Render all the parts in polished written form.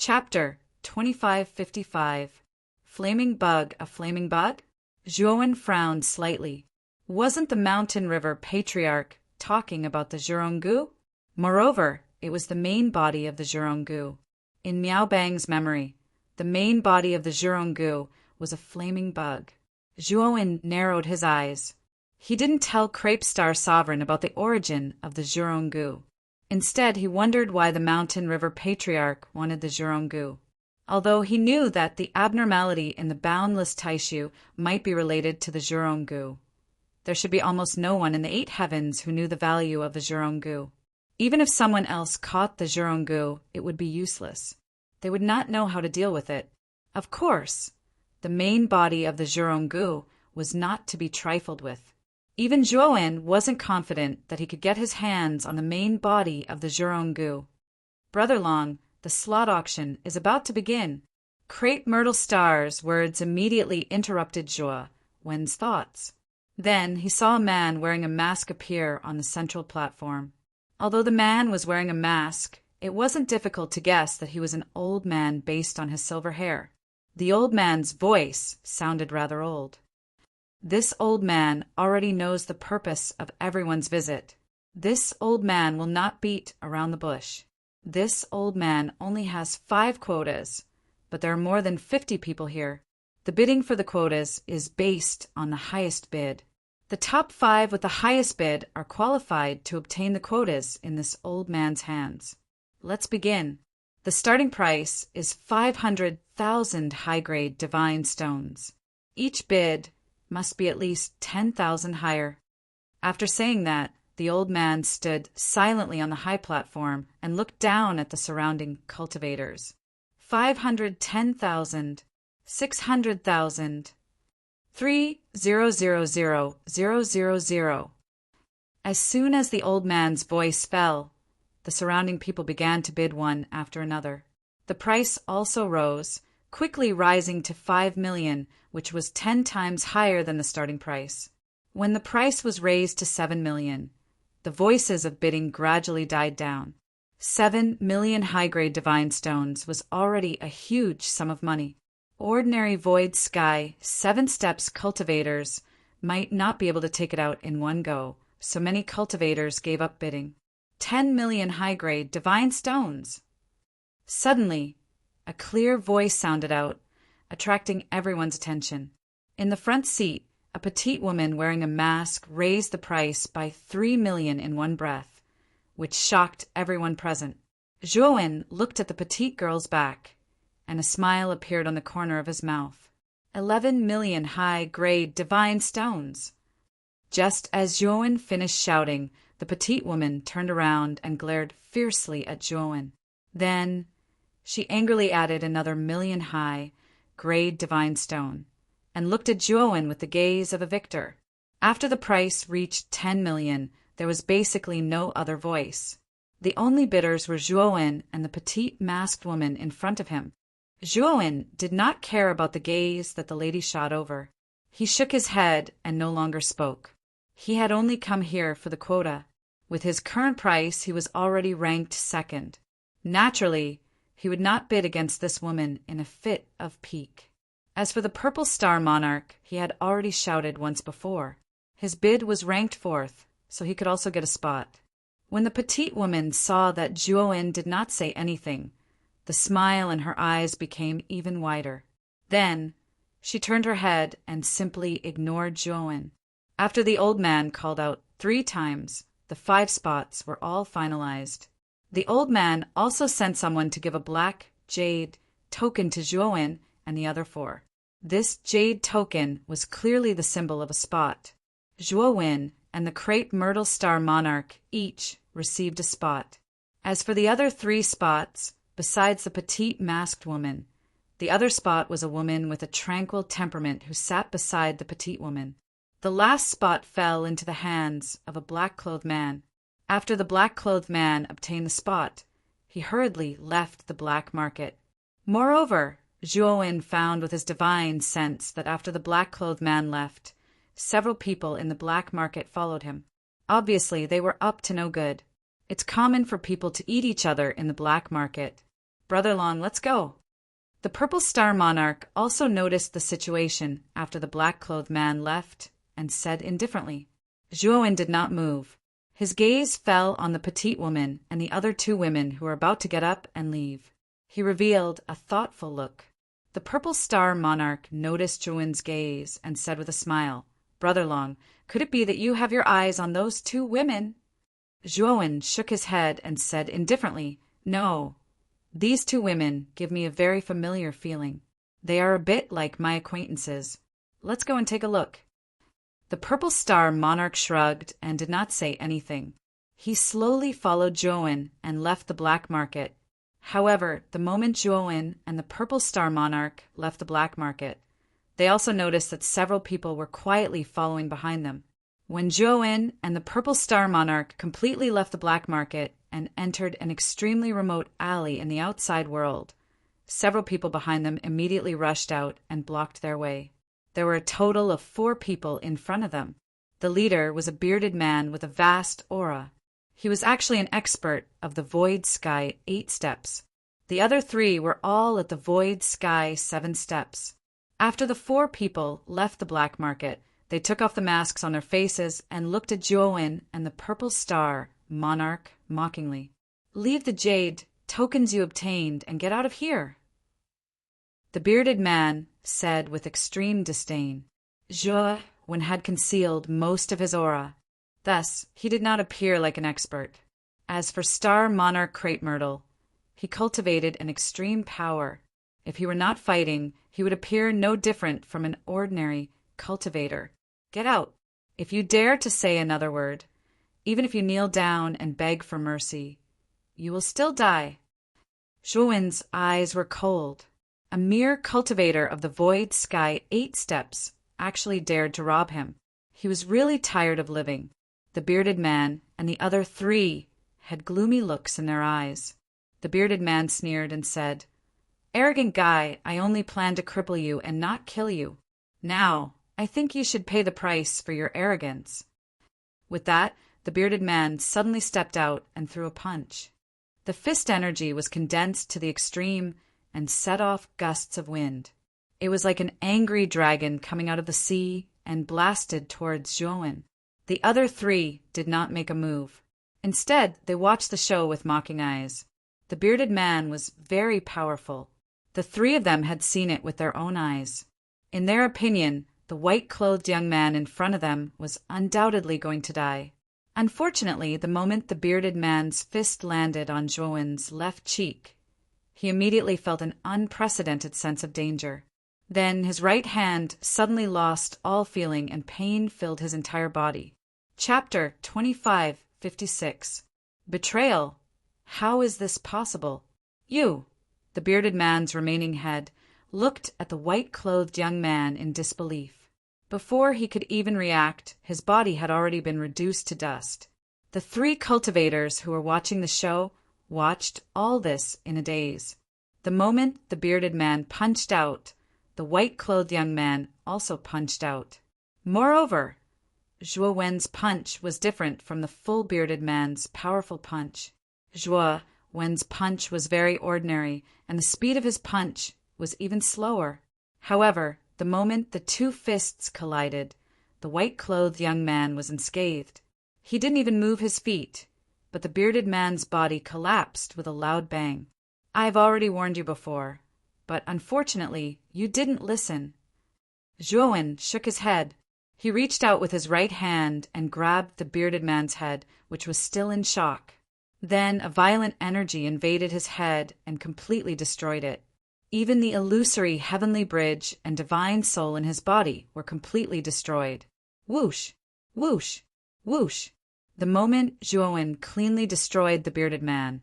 Chapter 2555. Flaming Bug a Flaming Bug? Zhuowen frowned slightly. Wasn't the mountain river patriarch talking about the Zhuronggu? Moreover, it was the main body of the Zhuronggu. In Miaobang's memory, the main body of the Zhuronggu was a flaming bug. Zhuowen narrowed his eyes. He didn't tell Crepe Star Sovereign about the origin of the Zhuronggu. Instead, he wondered why the mountain river patriarch wanted the Zhuronggu. Although he knew that the abnormality in the boundless Taishu might be related to the Zhuronggu, there should be almost no one in the 8 heavens who knew the value of the Zhuronggu. Even if someone else caught the Zhuronggu, it would be useless. They would not know how to deal with it. Of course, the main body of the Zhuronggu was not to be trifled with. Even Zhuowen wasn't confident that he could get his hands on the main body of the Zhuronggu. Brother Long, the slot auction is about to begin. Crepe Myrtle Star's words immediately interrupted Zhuowen's thoughts. Then he saw a man wearing a mask appear on the central platform. Although the man was wearing a mask, it wasn't difficult to guess that he was an old man based on his silver hair. The old man's voice sounded rather old. This old man already knows the purpose of everyone's visit. This old man will not beat around the bush. This old man only has 5 quotas, but there are more than 50 people here. The bidding for the quotas is based on the highest bid. The top 5 with the highest bid are qualified to obtain the quotas in this old man's hands. Let's begin. The starting price is 500,000 high-grade divine stones. Each bid must be at least 10,000 higher. After saying that, the old man stood silently on the high platform and looked down at the surrounding cultivators. 510,000, 600,000, 3,000,000. As soon as the old man's voice fell, the surrounding people began to bid one after another. The price also rose, quickly rising to 5 million, which was 10 times higher than the starting price. When the price was raised to 7 million, the voices of bidding gradually died down. 7 million high-grade divine stones was already a huge sum of money. Ordinary Void Sky 7 steps cultivators might not be able to take it out in one go, so many cultivators gave up bidding. 10 million high-grade divine stones! Suddenly, a clear voice sounded out, attracting everyone's attention. In the front seat, a petite woman wearing a mask raised the price by 3 million in one breath, which shocked everyone present. Zhuowen looked at the petite girl's back, and a smile appeared on the corner of his mouth. 11 million high-grade divine stones! Just as Zhuowen finished shouting, the petite woman turned around and glared fiercely at Zhuowen. Then she angrily added another million high-grade divine stone, and looked at Zhuowen with the gaze of a victor. After the price reached 10 million, there was basically no other voice. The only bidders were Zhuowen and the petite masked woman in front of him. Zhuowen did not care about the gaze that the lady shot over. He shook his head and no longer spoke. He had only come here for the quota. With his current price, he was already ranked second. Naturally, he would not bid against this woman in a fit of pique. As for the Purple Star Monarch, he had already shouted once before. His bid was ranked 4th, so he could also get a spot. When the petite woman saw that Zhuowen did not say anything, the smile in her eyes became even wider. Then she turned her head and simply ignored Zhuowen. After the old man called out 3 times, the 5 spots were all finalized. The old man also sent someone to give a black jade token to Zhuowen and the other 4. This jade token was clearly the symbol of a spot. Zhuowen and the Crepe Myrtle Star Monarch each received a spot. As for the other 3 spots, besides the petite masked woman, the other spot was a woman with a tranquil temperament who sat beside the petite woman. The last spot fell into the hands of a black-clothed man. After the black-clothed man obtained the spot, he hurriedly left the black market. Moreover, Zhuowen found with his divine sense that after the black-clothed man left, several people in the black market followed him. Obviously, they were up to no good. It's common for people to eat each other in the black market. Brother Long, let's go." The Purple Star Monarch also noticed the situation after the black-clothed man left and said indifferently. Zhuowen did not move. His gaze fell on the petite woman and the other two women who were about to get up and leave. He revealed a thoughtful look. The Purple Star Monarch noticed Zhuowen's gaze and said with a smile, "Brother Long, could it be that you have your eyes on those two women?" Zhuowen shook his head and said indifferently, "No. These two women give me a very familiar feeling. They are a bit like my acquaintances. Let's go and take a look." The Purple Star Monarch shrugged and did not say anything. He slowly followed Zhuowen and left the black market. However, the moment Zhuowen and the Purple Star Monarch left the black market, they also noticed that several people were quietly following behind them. When Zhuowen and the Purple Star Monarch completely left the black market and entered an extremely remote alley in the outside world, several people behind them immediately rushed out and blocked their way. There were a total of 4 people in front of them. The leader was a bearded man with a vast aura. He was actually an expert of the Void Sky 8 steps. The other 3 were all at the Void Sky 7 steps. After the 4 people left the black market, they took off the masks on their faces and looked at Zhuowen and the Purple Star Monarch mockingly. "Leave the jade tokens you obtained and get out of here," the bearded man said with extreme disdain. Zhuowen had concealed most of his aura. Thus, he did not appear like an expert. As for Star Monarch Crepe Myrtle, he cultivated an extreme power. If he were not fighting, he would appear no different from an ordinary cultivator. "Get out. If you dare to say another word, even if you kneel down and beg for mercy, you will still die." Zhuowen's eyes were cold. A mere cultivator of the Void Sky 8 steps actually dared to rob him. He was really tired of living. The bearded man and the other 3 had gloomy looks in their eyes. The bearded man sneered and said, "Arrogant guy, I only plan to cripple you and not kill you. Now, I think you should pay the price for your arrogance." With that, the bearded man suddenly stepped out and threw a punch. The fist energy was condensed to the extreme and set off gusts of wind. It was like an angry dragon coming out of the sea and blasted towards Zhuowen. The other 3 did not make a move. Instead, they watched the show with mocking eyes. The bearded man was very powerful. The 3 of them had seen it with their own eyes. In their opinion, the white-clothed young man in front of them was undoubtedly going to die. Unfortunately, the moment the bearded man's fist landed on Zhuowen's left cheek, he immediately felt an unprecedented sense of danger. Then his right hand suddenly lost all feeling and pain filled his entire body. Chapter 2556. Betrayal. How is this possible? You, the bearded man's remaining head, looked at the white-clothed young man in disbelief. Before he could even react, his body had already been reduced to dust. The 3 cultivators who were watching the show watched all this in a daze. The moment the bearded man punched out, the white-clothed young man also punched out. Moreover, Zhuowen's punch was different from the full-bearded man's powerful punch. Zhuowen's punch was very ordinary, and the speed of his punch was even slower. However, the moment the 2 fists collided, the white-clothed young man was unscathed. He didn't even move his feet, but the bearded man's body collapsed with a loud bang. "I've already warned you before, but unfortunately, you didn't listen." Zhuowen shook his head. He reached out with his right hand and grabbed the bearded man's head, which was still in shock. Then a violent energy invaded his head and completely destroyed it. Even the illusory heavenly bridge and divine soul in his body were completely destroyed. Whoosh! Whoosh! Whoosh! The moment Zhuowen cleanly destroyed the bearded man,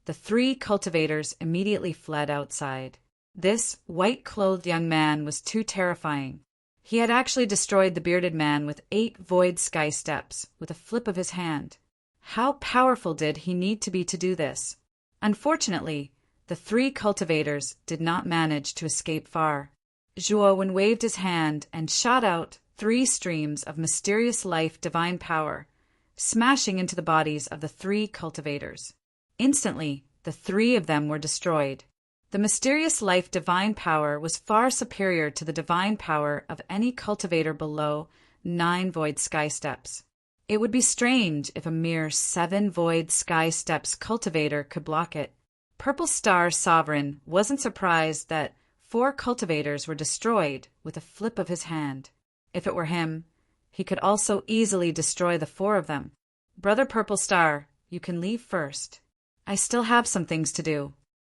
the 3 cultivators immediately fled outside. This white-clothed young man was too terrifying. He had actually destroyed the bearded man with 8 void sky steps with a flip of his hand. How powerful did he need to be to do this? Unfortunately, the 3 cultivators did not manage to escape far. Zhuowen waved his hand and shot out 3 streams of mysterious life divine power, smashing into the bodies of the 3 cultivators. Instantly, the 3 of them were destroyed. The mysterious life divine power was far superior to the divine power of any cultivator below 9 void sky steps. It would be strange if a mere 7 void sky steps cultivator could block it. Purple Star Sovereign wasn't surprised that 4 cultivators were destroyed with a flip of his hand. If it were him, he could also easily destroy the 4 of them. Brother Purple Star, you can leave first. I still have some things to do.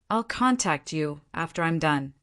I'll contact you after I'm done.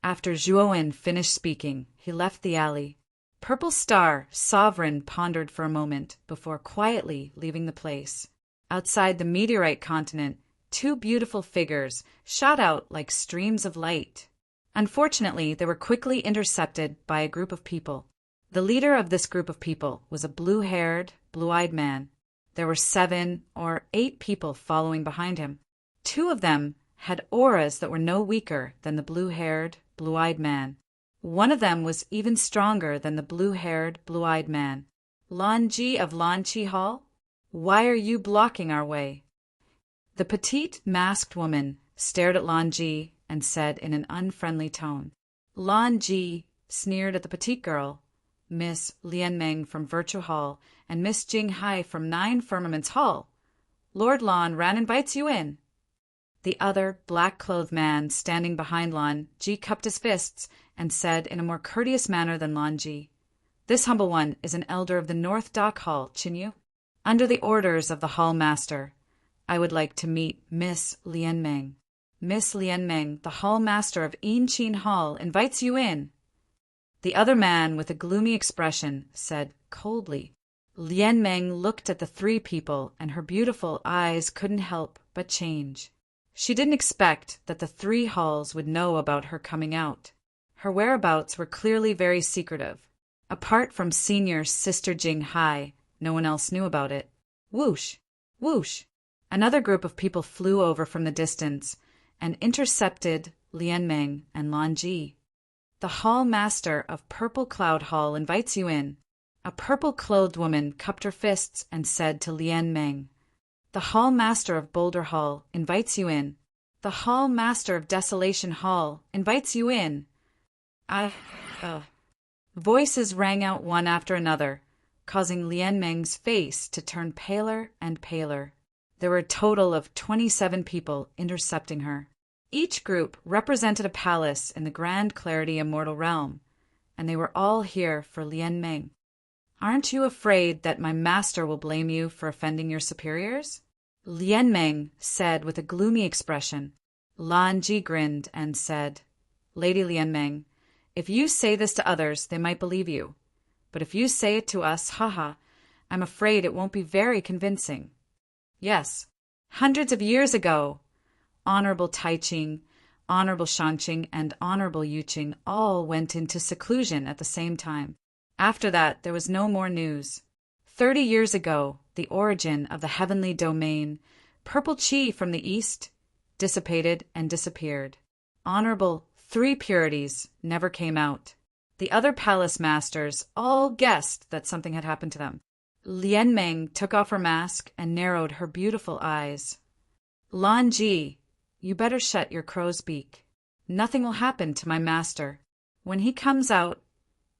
After Zhuowen finished speaking, he left the alley. Purple Star Sovereign pondered for a moment before quietly leaving the place. Outside the meteorite continent, 2 beautiful figures shot out like streams of light. Unfortunately, they were quickly intercepted by a group of people. The leader of this group of people was a blue-haired, blue-eyed man. There were 7 or 8 people following behind him. 2 of them had auras that were no weaker than the blue-haired, blue-eyed man. One of them was even stronger than the blue-haired, blue-eyed man. Lan Ji of Lan Chi Hall? Why are you blocking our way? The petite, masked woman stared at Lan Ji and said in an unfriendly tone. Lan Ji sneered at the petite girl, Miss Lianmeng from Virtue Hall and Miss Jing Hai from 9 Firmaments Hall. Lord Lan Ran invites you in. The other black-clothed man standing behind Lan Ji cupped his fists and said in a more courteous manner than Lan Ji, This humble one is an elder of the North Dock Hall, Chinyu. Under the orders of the hall master, I would like to meet Miss Lianmeng. Miss Lianmeng, the hall master of Yinchin Hall, invites you in. The other man, with a gloomy expression, said coldly. Lianmeng looked at the 3 people, and her beautiful eyes couldn't help but change. She didn't expect that the 3 halls would know about her coming out. Her whereabouts were clearly very secretive. Apart from senior Sister Jing Hai, no one else knew about it. Whoosh! Whoosh! Another group of people flew over from the distance and intercepted Lianmeng and Lan Ji. The hall master of Purple Cloud Hall invites you in. A purple-clothed woman cupped her fists and said to Lianmeng, The hall master of Boulder Hall invites you in. The hall master of Desolation Hall invites you in. Voices rang out one after another, causing Lianmeng's face to turn paler and paler. There were a total of 27 people intercepting her. Each group represented a palace in the Grand Clarity Immortal Realm, and they were all here for Lianmeng. Aren't you afraid that my master will blame you for offending your superiors? Lianmeng said with a gloomy expression. Lan Ji grinned and said, Lady Lianmeng, if you say this to others, they might believe you. But if you say it to us, haha, I'm afraid it won't be very convincing. Yes, hundreds of years ago, Honorable Taiching, Honorable Shangqing, and Honorable Yuqing all went into seclusion at the same time. After that, there was no more news. 30 years ago, the origin of the heavenly domain, Purple Qi from the east, dissipated and disappeared. Honorable 3 purities never came out. The other palace masters all guessed that something had happened to them. Lianmeng took off her mask and narrowed her beautiful eyes. Lan Ji, you better shut your crow's beak. Nothing will happen to my master. When he comes out,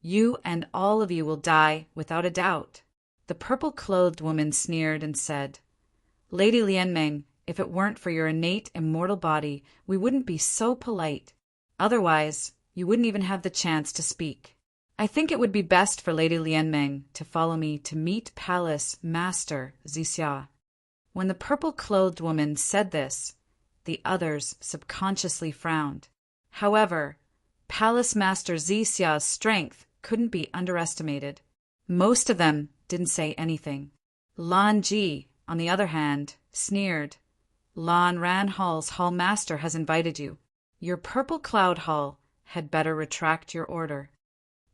you and all of you will die without a doubt. The purple-clothed woman sneered and said, Lady Lianmeng, if it weren't for your innate immortal body, we wouldn't be so polite. Otherwise, you wouldn't even have the chance to speak. I think it would be best for Lady Lianmeng to follow me to meet Palace Master Zixia. When the purple-clothed woman said this, the others subconsciously frowned. However, Palace Master Zixia's strength couldn't be underestimated. Most of them didn't say anything. Lan Ji, on the other hand, sneered. Lan Ran Hall's hall master has invited you. Your Purple Cloud Hall had better retract your order.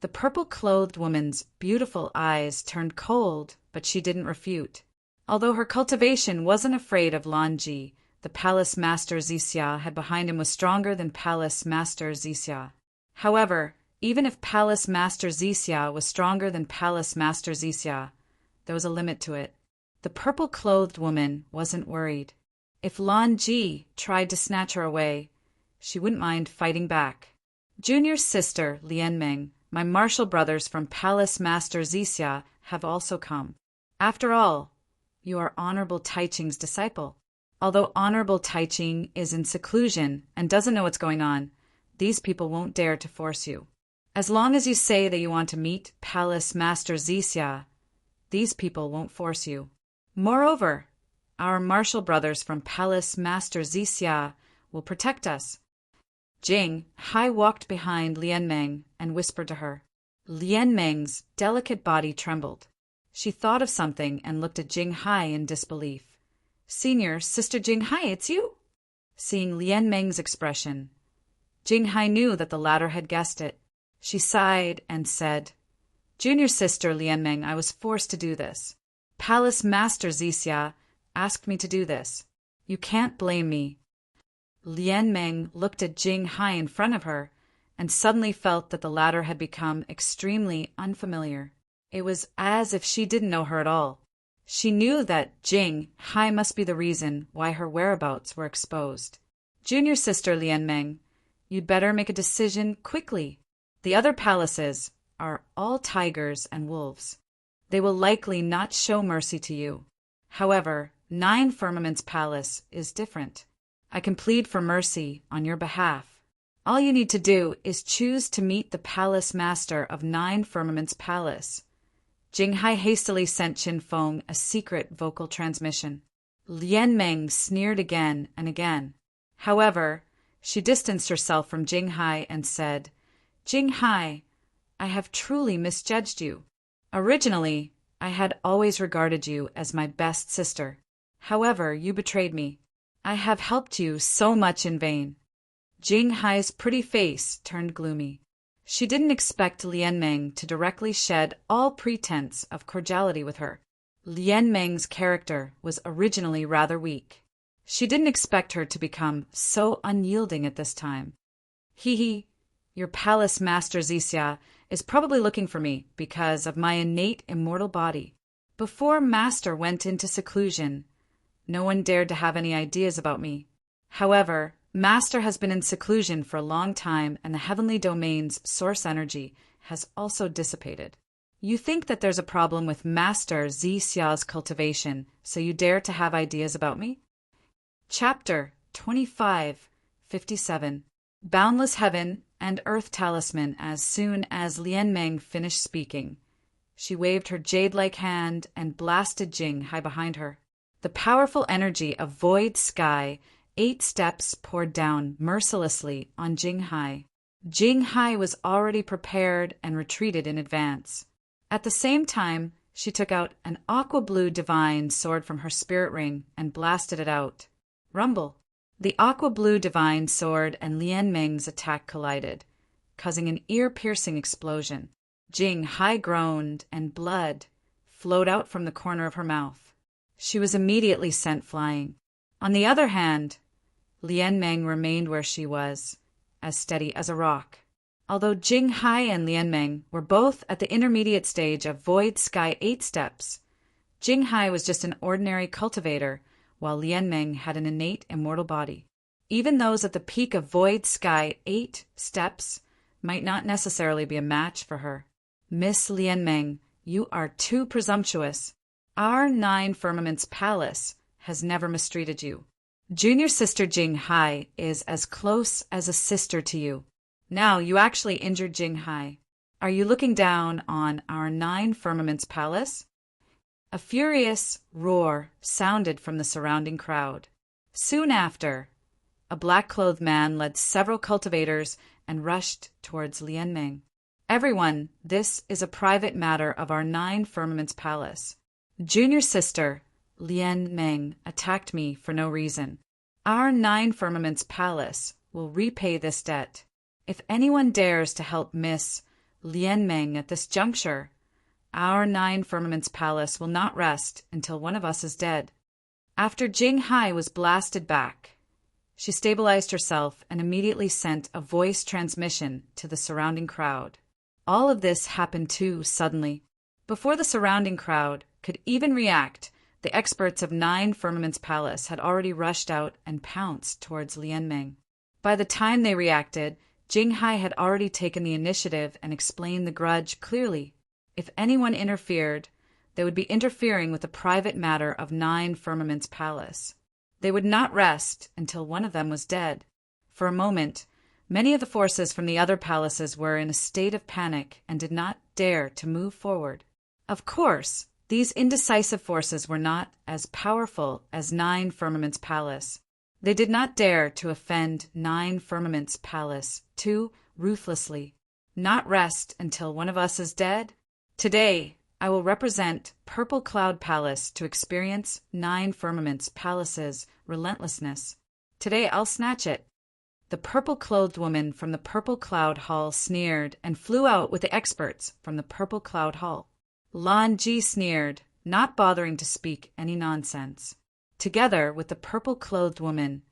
The purple-clothed woman's beautiful eyes turned cold, but she didn't refute. Although her cultivation wasn't afraid of Lan Ji, the Palace Master Zixia had behind him was stronger than Palace Master Zixia. However, even if Palace Master Zixia was stronger than Palace Master Zixia, there was a limit to it. The purple-clothed woman wasn't worried. If Lan Ji tried to snatch her away, she wouldn't mind fighting back. Junior's sister, Lianmeng, my martial brothers from Palace Master Zixia have also come. After all, you are Honorable Taiching's disciple. Although Honorable Taiching is in seclusion and doesn't know what's going on, these people won't dare to force you. As long as you say that you want to meet Palace Master Zixia, these people won't force you. Moreover, our martial brothers from Palace Master Zixia will protect us. Jing Hai walked behind Lianmeng and whispered to her. Lianmeng's delicate body trembled. She thought of something and looked at Jing Hai in disbelief. Senior Sister Jing Hai, it's you? Seeing Lianmeng's expression, Jing Hai knew that the latter had guessed it. She sighed and said, Junior Sister Lianmeng, I was forced to do this. Palace Master Zixia asked me to do this. You can't blame me. Lianmeng looked at Jing Hai in front of her and suddenly felt that the latter had become extremely unfamiliar. It was as if she didn't know her at all. She knew that Jing Hai must be the reason why her whereabouts were exposed. Junior Sister Lianmeng, you'd better make a decision quickly. The other palaces are all tigers and wolves. They will likely not show mercy to you. However, 9 Firmament's palace is different. I can plead for mercy on your behalf. All you need to do is choose to meet the palace master of 9 Firmament's palace. Jing Hai hastily sent Qin Feng a secret vocal transmission. Lianmeng sneered again and again. However, she distanced herself from Jing Hai and said, Jing Hai, I have truly misjudged you. Originally, I had always regarded you as my best sister. However, you betrayed me. I have helped you so much in vain. Jing Hai's pretty face turned gloomy. She didn't expect Lianmeng to directly shed all pretense of cordiality with her. Lianmeng's character was originally rather weak. She didn't expect her to become so unyielding at this time. Hee, your palace master Zixia is probably looking for me because of my innate immortal body. Before Master went into seclusion, no one dared to have any ideas about me. However, Master has been in seclusion for a long time and the heavenly domain's source energy has also dissipated. You think that there's a problem with Master Zixia's cultivation, so you dare to have ideas about me? Chapter 25:57 Boundless Heaven and Earth Talisman. As soon as Lianmeng finished speaking, she waved her jade-like hand and blasted Jing Hai behind her. The powerful energy of Void Sky 8 steps poured down mercilessly on Jing Hai. Jing Hai was already prepared and retreated in advance. At the same time, she took out an aqua blue divine sword from her spirit ring and blasted it out. Rumble! The aqua blue divine sword and Lianmeng's attack collided, causing an ear-piercing explosion. Jing Hai groaned and blood flowed out from the corner of her mouth. She was immediately sent flying. On the other hand, Lianmeng remained where she was, as steady as a rock. Although Jing Hai and Lianmeng were both at the intermediate stage of Void Sky 8 steps, Jing Hai was just an ordinary cultivator, while Lianmeng had an innate immortal body. Even those at the peak of Void Sky 8 steps might not necessarily be a match for her. Miss Lianmeng, you are too presumptuous. Our 9 Firmament's palace has never mistreated you. Junior Sister Jing Hai is as close as a sister to you. Now you actually injured Jing Hai. Are you looking down on our 9 Firmament's palace? A furious roar sounded from the surrounding crowd. Soon after, a black-clothed man led several cultivators and rushed towards Lianmeng. Everyone, this is a private matter of our 9 Firmament's palace. Junior Sister Lianmeng attacked me for no reason. Our 9 Firmament's palace will repay this debt. If anyone dares to help Miss Lianmeng at this juncture, our 9 Firmament's palace will not rest until one of us is dead. After Jing Hai was blasted back, she stabilized herself and immediately sent a voice transmission to the surrounding crowd. All of this happened too suddenly. Before the surrounding crowd could even react, the experts of 9 Firmament's palace had already rushed out and pounced towards Lianmeng. By the time they reacted, Jinghai had already taken the initiative and explained the grudge clearly. If anyone interfered, they would be interfering with the private matter of 9 Firmaments Palace. They would not rest until one of them was dead. For a moment, many of the forces from the other palaces were in a state of panic and did not dare to move forward. Of course, these indecisive forces were not as powerful as 9 Firmaments Palace. They did not dare to offend 9 Firmaments Palace too ruthlessly. Not rest until one of us is dead? Today, I will represent Purple Cloud Palace to experience 9 Firmaments Palace's relentlessness. Today I'll snatch it. The purple-clothed woman from the Purple Cloud Hall sneered and flew out with the experts from the Purple Cloud Hall. Lan Ji sneered, not bothering to speak any nonsense. Together with the purple-clothed woman,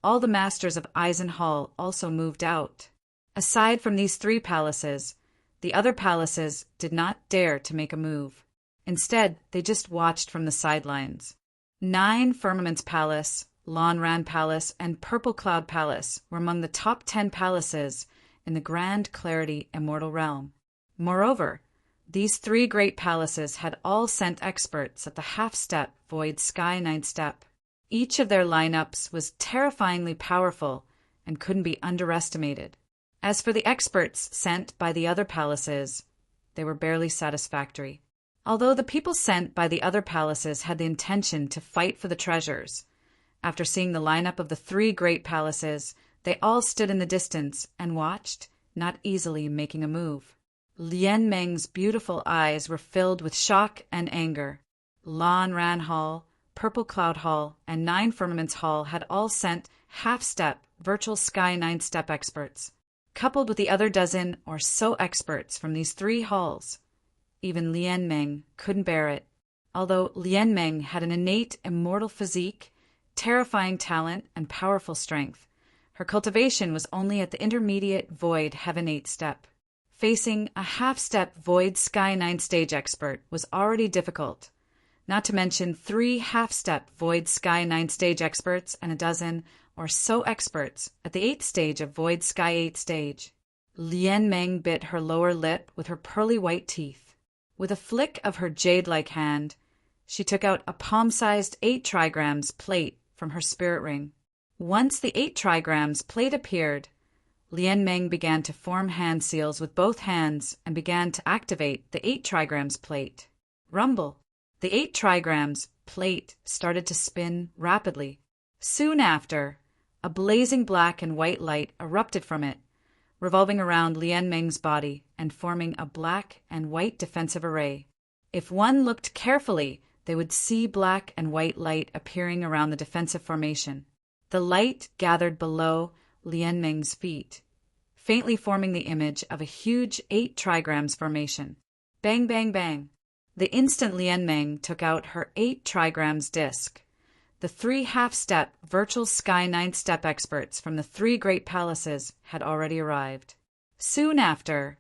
all the masters of Eisen Hall also moved out. Aside from these 3 palaces, the other palaces did not dare to make a move. Instead, they just watched from the sidelines. 9 Firmaments Palace, Lanran Palace, and Purple Cloud Palace were among the top 10 palaces in the Grand Clarity Immortal Realm. Moreover, these 3 great palaces had all sent experts at the half-step Void Sky 9 step. Each of their lineups was terrifyingly powerful and couldn't be underestimated. As for the experts sent by the other palaces, they were barely satisfactory. Although the people sent by the other palaces had the intention to fight for the treasures, after seeing the lineup of the 3 great palaces, they all stood in the distance and watched, not easily making a move. Lian Meng's beautiful eyes were filled with shock and anger. Lan Ran Hall, Purple Cloud Hall, and 9 Firmaments Hall had all sent half-step Virtual Sky 9 step experts. Coupled with the other dozen or so experts from these 3 halls, even Lian Meng couldn't bear it. Although Lian Meng had an innate immortal physique, terrifying talent, and powerful strength, her cultivation was only at the intermediate Void Heaven 8 step. Facing a half-step Void Sky 9 stage expert was already difficult, not to mention 3 half-step Void Sky 9 stage experts and a dozen or so experts at the 8th stage of Void Sky 8 stage. Lian Meng bit her lower lip with her pearly white teeth. With a flick of her jade-like hand, she took out a palm-sized 8 trigrams plate from her spirit ring. Once the 8 trigrams plate appeared, Lian Meng began to form hand seals with both hands and began to activate the 8 trigrams plate. Rumble! The 8 trigrams plate started to spin rapidly. Soon after, a blazing black and white light erupted from it, revolving around Lian Meng's body and forming a black and white defensive array. If one looked carefully, they would see black and white light appearing around the defensive formation. The light gathered below Lian Meng's feet, faintly forming the image of a huge 8 trigrams formation. Bang, bang, bang. The instant Lian Meng took out her 8 trigrams disc, the 3 half-step Virtual Sky 9 step experts from the 3 great palaces had already arrived. Soon after,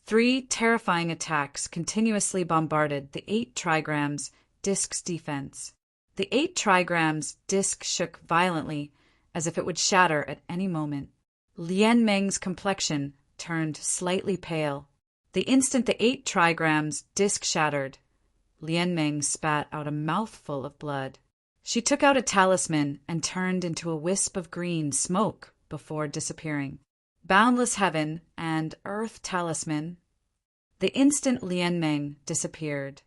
3 terrifying attacks continuously bombarded the 8 trigrams disc's defense. The 8 trigrams disc shook violently, as if it would shatter at any moment. Lian Meng's complexion turned slightly pale. The instant the 8 trigrams disc shattered, Lian Meng spat out a mouthful of blood. She took out a talisman and turned into a wisp of green smoke before disappearing. Boundless Heaven and Earth Talisman. The instant Lian Meng disappeared,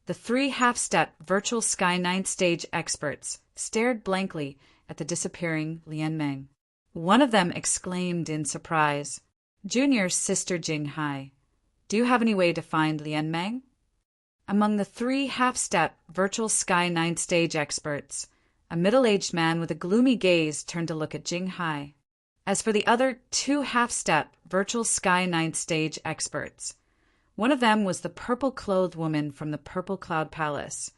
the 3 half-step Virtual Sky 9 stage experts stared blankly at the disappearing Lian Meng. One of them exclaimed in surprise, "Junior Sister Jinghai, do you have any way to find Lian Meng?" Among the 3 half-step Virtual Sky 9 stage experts, a middle-aged man with a gloomy gaze turned to look at Jinghai. As for the other 2 half-step Virtual Sky 9 stage experts, one of them was the purple-clothed woman from the Purple Cloud Palace,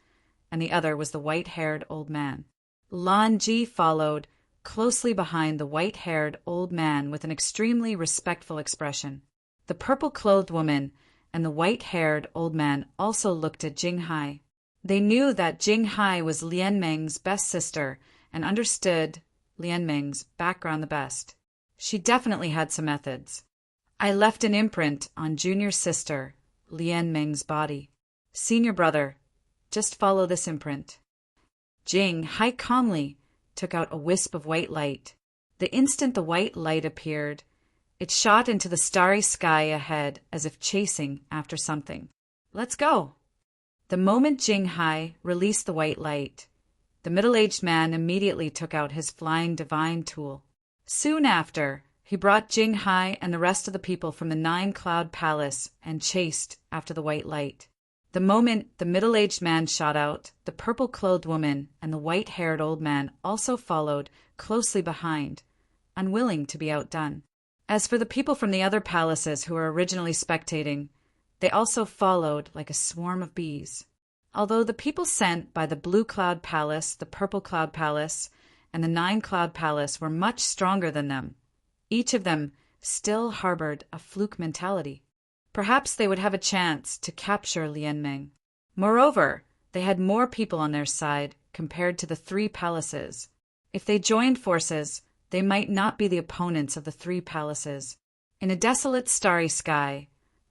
and the other was the white-haired old man. Lan Ji followed, closely behind the white-haired old man with an extremely respectful expression. The purple-clothed woman and the white-haired old man also looked at Jinghai. They knew that Jinghai was Lian Meng's best sister and understood Lian Meng's background the best. She definitely had some methods. I left an imprint on junior sister, Lian Meng's body. Senior brother, just follow this imprint. Jing, calmly, took out a wisp of white light. The instant the white light appeared, it shot into the starry sky ahead as if chasing after something. Let's go. The moment Jing Hai released the white light, the middle-aged man immediately took out his flying divine tool. Soon after, he brought Jing Hai and the rest of the people from the Nine-Cloud Palace and chased after the white light. The moment the middle-aged man shot out, the purple-clothed woman and the white-haired old man also followed closely behind, unwilling to be outdone. As for the people from the other palaces who were originally spectating, they also followed like a swarm of bees. Although the people sent by the Blue Cloud Palace, the Purple Cloud Palace, and the Nine Cloud Palace were much stronger than them, each of them still harbored a fluke mentality. Perhaps they would have a chance to capture Lian Meng. Moreover, they had more people on their side compared to the three palaces. If they joined forces, they might not be the opponents of the three palaces. In a desolate starry sky,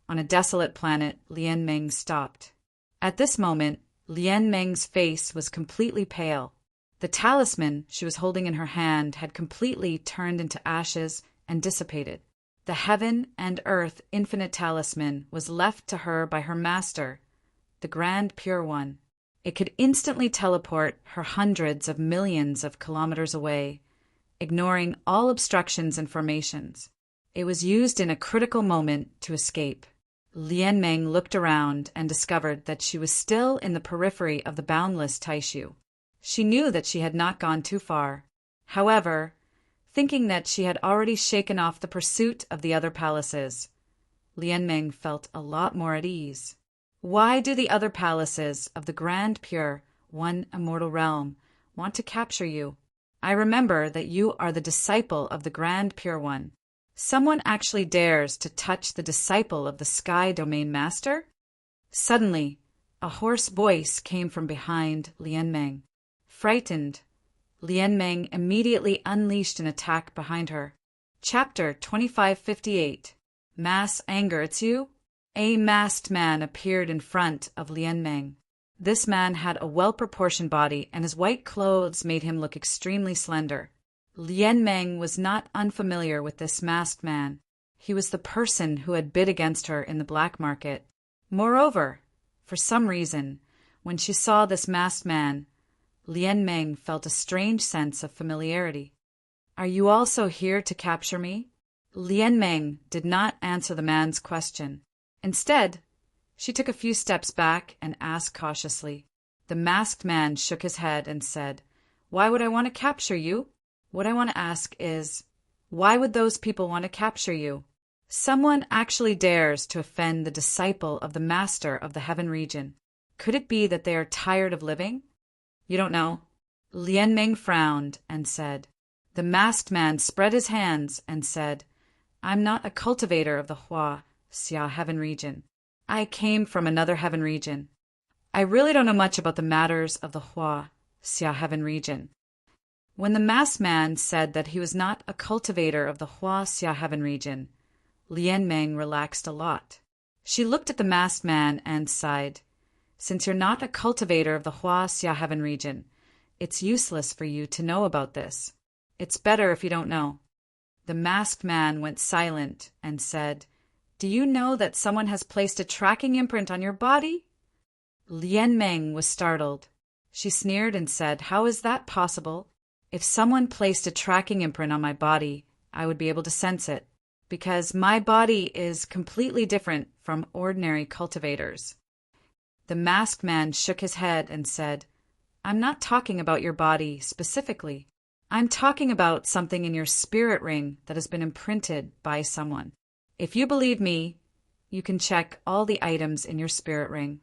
on a desolate planet, Lian Meng stopped. At this moment, Lian Meng's face was completely pale. The talisman she was holding in her hand had completely turned into ashes and dissipated. The heaven and earth infinite talisman was left to her by her master, the Grand Pure One. It could instantly teleport her hundreds of millions of kilometers away, ignoring all obstructions and formations. It was used in a critical moment to escape. Lian Meng looked around and discovered that she was still in the periphery of the boundless Taishu. She knew that she had not gone too far. However, thinking that she had already shaken off the pursuit of the other palaces, Lian Meng felt a lot more at ease. Why do the other palaces of the Grand Pure One Immortal Realm want to capture you? I remember that you are the disciple of the Grand Pure One. Someone actually dares to touch the disciple of the Sky Domain Master? Suddenly, a hoarse voice came from behind Lian Meng. Frightened, Lian Meng immediately unleashed an attack behind her. Chapter 2558. Mass Anger. It's you? A masked man appeared in front of Lian Meng. This man had a well-proportioned body, and his white clothes made him look extremely slender. Lian Meng was not unfamiliar with this masked man. He was the person who had bid against her in the black market. Moreover, for some reason, when she saw this masked man, Lian Meng felt a strange sense of familiarity. Are you also here to capture me? Lian Meng did not answer the man's question. Instead, she took a few steps back and asked cautiously. The masked man shook his head and said, "Why would I want to capture you? What I want to ask is, why would those people want to capture you? Someone actually dares to offend the disciple of the master of the heaven region. Could it be that they are tired of living? You don't know." Lian Meng frowned and said. The masked man spread his hands and said, "I'm not a cultivator of the Hua Xia heaven region. I came from another heaven region. I really don't know much about the matters of the Hua Xia heaven region." When the masked man said that he was not a cultivator of the Hua Xia heaven region, Lian Meng relaxed a lot. She looked at the masked man and sighed. "Since you're not a cultivator of the Hua Xia heaven region, it's useless for you to know about this. It's better if you don't know." The masked man went silent and said, "Do you know that someone has placed a tracking imprint on your body?" Lian Meng was startled. She sneered and said, "How is that possible? If someone placed a tracking imprint on my body, I would be able to sense it, because my body is completely different from ordinary cultivators." The masked man shook his head and said, "I'm not talking about your body specifically. I'm talking about something in your spirit ring that has been imprinted by someone. If you believe me, you can check all the items in your spirit ring."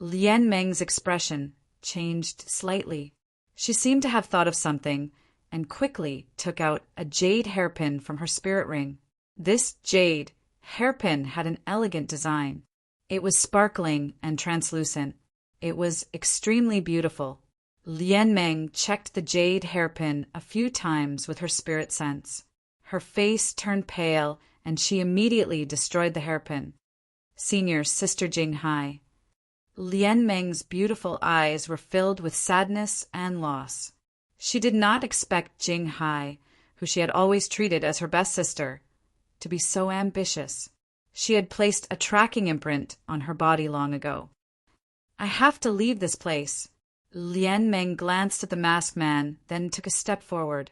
Lian Meng's expression changed slightly. She seemed to have thought of something and quickly took out a jade hairpin from her spirit ring. This jade hairpin had an elegant design. It was sparkling and translucent. It was extremely beautiful. Lian Meng checked the jade hairpin a few times with her spirit sense. Her face turned pale, and she immediately destroyed the hairpin. Senior Sister Jing Hai. Lian Meng's beautiful eyes were filled with sadness and loss. She did not expect Jing Hai, who she had always treated as her best sister, to be so ambitious. She had placed a tracking imprint on her body long ago. I have to leave this place. Lian Meng glanced at the masked man, then took a step forward,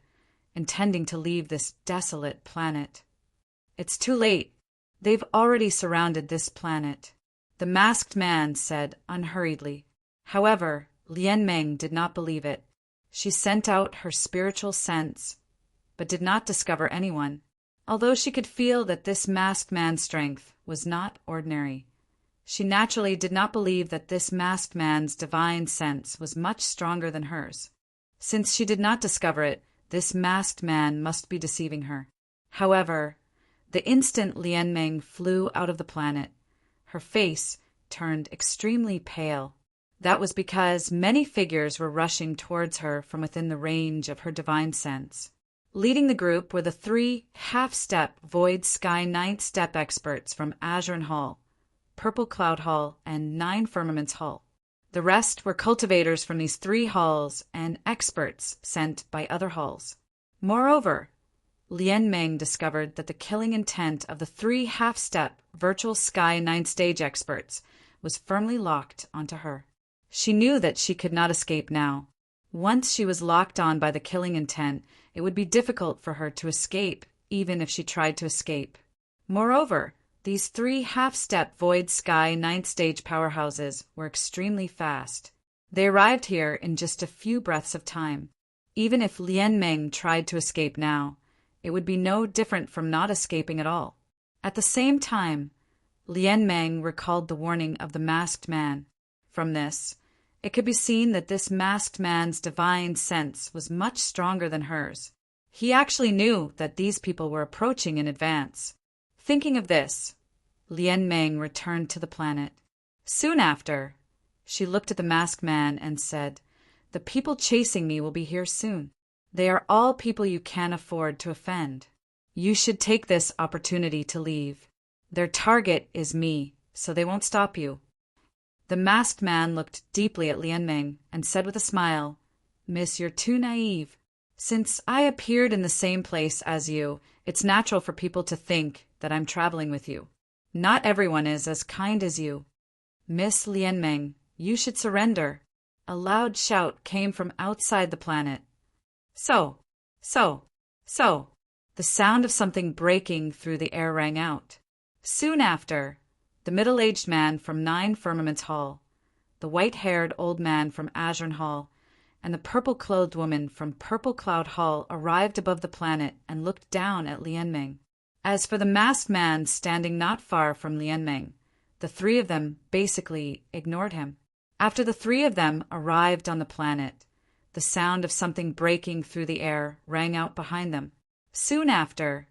intending to leave this desolate planet. It's too late. They've already surrounded this planet, the masked man said unhurriedly. However, Lian Meng did not believe it. She sent out her spiritual sense, but did not discover anyone. Although she could feel that this masked man's strength was not ordinary, she naturally did not believe that this masked man's divine sense was much stronger than hers. Since she did not discover it, this masked man must be deceiving her. However, the instant Lian Meng flew out of the planet, her face turned extremely pale. That was because many figures were rushing towards her from within the range of her divine sense. Leading the group were the 3 half-step Void Sky 9th Step experts from Azure Hall, Purple Cloud Hall, and 9 Firmaments Hall. The rest were cultivators from these 3 halls and experts sent by other halls. Moreover, Lian Meng discovered that the killing intent of the 3 half-step Virtual Sky 9th Stage experts was firmly locked onto her. She knew that she could not escape now. Once she was locked on by the killing intent, it would be difficult for her to escape, even if she tried to escape. Moreover, these 3 half-step Void Sky 9th Stage powerhouses were extremely fast. They arrived here in just a few breaths of time. Even if Lian Meng tried to escape now, it would be no different from not escaping at all. At the same time, Lian Meng recalled the warning of the masked man. From this, it could be seen that this masked man's divine sense was much stronger than hers. He actually knew that these people were approaching in advance. Thinking of this, Lian Meng returned to the planet. Soon after, she looked at the masked man and said, "The people chasing me will be here soon. They are all people you can't afford to offend. You should take this opportunity to leave. Their target is me, so they won't stop you." The masked man looked deeply at Lian Meng and said with a smile, "Miss, you're too naive. Since I appeared in the same place as you, it's natural for people to think that I'm traveling with you. Not everyone is as kind as you. Miss Lian Meng, you should surrender." A loud shout came from outside the planet. So. The sound of something breaking through the air rang out. Soon after, the middle-aged man from 9 Firmaments Hall, the white-haired old man from Azure Hall, and the purple-clothed woman from Purple Cloud Hall arrived above the planet and looked down at Lian Meng. As for the masked man standing not far from Lian Meng, the 3 of them basically ignored him. After the 3 of them arrived on the planet, the sound of something breaking through the air rang out behind them. Soon after,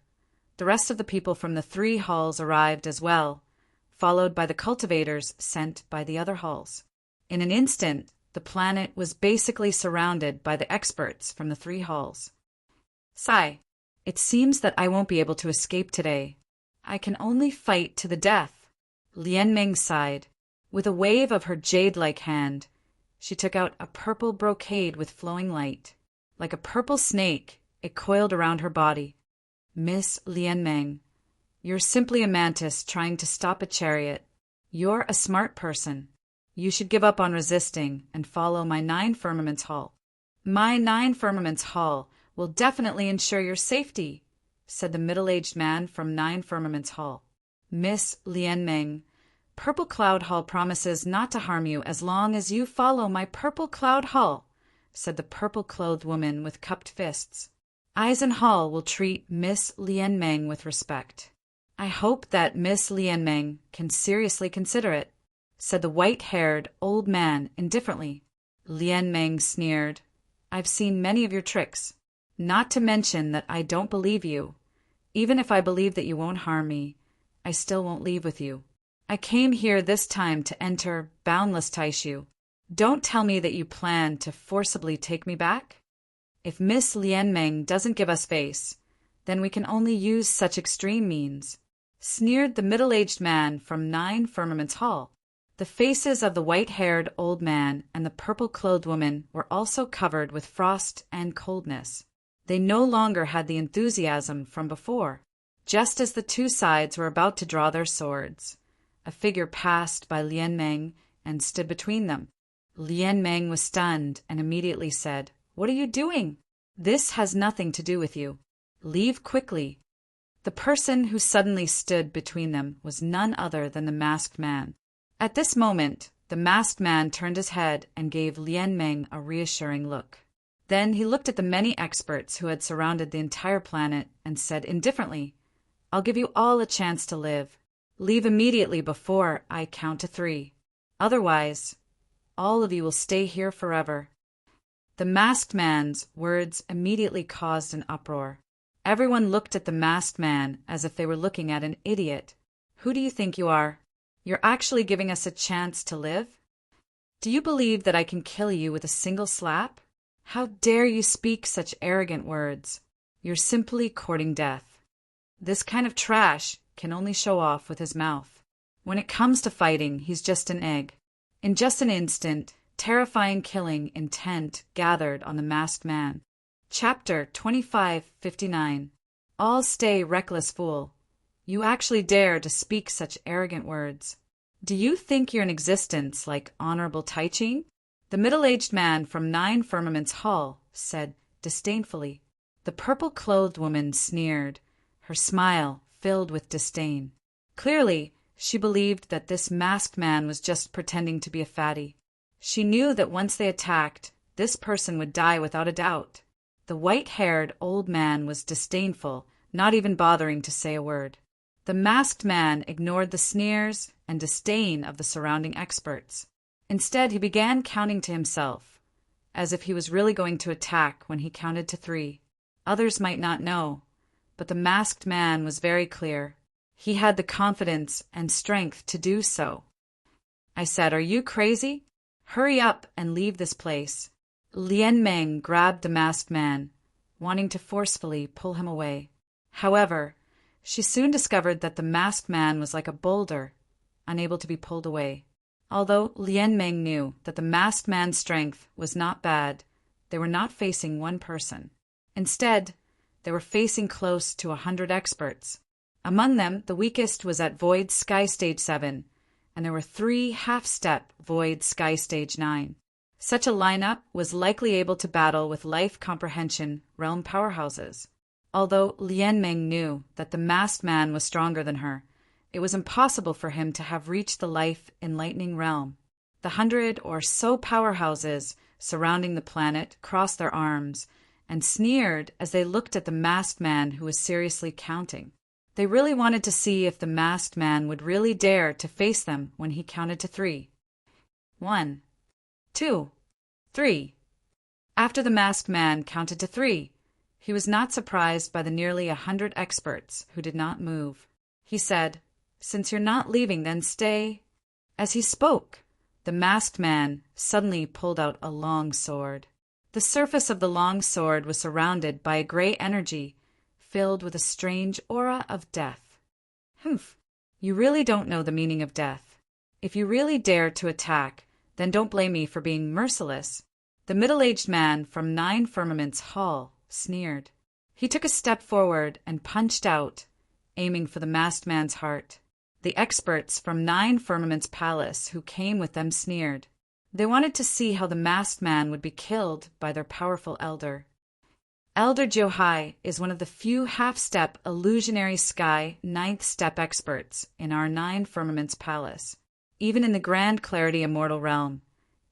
the rest of the people from the 3 halls arrived as well, followed by the cultivators sent by the other halls. In an instant, the planet was basically surrounded by the experts from the 3 halls. "Sigh, it seems that I won't be able to escape today. I can only fight to the death." Lian Meng sighed. With a wave of her jade-like hand, she took out a purple brocade with flowing light. Like a purple snake, it coiled around her body. "Miss Lian Meng, you're simply a mantis trying to stop a chariot. You're a smart person. You should give up on resisting and follow my 9 Firmaments Hall. My 9 Firmaments Hall will definitely ensure your safety," said the middle-aged man from 9 Firmaments Hall. "Miss Lian Meng, Purple Cloud Hall promises not to harm you as long as you follow my Purple Cloud Hall," said the purple-clothed woman with cupped fists. "Eisen Hall will treat Miss Lian Meng with respect." "I hope that Miss Lian Meng can seriously consider it," said the white-haired old man indifferently. Lian Meng sneered. "I've seen many of your tricks, not to mention that I don't believe you. Even if I believe that you won't harm me, I still won't leave with you. I came here this time to enter Boundless Taishu. Don't tell me that you plan to forcibly take me back? If Miss Lian Meng doesn't give us face, then we can only use such extreme means," sneered the middle-aged man from 9 Firmaments Hall. The faces of the white-haired old man and the purple-clothed woman were also covered with frost and coldness. They no longer had the enthusiasm from before. Just as the two sides were about to draw their swords, a figure passed by Lien Meng and stood between them. Lien Meng was stunned and immediately said, "What are you doing? This has nothing to do with you. Leave quickly." The person who suddenly stood between them was none other than the masked man. At this moment, the masked man turned his head and gave Lien Meng a reassuring look. Then he looked at the many experts who had surrounded the entire planet and said indifferently, "I'll give you all a chance to live. Leave immediately before I count to 3. Otherwise, all of you will stay here forever." The masked man's words immediately caused an uproar. Everyone looked at the masked man as if they were looking at an idiot. "Who do you think you are? You're actually giving us a chance to live? Do you believe that I can kill you with a single slap? How dare you speak such arrogant words? You're simply courting death. This kind of trash can only show off with his mouth. When it comes to fighting, he's just an egg." In just an instant, terrifying killing intent gathered on the masked man. Chapter 2559. All stay, reckless fool. You actually dare to speak such arrogant words. Do you think you're in existence like Honorable Taiching? The middle-aged man from 9 Firmaments Hall said disdainfully. The purple-clothed woman sneered, her smile filled with disdain. Clearly, she believed that this masked man was just pretending to be a fatty. She knew that once they attacked, this person would die without a doubt. The white-haired old man was disdainful, not even bothering to say a word. The masked man ignored the sneers and disdain of the surrounding experts. Instead, he began counting to himself, as if he was really going to attack when he counted to 3. Others might not know, but the masked man was very clear. He had the confidence and strength to do so. I said, "Are you crazy? Hurry up and leave this place." Lien Meng grabbed the masked man, wanting to forcefully pull him away. However, she soon discovered that the masked man was like a boulder, unable to be pulled away. Although Lien Meng knew that the masked man's strength was not bad, they were not facing one person. Instead, they were facing close to 100 experts. Among them, the weakest was at Void Sky Stage 7, and there were 3 half-step Void Sky Stage 9. Such a lineup was likely able to battle with life comprehension realm powerhouses. Although Lien Meng knew that the masked man was stronger than her, it was impossible for him to have reached the life enlightening realm. The 100 or so powerhouses surrounding the planet crossed their arms and sneered as they looked at the masked man who was seriously counting. They really wanted to see if the masked man would really dare to face them when he counted to 3. 1, 2, 3. After the masked man counted to 3, he was not surprised by the nearly 100 experts who did not move. He said, "Since you're not leaving, then stay." As he spoke, the masked man suddenly pulled out a long sword. The surface of the long sword was surrounded by a gray energy filled with a strange aura of death. "Humph, you really don't know the meaning of death. If you really dare to attack, then don't blame me for being merciless." The middle-aged man from 9 Firmaments Hall sneered. He took a step forward and punched out, aiming for the masked man's heart. The experts from 9 Firmaments Palace who came with them sneered. They wanted to see how the masked man would be killed by their powerful elder. Elder Johai is one of the few half-step illusionary sky 9th step experts in our 9 Firmaments Palace. Even in the Grand Clarity Immortal Realm,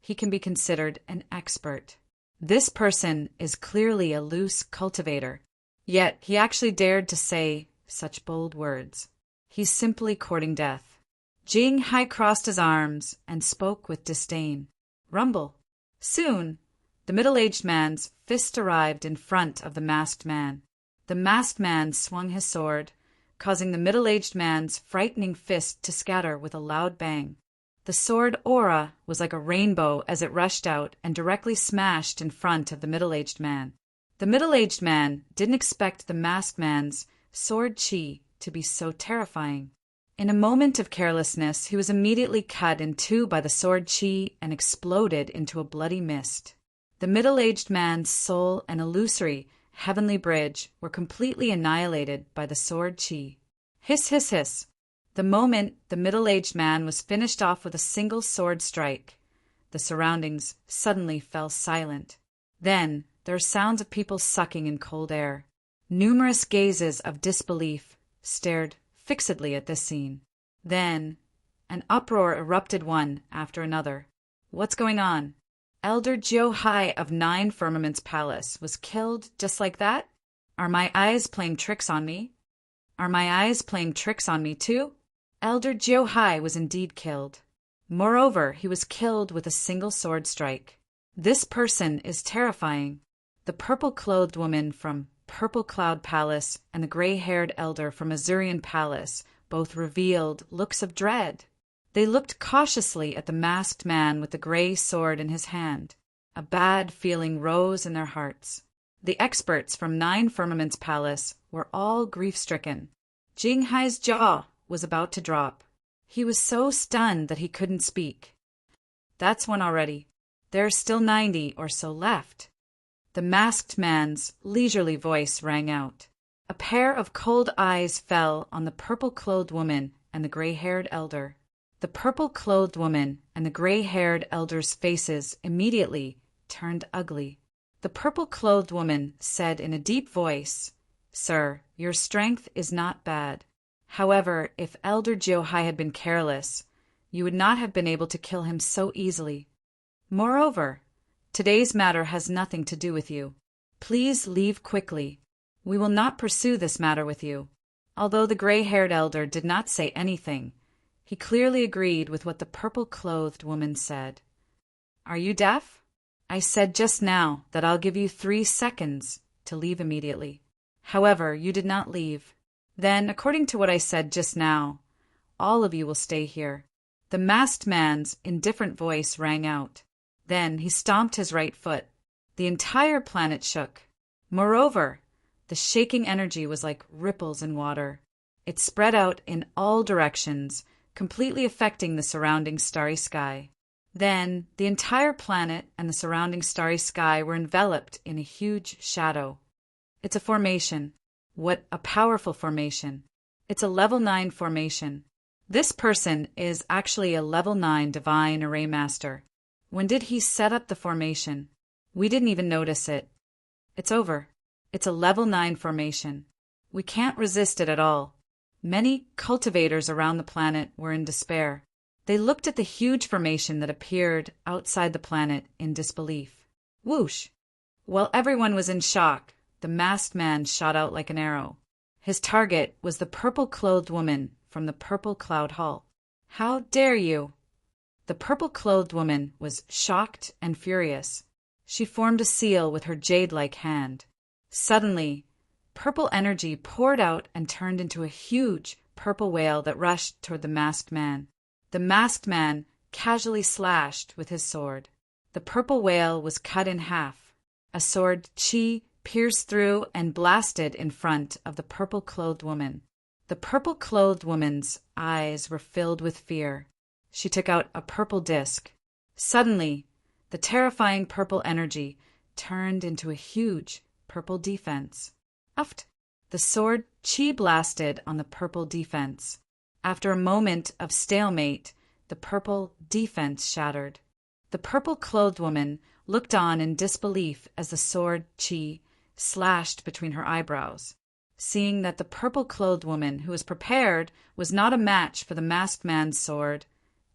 he can be considered an expert. This person is clearly a loose cultivator, yet he actually dared to say such bold words. He's simply courting death. Jing Hai crossed his arms and spoke with disdain. Rumble. Soon, the middle-aged man's fist arrived in front of the masked man. The masked man swung his sword, causing the middle-aged man's frightening fist to scatter with a loud bang. The sword aura was like a rainbow as it rushed out and directly smashed in front of the middle-aged man. The middle-aged man didn't expect the masked man's sword chi to be so terrifying. In a moment of carelessness, he was immediately cut in two by the sword chi and exploded into a bloody mist. The middle-aged man's soul and illusory heavenly bridge were completely annihilated by the sword chi. Hiss, hiss, hiss. The moment the middle-aged man was finished off with a single sword strike, the surroundings suddenly fell silent. Then there are sounds of people sucking in cold air. Numerous gazes of disbelief stared fixedly at this scene. Then an uproar erupted one after another. What's going on? Elder Jiu Hai of 9 Firmaments Palace was killed just like that? Are my eyes playing tricks on me? Are my eyes playing tricks on me too? Elder Jiu Hai was indeed killed. Moreover, he was killed with a single sword strike. This person is terrifying. The purple-clothed woman from Purple Cloud Palace and the gray-haired elder from Azurian Palace both revealed looks of dread. They looked cautiously at the masked man with the gray sword in his hand. A bad feeling rose in their hearts. The experts from 9 Firmaments Palace were all grief-stricken. Jing Hai's jaw was about to drop. He was so stunned that he couldn't speak. That's one already. There are still 90 or so left. The masked man's leisurely voice rang out. A pair of cold eyes fell on the purple-clothed woman and the gray-haired elder. The purple-clothed woman and the gray-haired elder's faces immediately turned ugly. The purple-clothed woman said in a deep voice, "Sir, your strength is not bad. However, if Elder Jiu-Hai had been careless, you would not have been able to kill him so easily. Moreover, today's matter has nothing to do with you. Please leave quickly. We will not pursue this matter with you." Although the gray-haired elder did not say anything, he clearly agreed with what the purple-clothed woman said. "Are you deaf? I said just now that I'll give you 3 seconds to leave immediately. However, you did not leave. Then, according to what I said just now, all of you will stay here." The masked man's indifferent voice rang out. Then he stomped his right foot. The entire planet shook. Moreover, the shaking energy was like ripples in water. It spread out in all directions, completely affecting the surrounding starry sky. Then the entire planet and the surrounding starry sky were enveloped in a huge shadow. It's a formation. What a powerful formation. It's a level 9 formation. This person is actually a level 9 divine array master. When did he set up the formation? We didn't even notice it. It's over. It's a level 9 formation. We can't resist it at all. Many cultivators around the planet were in despair. They looked at the huge formation that appeared outside the planet in disbelief. Whoosh! While everyone was in shock, the masked man shot out like an arrow. His target was the purple-clothed woman from the Purple Cloud Hall. "How dare you!" The purple-clothed woman was shocked and furious. She formed a seal with her jade-like hand. Suddenly, purple energy poured out and turned into a huge purple whale that rushed toward the masked man. The masked man casually slashed with his sword. The purple whale was cut in half. A sword chi pierced through and blasted in front of the purple-clothed woman. The purple-clothed woman's eyes were filled with fear. She took out a purple disc. Suddenly, the terrifying purple energy turned into a huge purple defense. Uft! The sword chi blasted on the purple defense. After a moment of stalemate, the purple defense shattered. The purple-clothed woman looked on in disbelief as the sword chi slashed between her eyebrows. Seeing that the purple-clothed woman who was prepared was not a match for the masked man's sword,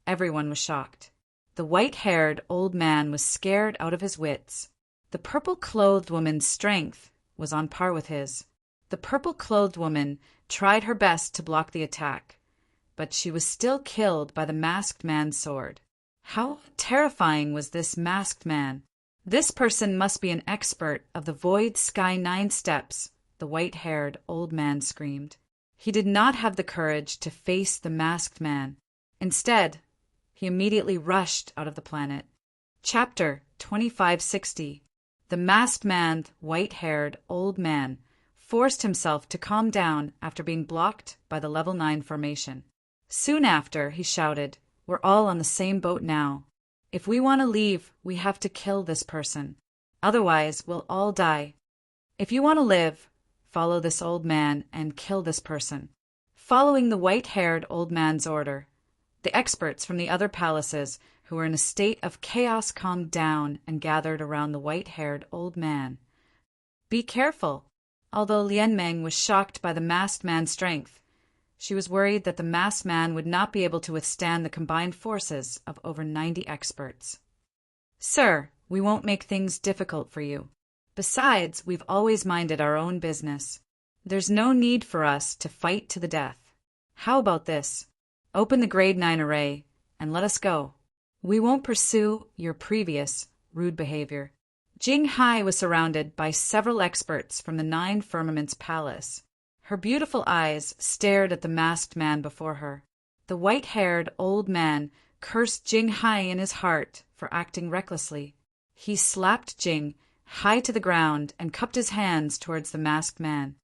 everyone was shocked. The white-haired old man was scared out of his wits. The purple-clothed woman's strength was on par with his. The purple-clothed woman tried her best to block the attack, but she was still killed by the masked man's sword. How terrifying was this masked man! This person must be an expert of the Void Sky 9 steps, the white-haired old man screamed. He did not have the courage to face the masked man. Instead, he immediately rushed out of the planet. Chapter 2560. The masked man, white-haired old man, forced himself to calm down after being blocked by the level 9 formation. Soon after, he shouted, "We're all on the same boat now. If we want to leave, we have to kill this person. Otherwise, we'll all die. If you want to live, follow this old man and kill this person." Following the white-haired old man's order, the experts from the other palaces who were in a state of chaos calmed down and gathered around the white-haired old man. Be careful! Although Lian Meng was shocked by the masked man's strength, she was worried that the masked man would not be able to withstand the combined forces of over 90 experts. "Sir, we won't make things difficult for you. Besides, we've always minded our own business. There's no need for us to fight to the death. How about this? Open the grade 9 array and let us go. We won't pursue your previous rude behavior." Jing Hai was surrounded by several experts from the 9 Firmaments Palace. Her beautiful eyes stared at the masked man before her. The white-haired old man cursed Jing Hai in his heart for acting recklessly. He slapped Jing Hai to the ground and cupped his hands towards the masked man.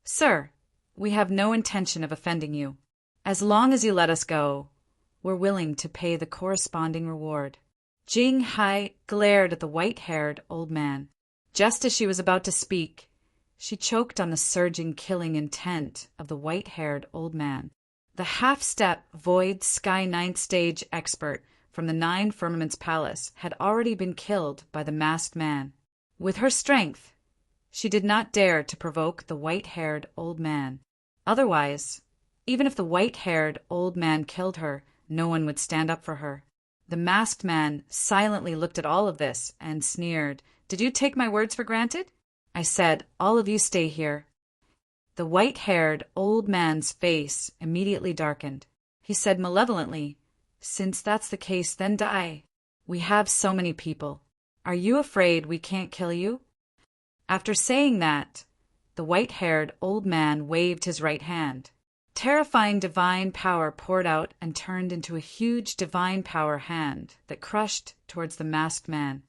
"Sir, we have no intention of offending you. As long as you let us go, we're willing to pay the corresponding reward." Jing Hai glared at the white-haired old man. Just as she was about to speak, she choked on the surging killing intent of the white-haired old man. The half-step Void Sky 9th Stage expert from the 9 Firmaments Palace had already been killed by the masked man. With her strength, she did not dare to provoke the white-haired old man. Otherwise, even if the white-haired old man killed her, no one would stand up for her. The masked man silently looked at all of this and sneered. "Did you take my words for granted? I said, all of you stay here." The white-haired old man's face immediately darkened. He said malevolently, "Since that's the case, then die. We have so many people. Are you afraid we can't kill you?" After saying that, the white-haired old man waved his right hand. Terrifying divine power poured out and turned into a huge divine power hand that crushed towards the masked man.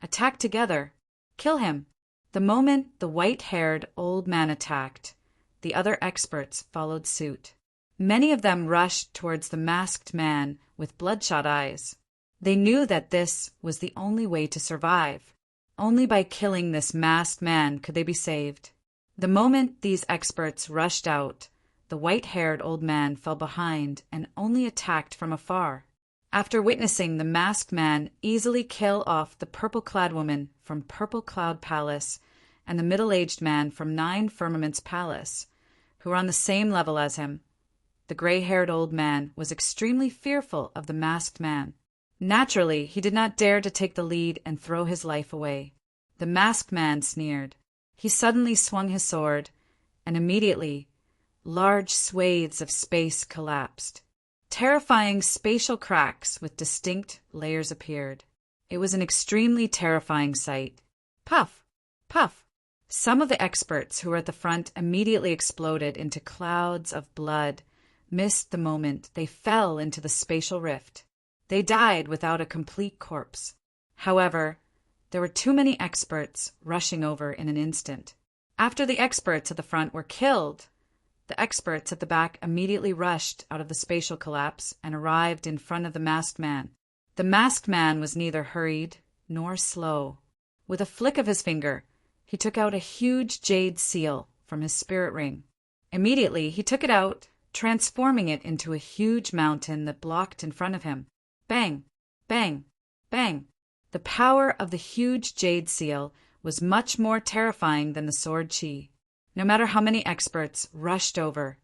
"Attack together. Kill him." The moment the white-haired old man attacked, the other experts followed suit. Many of them rushed towards the masked man with bloodshot eyes. They knew that this was the only way to survive. Only by killing this masked man could they be saved. The moment these experts rushed out, the white-haired old man fell behind and only attacked from afar. After witnessing the masked man easily kill off the purple-clad woman from Purple Cloud Palace and the middle-aged man from 9 Firmaments Palace, who were on the same level as him, the gray-haired old man was extremely fearful of the masked man. Naturally, he did not dare to take the lead and throw his life away. The masked man sneered. He suddenly swung his sword, and immediately, large swathes of space collapsed. Terrifying spatial cracks with distinct layers appeared. It was an extremely terrifying sight. Puff! Puff! Some of the experts who were at the front immediately exploded into clouds of blood, missed the moment they fell into the spatial rift. They died without a complete corpse. However, there were too many experts rushing over in an instant. After the experts at the front were killed, the experts at the back immediately rushed out of the spatial collapse and arrived in front of the masked man. The masked man was neither hurried nor slow. With a flick of his finger, he took out a huge jade seal from his spirit ring. Immediately, he took it out, transforming it into a huge mountain that blocked in front of him. Bang! Bang! Bang! The power of the huge jade seal was much more terrifying than the sword chi. No matter how many experts rushed over,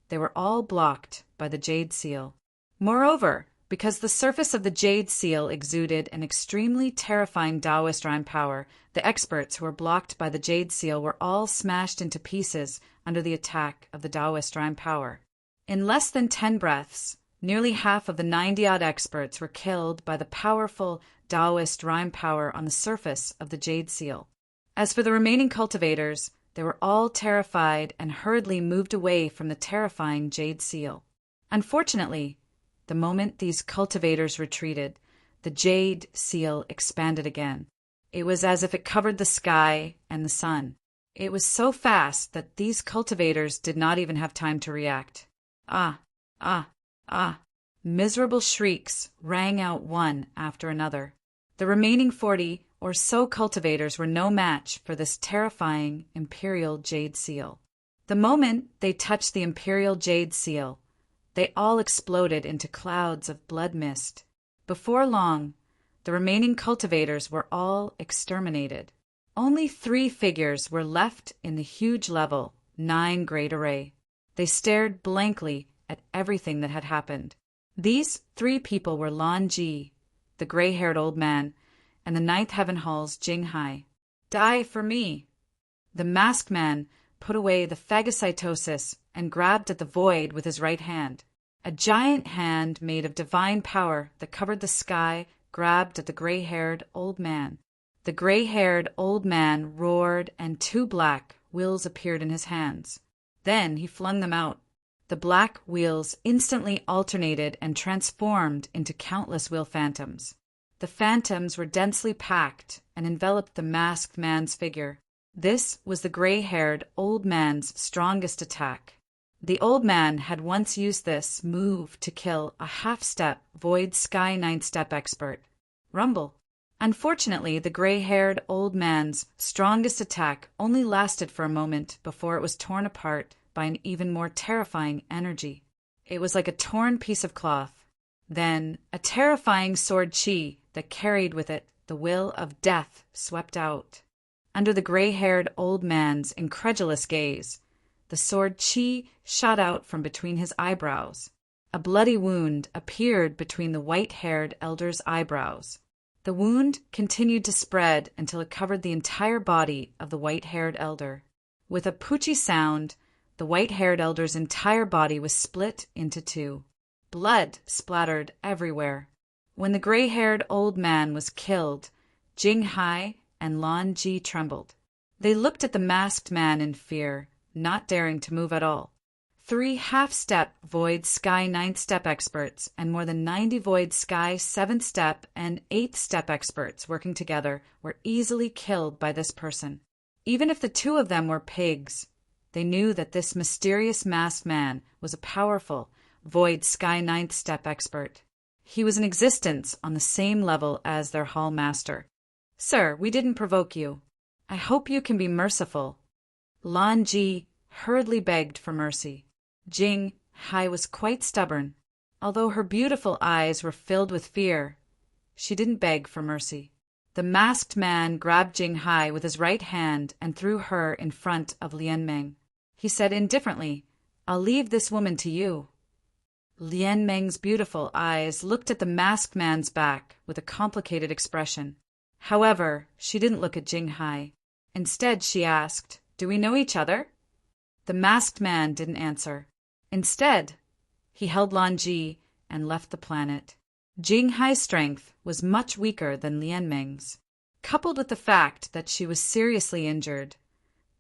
they were all blocked by the jade seal. Moreover, because the surface of the jade seal exuded an extremely terrifying Taoist rhyme power, the experts who were blocked by the jade seal were all smashed into pieces under the attack of the Taoist rhyme power. In less than 10 breaths, nearly half of the 90-odd experts were killed by the powerful Taoist rhyme power on the surface of the jade seal. As for the remaining cultivators, they were all terrified and hurriedly moved away from the terrifying jade seal. Unfortunately, the moment these cultivators retreated, the jade seal expanded again. It was as if it covered the sky and the sun. It was so fast that these cultivators did not even have time to react. Ah, ah, ah. Miserable shrieks rang out one after another. The remaining 40 or so cultivators were no match for this terrifying imperial jade seal. The moment they touched the imperial jade seal, they all exploded into clouds of blood mist. Before long, the remaining cultivators were all exterminated. Only 3 figures were left in the huge level 9 great array. They stared blankly at everything that had happened. These 3 people were Lan Ji, the gray-haired old man, and the Ninth Heaven Hall's Jing Hai. Die for me! The masked man put away the phagocytosis and grabbed at the void with his right hand. A giant hand made of divine power that covered the sky grabbed at the gray-haired old man. The gray-haired old man roared, and 2 black wheels appeared in his hands. Then he flung them out. The black wheels instantly alternated and transformed into countless wheel phantoms. The phantoms were densely packed and enveloped the masked man's figure. This was the gray-haired old man's strongest attack. The old man had once used this move to kill a half-step Void Sky 9th-step expert, Rumble. Unfortunately, the gray-haired old man's strongest attack only lasted for a moment before it was torn apart by an even more terrifying energy. It was like a torn piece of cloth. Then a terrifying sword chi that carried with it the will of death swept out. Under the gray-haired old man's incredulous gaze, the sword chi shot out from between his eyebrows. A bloody wound appeared between the white-haired elder's eyebrows. The wound continued to spread until it covered the entire body of the white-haired elder. With a poochie sound, the white-haired elder's entire body was split into 2. Blood splattered everywhere. When the gray-haired old man was killed, Jing Hai and Lan Ji trembled. They looked at the masked man in fear, not daring to move at all. 3 half-step Void Sky 9th-step experts and more than 90 Void Sky 7th-step and 8th-step experts working together were easily killed by this person. Even if the 2 of them were pigs, they knew that this mysterious masked man was a powerful Void Sky 9th-step expert. He was in existence on the same level as their hall master. Sir, we didn't provoke you. I hope you can be merciful. Lan Ji hurriedly begged for mercy. Jing Hai was quite stubborn. Although her beautiful eyes were filled with fear, she didn't beg for mercy. The masked man grabbed Jing Hai with his right hand and threw her in front of Lian Meng. He said indifferently, "I'll leave this woman to you." Lian Meng's beautiful eyes looked at the masked man's back with a complicated expression. However, she didn't look at Jing Hai. Instead, she asked, "Do we know each other?" The masked man didn't answer. Instead, he held Lan Ji and left the planet. Jing Hai's strength was much weaker than Lian Meng's. Coupled with the fact that she was seriously injured,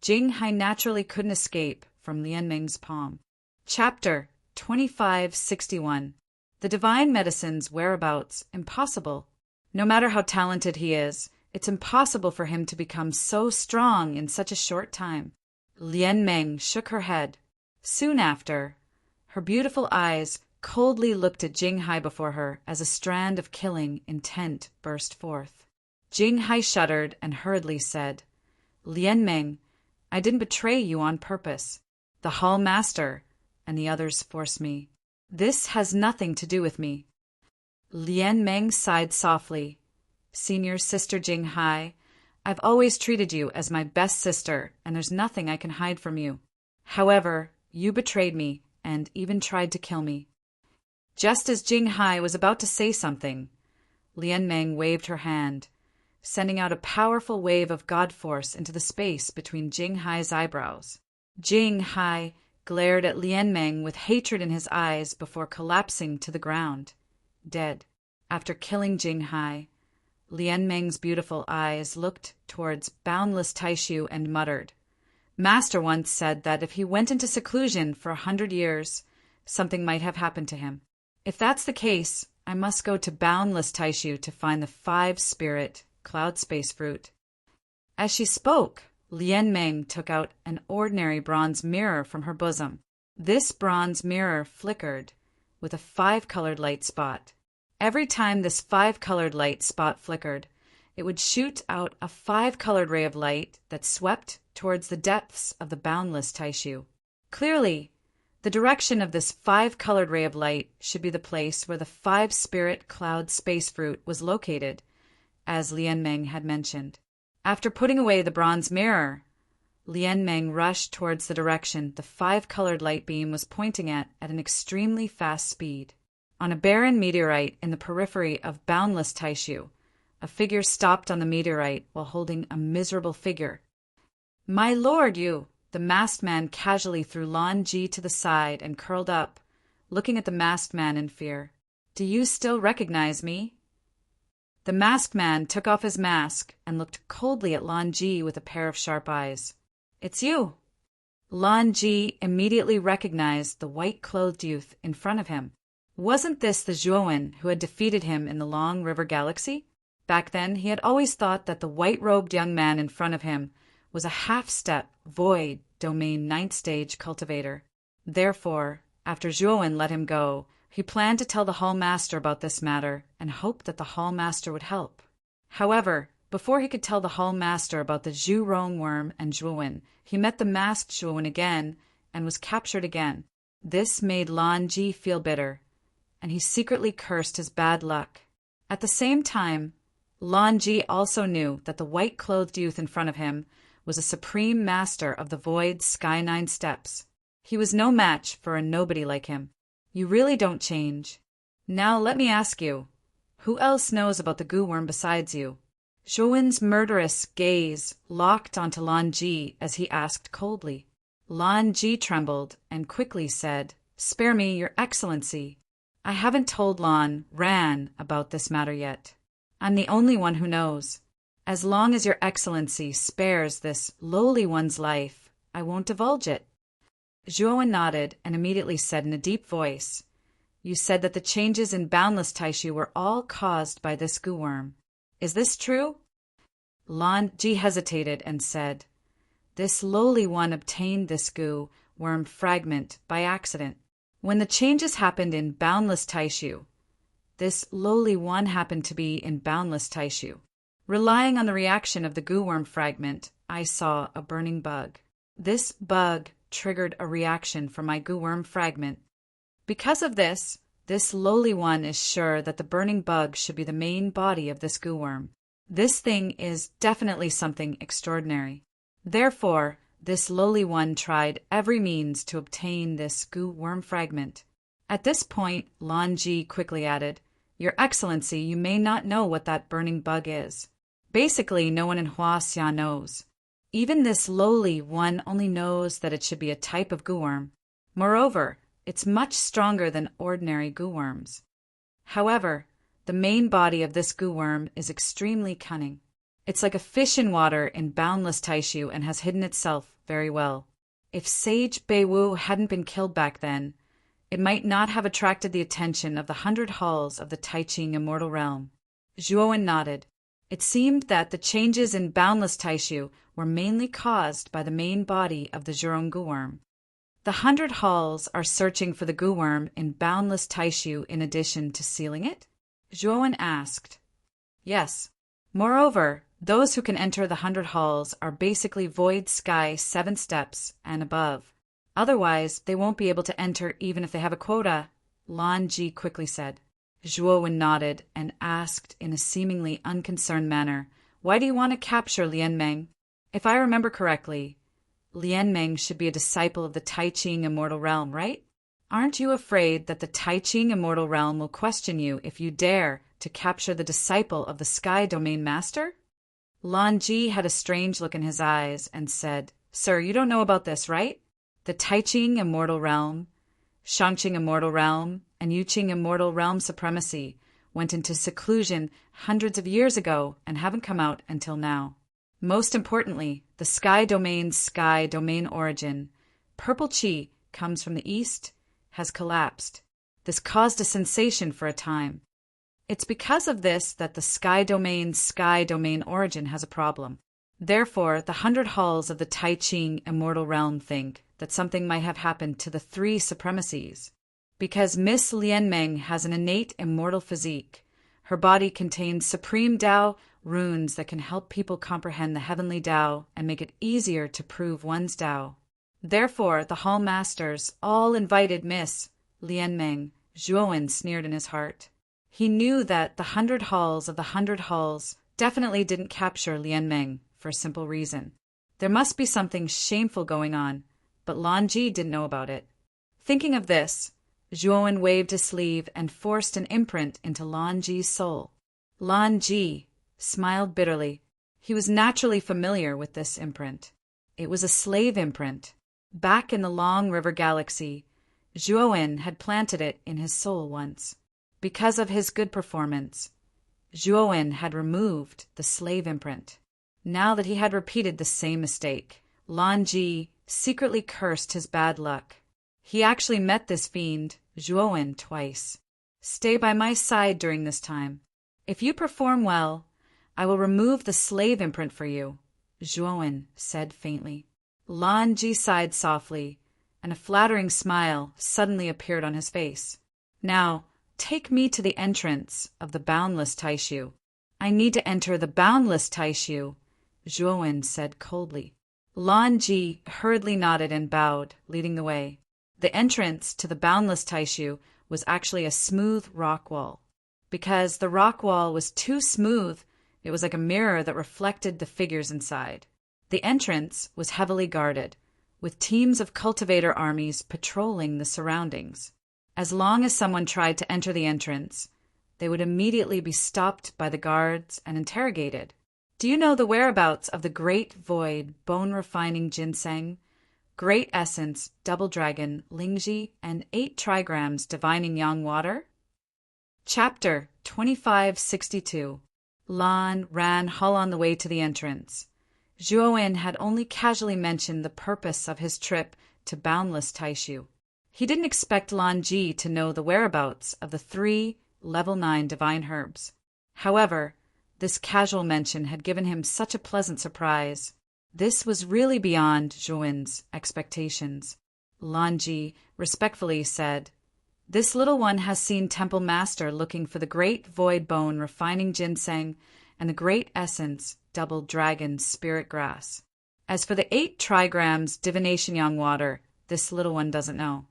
Jing Hai naturally couldn't escape from Lian Meng's palm. Chapter 2561. The Divine Medicine's Whereabouts Impossible. No matter how talented he is, it's impossible for him to become so strong in such a short time. Lian Meng shook her head. Soon after, her beautiful eyes coldly looked at Jing Hai before her as a strand of killing intent burst forth. Jing Hai shuddered and hurriedly said, "Lian Meng, I didn't betray you on purpose. The Hall Master and the others forced me. This has nothing to do with me." Lian Meng sighed softly. "Senior Sister Jing Hai, I've always treated you as my best sister, and there's nothing I can hide from you. However, you betrayed me and even tried to kill me." Just as Jing Hai was about to say something, Lian Meng waved her hand, sending out a powerful wave of God force into the space between Jing Hai's eyebrows. Jing Hai glared at Lian Meng with hatred in his eyes before collapsing to the ground, dead. After killing Jing Hai, Lian Meng's beautiful eyes looked towards boundless Taishu and muttered, "Master once said that if he went into seclusion for 100 years, something might have happened to him. If that's the case, I must go to boundless Taishu to find the 5-spirit cloud space fruit. As she spoke, Lian Meng took out an ordinary bronze mirror from her bosom. This bronze mirror flickered with a 5-colored light spot. Every time this 5-colored light spot flickered, it would shoot out a 5-colored ray of light that swept towards the depths of the boundless Taishu. Clearly, the direction of this 5-colored ray of light should be the place where the 5-spirit cloud space fruit was located, as Lian Meng had mentioned. After putting away the bronze mirror, Lian Meng rushed towards the direction the 5-colored light beam was pointing at an extremely fast speed. On a barren meteorite in the periphery of boundless Taishu, a figure stopped on the meteorite while holding a miserable figure. "My lord, you!" The masked man casually threw Lan Ji to the side and curled up, looking at the masked man in fear. "Do you still recognize me?" The masked man took off his mask and looked coldly at Lan Ji with a pair of sharp eyes. "It's you!" Lan Ji immediately recognized the white-clothed youth in front of him. Wasn't this the Zhuowen who had defeated him in the Long River Galaxy? Back then, he had always thought that the white-robed young man in front of him was a half-step, void, domain 9th stage cultivator. Therefore, after Zhuowen let him go, he planned to tell the Hall Master about this matter and hoped that the Hall Master would help. However, before he could tell the Hall Master about the Zhu Rong worm and Zhuowen, he met the masked Zhuowen again and was captured again. This made Lan Ji feel bitter, and he secretly cursed his bad luck. At the same time, Lan Ji also knew that the white-clothed youth in front of him was a supreme master of the Void Sky 9 steps. He was no match for a nobody like him. You really don't change. Now let me ask you, who else knows about the goo worm besides you? Zhuowen's murderous gaze locked onto Lan Ji as he asked coldly. Lan Ji trembled and quickly said, "Spare me, Your Excellency. I haven't told Lan Ran about this matter yet. I'm the only one who knows. As long as Your Excellency spares this lowly one's life, I won't divulge it." Zhuowen nodded and immediately said in a deep voice, "You said that the changes in boundless Taishu were all caused by this goo worm. Is this true?" Lan Ji hesitated and said, "This lowly one obtained this goo worm fragment by accident. When the changes happened in boundless Taishu, this lowly one happened to be in boundless Taishu. Relying on the reaction of the goo worm fragment, I saw a burning bug. This bug triggered a reaction from my goo worm fragment. Because of this lowly one is sure that the burning bug should be the main body of this goo worm. This thing is definitely something extraordinary. Therefore, this lowly one tried every means to obtain this goo worm fragment." At this point, Lan Ji quickly added, "Your Excellency, you may not know what that burning bug is. Basically, no one in Huaxia knows. Even this lowly one only knows that it should be a type of goo worm. Moreover, it's much stronger than ordinary goo worms. However, the main body of this goo worm is extremely cunning. It's like a fish in water in boundless Taishu and has hidden itself very well. If Sage Beiwu hadn't been killed back then, it might not have attracted the attention of the 100 halls of the Taiching Immortal Realm." Zhuowen nodded. It seemed that the changes in boundless Taishu were mainly caused by the main body of the Zhurong goo worm. The 100 halls are searching for the goo worm in boundless Taishu in addition to sealing it? Zhuowen asked. Yes. Moreover, those who can enter the 100 halls are basically Void Sky 7 steps and above. Otherwise, they won't be able to enter even if they have a quota, Lan Ji quickly said. Zhuowen nodded and asked in a seemingly unconcerned manner, "Why do you want to capture Lian Meng? If I remember correctly, Lian Meng should be a disciple of the Taiching Immortal Realm, right? Aren't you afraid that the Taiching Immortal Realm will question you if you dare to capture the disciple of the Sky Domain Master?" Lan Ji had a strange look in his eyes and said, "Sir, you don't know about this, right? The Taiching Immortal Realm, Shangqing Immortal Realm, and Yuqing Immortal Realm supremacy went into seclusion hundreds of years ago and haven't come out until now. Most importantly, the Sky Domain origin, Purple Qi, comes from the east, has collapsed. This caused a sensation for a time. It's because of this that the sky domain origin has a problem. Therefore, the 100 Halls of the Tai Ching immortal realm think that something might have happened to the three supremacies. Because Miss Lianmeng has an innate immortal physique, her body contains supreme Tao runes that can help people comprehend the heavenly Tao and make it easier to prove one's Tao. Therefore, the Hall Masters all invited Miss Lianmeng. Zhuowen sneered in his heart. He knew that the 100 Halls of the 100 Halls definitely didn't capture Lianmeng for a simple reason. There must be something shameful going on, but Lan Ji didn't know about it. Thinking of this, Zhuowen waved his sleeve and forced an imprint into Lan Ji's soul. Lan Ji smiled bitterly. He was naturally familiar with this imprint. It was a slave imprint. Back in the Long River Galaxy, Zhuowen had planted it in his soul once. Because of his good performance, Zhuowen had removed the slave imprint. Now that he had repeated the same mistake, Lan Ji secretly cursed his bad luck. He actually met this fiend, Zhuowen, twice. Stay by my side during this time. If you perform well, I will remove the slave imprint for you, Zhuowen said faintly. Lan Ji sighed softly, and a flattering smile suddenly appeared on his face. Now, take me to the entrance of the boundless Taishu. I need to enter the boundless Taishu, Zhuowen said coldly. Lan Ji hurriedly nodded and bowed, leading the way. The entrance to the boundless Taishu was actually a smooth rock wall. Because the rock wall was too smooth, it was like a mirror that reflected the figures inside. The entrance was heavily guarded, with teams of cultivator armies patrolling the surroundings. As long as someone tried to enter the entrance, they would immediately be stopped by the guards and interrogated. Do you know the whereabouts of the Great Void Bone-Refining Ginseng, Great Essence Double Dragon Lingji, and 8 trigrams Divining Yang Water? Chapter 2562. Lan ran Hall on the way to the entrance. Zhuowen had only casually mentioned the purpose of his trip to boundless Taishu. He didn't expect Lan Ji to know the whereabouts of the 3 level 9 divine herbs. However, this casual mention had given him such a pleasant surprise. This was really beyond Zhuowen's expectations. Lan Ji respectfully said, "This little one has seen Temple Master looking for the Great Void Bone Refining Ginseng and the Great Essence Double Dragon Spirit Grass. As for the 8 trigrams Divination Yang Water, this little one doesn't know."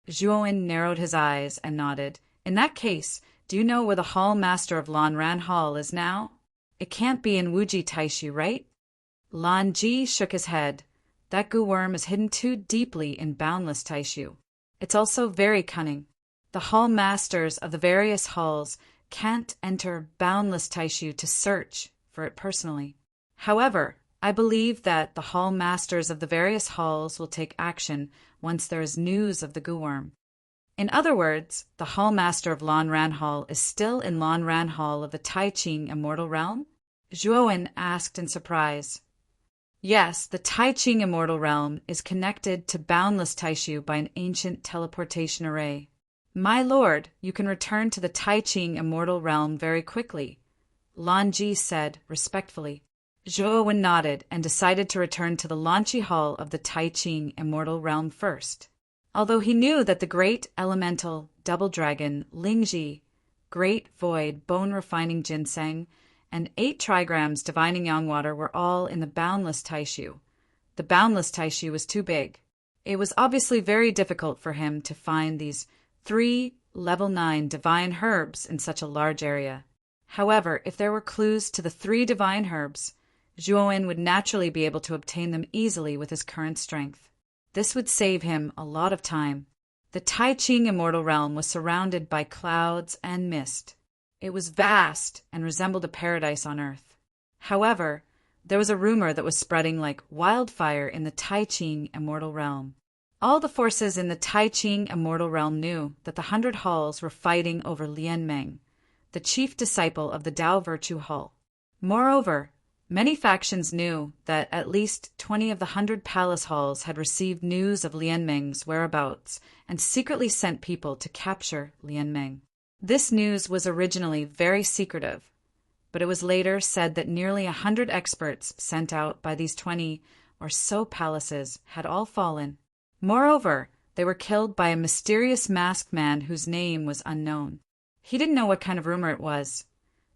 Zhuowen narrowed his eyes and nodded. "In that case, do you know where the Hall Master of Lan Ran Hall is now? It can't be in Wuji Taishu, right?" Lan Ji shook his head. "That goo worm is hidden too deeply in boundless Taishu. It's also very cunning. The Hall Masters of the various halls can't enter boundless Taishu to search for it personally. However, I believe that the Hall Masters of the various halls will take action once there is news of the goo worm. In other words, the Hall Master of Lan Ran Hall is still in Lan Ran Hall of the Tai Ching Immortal Realm?" Zhuowen asked in surprise. "Yes, the Tai Ching Immortal Realm is connected to boundless Taishu by an ancient teleportation array. My lord, you can return to the Tai Ching Immortal Realm very quickly," Lan Ji said respectfully. Zhuowen nodded and decided to return to the Lanchi Hall of the Tai Ching Immortal Realm first. Although he knew that the Great Elemental Double Dragon Lingji, Great Void Bone Refining Ginseng, and 8 trigrams Divining Yang Water were all in the boundless Taishu. The boundless Taishu was too big. It was obviously very difficult for him to find these 3 level 9 divine herbs in such a large area. However, if there were clues to the 3 divine herbs, Zhuowen would naturally be able to obtain them easily with his current strength. This would save him a lot of time. The Tai Ching Immortal Realm was surrounded by clouds and mist. It was vast and resembled a paradise on earth. However, there was a rumor that was spreading like wildfire in the Tai Ching Immortal Realm. All the forces in the Tai Ching Immortal Realm knew that the 100 Halls were fighting over Lianmeng, the chief disciple of the Tao Virtue Hall. Moreover, many factions knew that at least 20 of the 100 Palace Halls had received news of Lianmeng's whereabouts and secretly sent people to capture Lianmeng. This news was originally very secretive, but it was later said that nearly 100 experts sent out by these 20 or so palaces had all fallen. Moreover, they were killed by a mysterious masked man whose name was unknown. He didn't know what kind of rumor it was,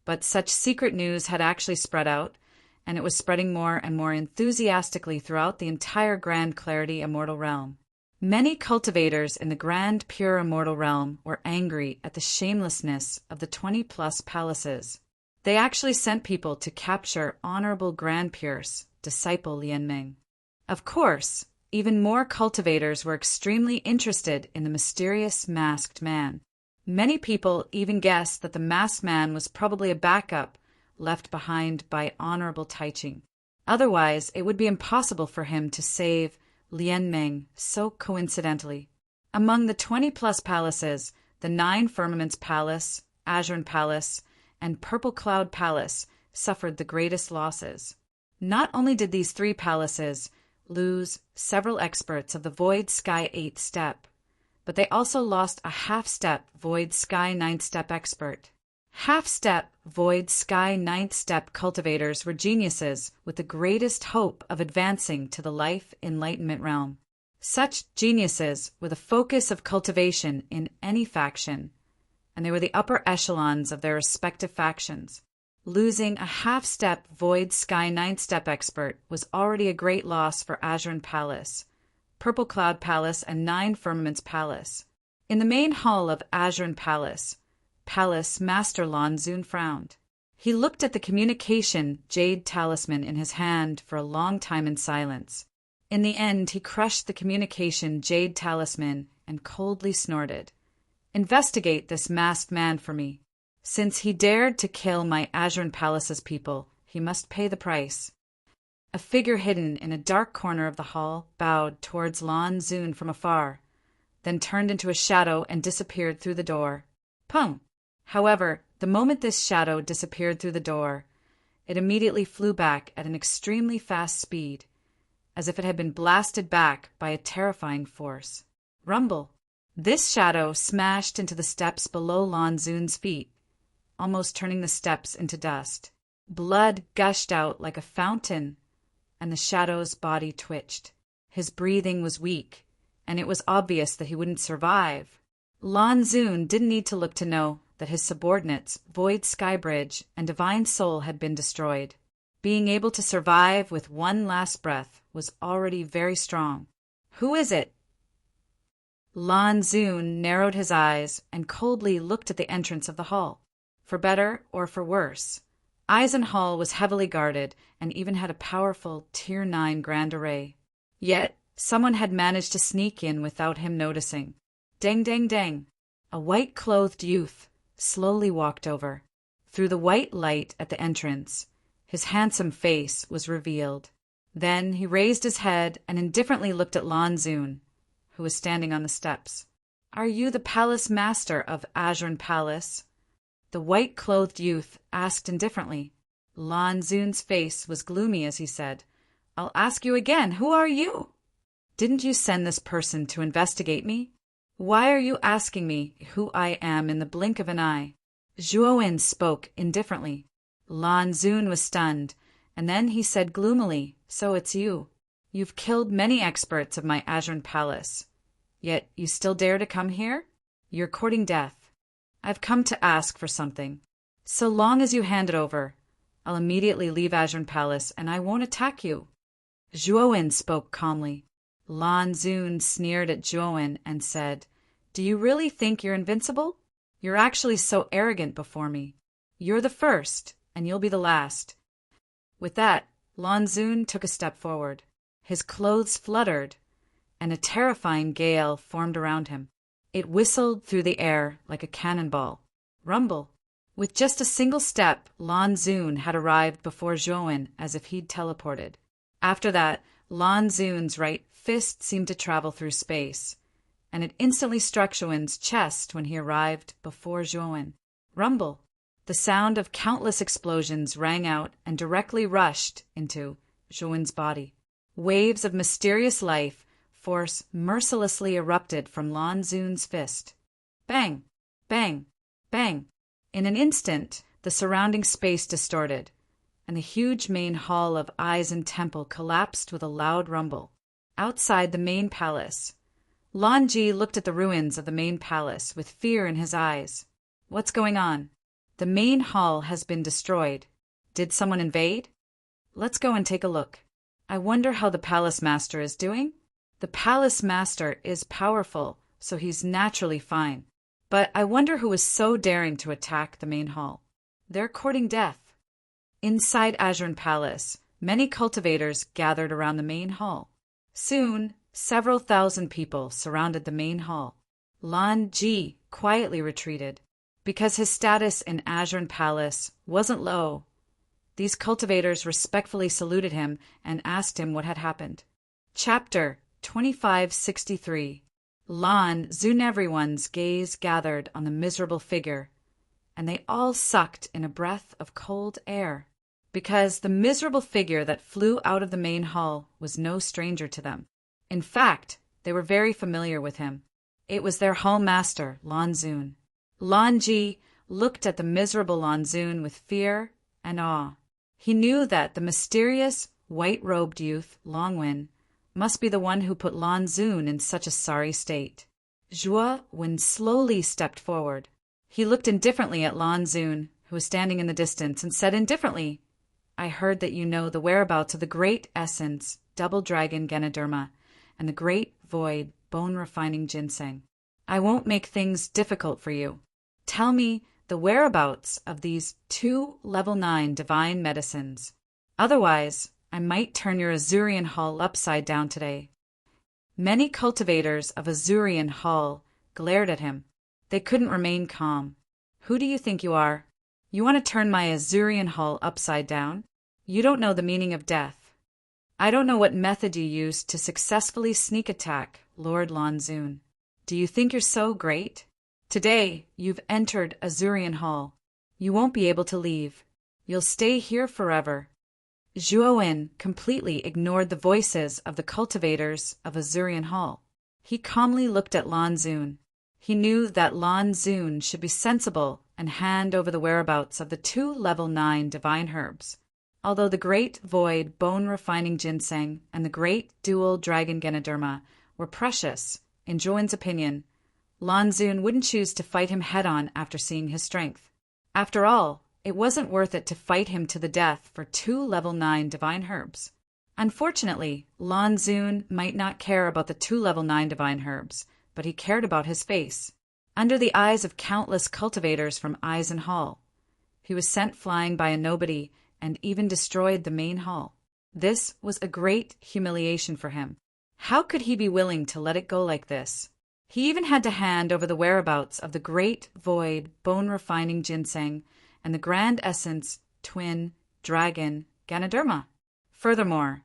but such secret news had actually spread out, and it was spreading more and more enthusiastically throughout the entire Grand Clarity Immortal Realm. Many cultivators in the Grand Pure Immortal Realm were angry at the shamelessness of the 20-plus palaces. They actually sent people to capture Honorable Grand Pure's disciple Lian Ming. Of course, even more cultivators were extremely interested in the mysterious masked man. Many people even guessed that the masked man was probably a backup left behind by Honorable Taiching. Otherwise, it would be impossible for him to save Lian Ming so coincidentally. Among the 20-plus palaces, the 9 Firmaments Palace, Azure Palace, and Purple Cloud Palace suffered the greatest losses. Not only did these 3 palaces lose several experts of the Void Sky 8th step, but they also lost a half-step Void Sky 9th step expert. Half-step Void Sky 9th step cultivators were geniuses with the greatest hope of advancing to the life enlightenment realm. Such geniuses were the focus of cultivation in any faction, and they were the upper echelons of their respective factions. Losing a half-step Void Sky 9th step expert was already a great loss for Azure Palace, Purple Cloud Palace, and 9 Firmaments Palace. In the main hall of Azure Palace Master Lan Xun frowned. He looked at the communication jade talisman in his hand for a long time in silence. In the end, he crushed the communication jade talisman and coldly snorted. "Investigate this masked man for me. Since he dared to kill my Azure Palace's people, he must pay the price." A figure hidden in a dark corner of the hall bowed towards Lan Xun from afar, then turned into a shadow and disappeared through the door. Pum! However, the moment this shadow disappeared through the door, it immediately flew back at an extremely fast speed, as if it had been blasted back by a terrifying force. Rumble! This shadow smashed into the steps below Lan Xun's feet, almost turning the steps into dust. Blood gushed out like a fountain, and the shadow's body twitched. His breathing was weak, and it was obvious that he wouldn't survive. Lan Xun didn't need to look to know that his subordinates, Void Skybridge and Divine Soul, had been destroyed. Being able to survive with one last breath was already very strong. "Who is it?" Lan Xun narrowed his eyes and coldly looked at the entrance of the hall. For better or for worse, Eisenhall was heavily guarded and even had a powerful Tier 9 Grand Array. Yet, someone had managed to sneak in without him noticing. Dang, dang, dang. A white-clothed youth slowly walked over. Through the white light at the entrance, his handsome face was revealed. Then he raised his head and indifferently looked at Lan Xun, who was standing on the steps. "Are you the palace master of Azure Palace?" the white-clothed youth asked indifferently. Lan Xun's face was gloomy as he said, "I'll ask you again, who are you? Didn't you send this person to investigate me? Why are you asking me who I am in the blink of an eye?" Zhuowen spoke indifferently. Lan Xun was stunned, and then he said gloomily, "So it's you. You've killed many experts of my Azure Palace, yet you still dare to come here? You're courting death. I've come to ask for something. So long as you hand it over, I'll immediately leave Azure Palace and I won't attack you." Zhuowen spoke calmly. Lan Xun sneered at Zhuowen and said, "Do you really think you're invincible? You're actually so arrogant before me. You're the first, and you'll be the last." With that, Lan Xun took a step forward. His clothes fluttered, and a terrifying gale formed around him. It whistled through the air like a cannonball. Rumble! With just a single step, Lan Xun had arrived before Zhuowen as if he'd teleported. After that, Lan Xun's right fist seemed to travel through space, and it instantly struck Zhuowen's chest when he arrived before Zhuowen. Rumble! The sound of countless explosions rang out and directly rushed into Zhuowen's body. Waves of mysterious life force mercilessly erupted from Lan Xun's fist. Bang! Bang! Bang! In an instant, the surrounding space distorted, and the huge main hall of Eisen Temple collapsed with a loud rumble. Outside the main palace, Lan Ji looked at the ruins of the main palace with fear in his eyes. What's going on? The main hall has been destroyed. Did someone invade? Let's go and take a look. I wonder how the palace master is doing? The palace master is powerful, so he's naturally fine. But I wonder who is so daring to attack the main hall. They're courting death. Inside Azuren Palace, many cultivators gathered around the main hall. Soon, several thousand people surrounded the main hall. Lan Ji quietly retreated. Because his status in Azuren Palace wasn't low, these cultivators respectfully saluted him and asked him what had happened. Chapter 2563. Lan Soon. Everyone's gaze gathered on the miserable figure, and they all sucked in a breath of cold air, because the miserable figure that flew out of the main hall was no stranger to them. In fact, they were very familiar with him. It was their hall master, Lan Soon. Lan Ji looked at the miserable Lan Soon with fear and awe. He knew that the mysterious, white-robed youth, Longwen, must be the one who put Lan Soon in such a sorry state. Zhuo Wen slowly stepped forward. He looked indifferently at Lan Soon, who was standing in the distance, and said indifferently, I heard that you know the whereabouts of the great essence, double dragon Ganoderma, and the great void, bone-refining ginseng. I won't make things difficult for you. Tell me the whereabouts of these 2 level 9 divine medicines. Otherwise, I might turn your Azurian Hall upside down today. Many cultivators of Azurian Hall glared at him. They couldn't remain calm. Who do you think you are? You want to turn my Azurian Hall upside down? You don't know the meaning of death. I don't know what method you used to successfully sneak attack Lord Lan Soon. Do you think you're so great? Today, you've entered Azurian Hall. You won't be able to leave. You'll stay here forever. Zhuo Wen completely ignored the voices of the cultivators of Azurian Hall. He calmly looked at Lan Soon. He knew that Lan Soon should be sensible and hand over the whereabouts of the 2 level 9 divine herbs. Although the great void bone-refining ginseng and the great dual dragon Ganoderma were precious, in Zhuo Wen's opinion, Lan Soon wouldn't choose to fight him head-on after seeing his strength. After all, it wasn't worth it to fight him to the death for 2 level 9 divine herbs. Unfortunately, Lan Soon might not care about the 2 level 9 divine herbs, but he cared about his face. Under the eyes of countless cultivators from Eisen Hall, he was sent flying by a nobody and even destroyed the main hall. This was a great humiliation for him. How could he be willing to let it go like this? He even had to hand over the whereabouts of the great void bone-refining ginseng and the grand essence twin dragon Ganoderma. Furthermore,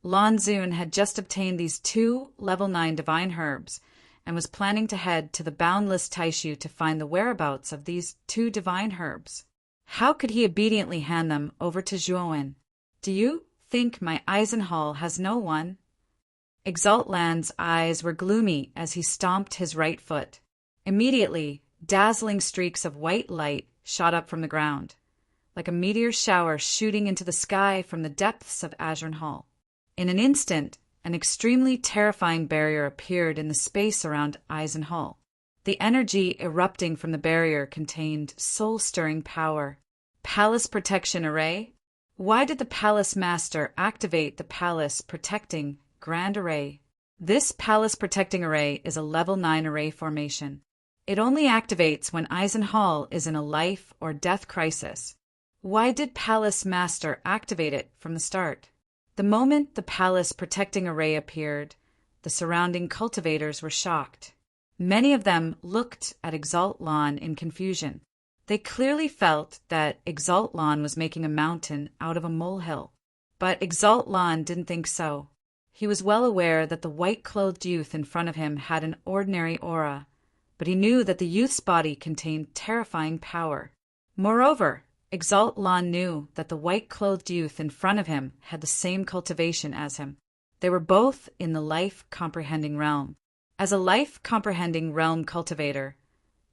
Lan Soon had just obtained these 2 level 9 divine herbs and was planning to head to the boundless Taishu to find the whereabouts of these 2 divine herbs. How could he obediently hand them over to Zhuo Wen? Do you think my Eisen Hall has no one? Exalt Lan's eyes were gloomy as he stomped his right foot. Immediately, dazzling streaks of white light shot up from the ground, like a meteor shower shooting into the sky from the depths of Azuren Hall. In an instant, an extremely terrifying barrier appeared in the space around Eisen Hall. The energy erupting from the barrier contained soul-stirring power. Palace Protection Array? Why did the Palace Master activate the Palace Protecting Grand Array? This Palace Protecting Array is a level 9 array formation. It only activates when Eisen Hall is in a life or death crisis. Why did Palace Master activate it from the start? The moment the Palace Protecting Array appeared, the surrounding cultivators were shocked. Many of them looked at Exalt Lan in confusion. They clearly felt that Exalt Lan was making a mountain out of a molehill. But Exalt Lan didn't think so. He was well aware that the white-clothed youth in front of him had an ordinary aura, but he knew that the youth's body contained terrifying power. Moreover, Exalt Lan knew that the white-clothed youth in front of him had the same cultivation as him. They were both in the life-comprehending realm. As a life-comprehending realm cultivator,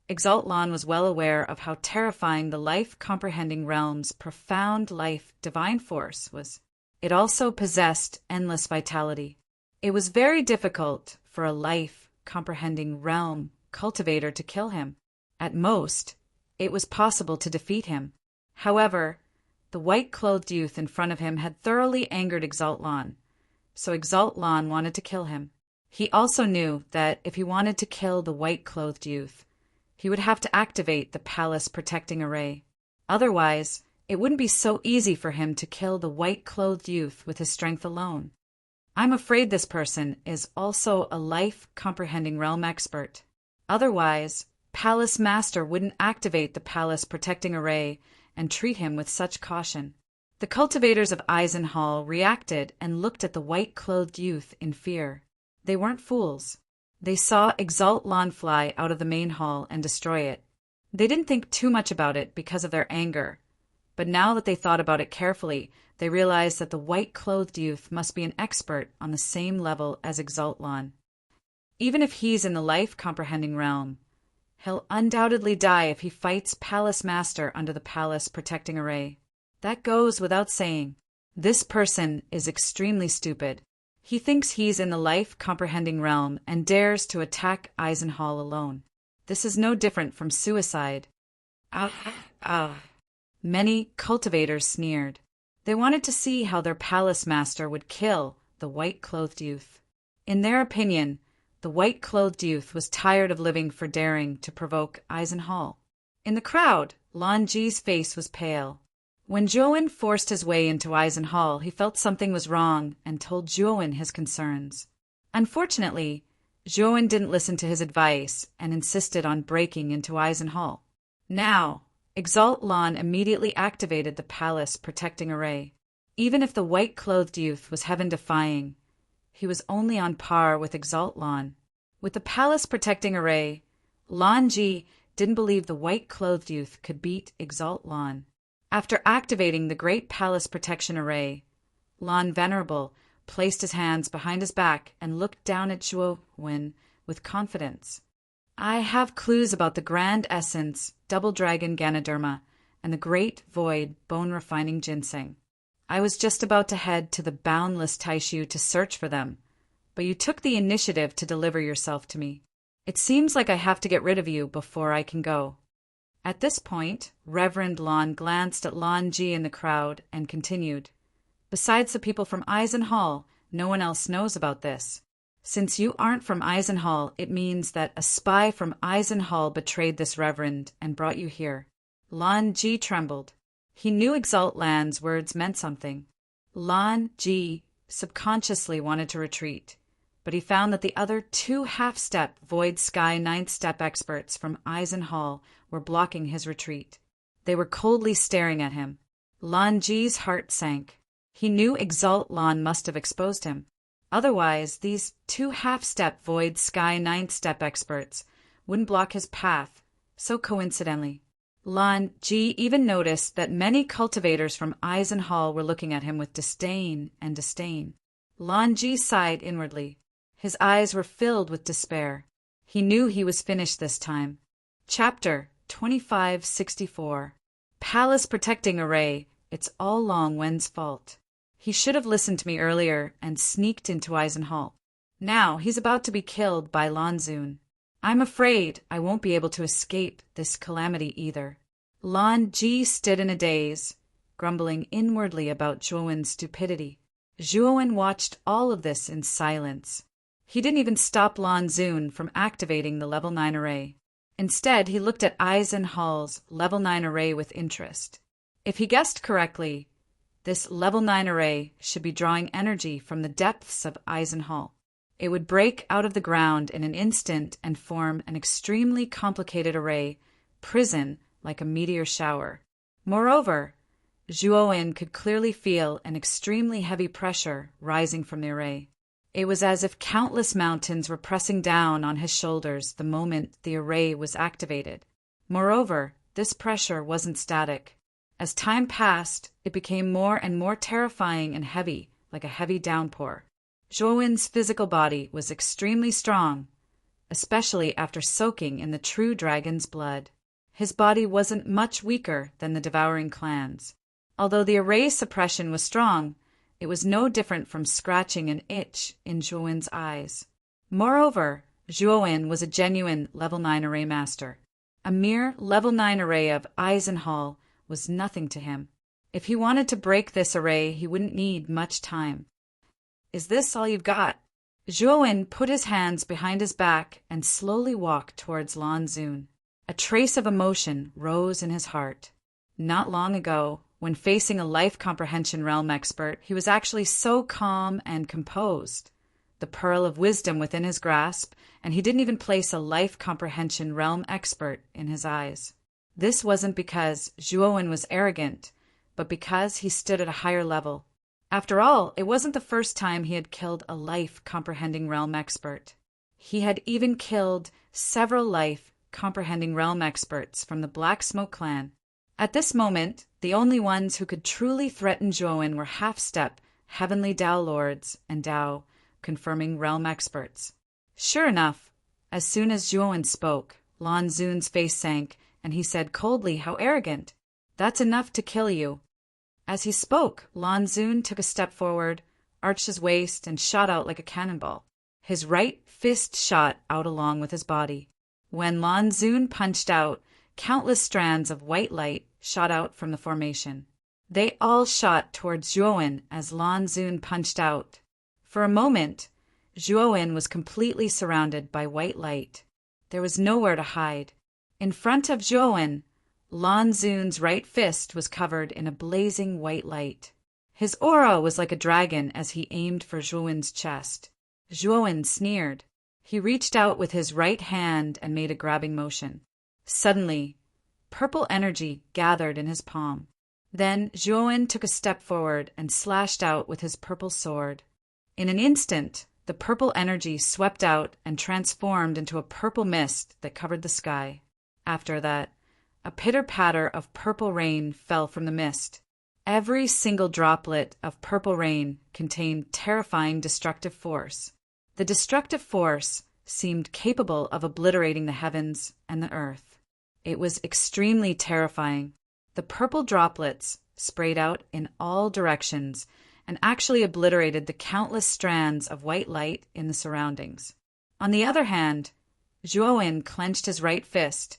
Exalt-Lan was well aware of how terrifying the life-comprehending realm's profound life divine force was. It also possessed endless vitality. It was very difficult for a life-comprehending realm cultivator to kill him. At most, it was possible to defeat him. However, the white-clothed youth in front of him had thoroughly angered Exalt-Lan, so Exalt-Lan wanted to kill him. He also knew that if he wanted to kill the white-clothed youth, he would have to activate the palace protecting array. Otherwise, it wouldn't be so easy for him to kill the white-clothed youth with his strength alone. I'm afraid this person is also a life-comprehending realm expert. Otherwise, Palace Master wouldn't activate the palace protecting array and treat him with such caution. The cultivators of Eisenhall reacted and looked at the white-clothed youth in fear. They weren't fools. They saw Exalt-Lan fly out of the main hall and destroy it. They didn't think too much about it because of their anger, but now that they thought about it carefully, they realized that the white-clothed youth must be an expert on the same level as Exalt-Lan. Even if he's in the life-comprehending realm, he'll undoubtedly die if he fights Palace Master under the palace protecting array. That goes without saying. This person is extremely stupid. He thinks he's in the life-comprehending realm and dares to attack Eisenhall alone. This is no different from suicide. Many cultivators sneered. They wanted to see how their palace master would kill the white-clothed youth. In their opinion, the white-clothed youth was tired of living for daring to provoke Eisenhall. In the crowd, Lan Ji's face was pale. When Zhuowen forced his way into Eisenhall, he felt something was wrong and told Zhuowen his concerns. Unfortunately, Zhuowen didn't listen to his advice and insisted on breaking into Eisenhall. Now, Exalt-Lan immediately activated the palace protecting array. Even if the white-clothed youth was heaven-defying, he was only on par with Exalt-Lan. With the palace protecting array, Lan Ji didn't believe the white-clothed youth could beat Exalt-Lan. After activating the Great Palace Protection Array, Lan Venerable placed his hands behind his back and looked down at Zhuowen with confidence. I have clues about the Grand Essence, Double Dragon Ganoderma, and the Great Void Bone-Refining Ginseng. I was just about to head to the Boundless Taishu to search for them, but you took the initiative to deliver yourself to me. It seems like I have to get rid of you before I can go. At this point, Reverend Lan glanced at Lan Ji in the crowd and continued, Besides the people from Eisenhall, no one else knows about this. Since you aren't from Eisenhall, it means that a spy from Eisenhall betrayed this reverend and brought you here. Lan Ji trembled. He knew Exalt-Lan's words meant something. Lan Ji subconsciously wanted to retreat, but he found that the other two half-step Void Sky ninth-step experts from Eisenhall were blocking his retreat. They were coldly staring at him. Lan Ji's heart sank. He knew Exalt-Lan must have exposed him. Otherwise, these two half-step Void Sky ninth-step experts wouldn't block his path so coincidentally. Lan Ji even noticed that many cultivators from Eisenhall were looking at him with disdain. Lan Ji sighed inwardly. His eyes were filled with despair. He knew he was finished this time. Chapter 2564. Palace Protecting Array. It's all Long Wen's fault. He should have listened to me earlier and sneaked into Eisenhall. Now he's about to be killed by Lan Xun. I'm afraid I won't be able to escape this calamity either. Lan Ji stood in a daze, grumbling inwardly about Zhuowen's stupidity. Zhuowen watched all of this in silence. He didn't even stop Lan Xun from activating the Level 9 array. Instead, he looked at Eisenhall's Level 9 array with interest. If he guessed correctly, this Level 9 array should be drawing energy from the depths of Eisenhall. It would break out of the ground in an instant and form an extremely complicated array, prison like a meteor shower. Moreover, Zhuowen could clearly feel an extremely heavy pressure rising from the array. It was as if countless mountains were pressing down on his shoulders the moment the array was activated. Moreover, this pressure wasn't static. As time passed, it became more and more terrifying and heavy, like a heavy downpour. Zhuowen's physical body was extremely strong, especially after soaking in the true dragon's blood. His body wasn't much weaker than the devouring clan's. Although the array suppression was strong, it was no different from scratching an itch in Zhuowen's eyes. Moreover, Zhuowen was a genuine level 9 array master. A mere level 9 array of Eisenhall was nothing to him. If he wanted to break this array, he wouldn't need much time. "Is this all you've got?" Zhuowen put his hands behind his back and slowly walked towards Lan Xun. A trace of emotion rose in his heart. Not long ago, when facing a life comprehension realm expert, he was actually so calm and composed. The pearl of wisdom within his grasp, and he didn't even place a life comprehension realm expert in his eyes. This wasn't because Zhuowen was arrogant, but because he stood at a higher level. After all, it wasn't the first time he had killed a life-comprehending realm expert. He had even killed several life-comprehending realm experts from the Black Smoke clan. At this moment, the only ones who could truly threaten Zhuowen were half-step, heavenly Dao lords and Dao-confirming realm experts. Sure enough, as soon as Zhuowen spoke, Lan Xun's face sank, and he said coldly, "How arrogant! That's enough to kill you." As he spoke, Lan Xun took a step forward, arched his waist, and shot out like a cannonball. His right fist shot out along with his body. When Lan Xun punched out, countless strands of white light shot out from the formation. They all shot towards Zhuowen as Lan Xun punched out. For a moment, Zhuowen was completely surrounded by white light. There was nowhere to hide. In front of Zhuowen, Lan Xun's right fist was covered in a blazing white light. His aura was like a dragon as he aimed for Zhuowen's chest. Zhuowen sneered. He reached out with his right hand and made a grabbing motion. Suddenly, purple energy gathered in his palm. Then Zhuowen took a step forward and slashed out with his purple sword. In an instant, the purple energy swept out and transformed into a purple mist that covered the sky. After that, a pitter-patter of purple rain fell from the mist. Every single droplet of purple rain contained terrifying destructive force. The destructive force seemed capable of obliterating the heavens and the earth. It was extremely terrifying. The purple droplets sprayed out in all directions and actually obliterated the countless strands of white light in the surroundings. On the other hand, Zhuowen clenched his right fist,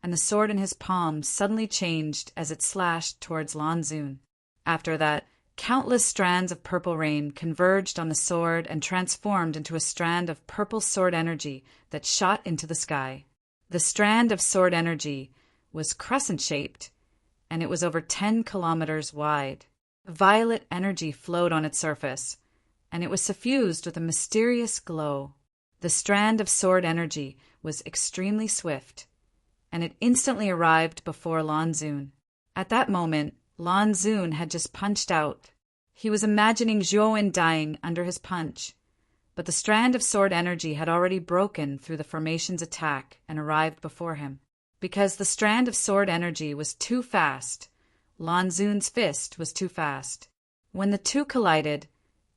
and the sword in his palm suddenly changed as it slashed towards Lan Xun. After that, countless strands of purple rain converged on the sword and transformed into a strand of purple sword energy that shot into the sky. The strand of sword energy was crescent-shaped, and it was over 10 kilometers wide. Violet energy flowed on its surface, and it was suffused with a mysterious glow. The strand of sword energy was extremely swift, and it instantly arrived before Lan Xun. At that moment, Lan Xun had just punched out. He was imagining Zhuowen dying under his punch, but the strand of sword energy had already broken through the formation's attack and arrived before him. Because the strand of sword energy was too fast, Lan Xun's fist was too fast. When the two collided,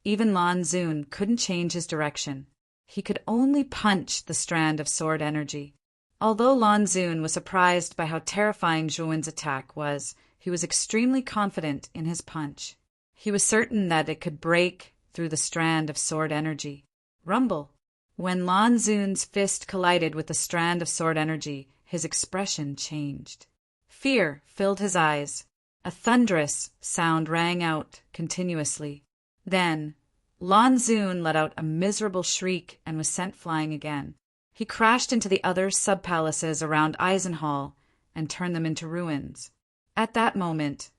even Lan Xun couldn't change his direction. He could only punch the strand of sword energy. Although Lan Xun was surprised by how terrifying Zhuowen's attack was, he was extremely confident in his punch. He was certain that it could break through the strand of sword energy. Rumble. When Lan Xun's fist collided with the strand of sword energy, his expression changed. Fear filled his eyes. A thunderous sound rang out continuously. Then, Lan Xun let out a miserable shriek and was sent flying again. He crashed into the other sub-palaces around Eisenhall and turned them into ruins. At that moment,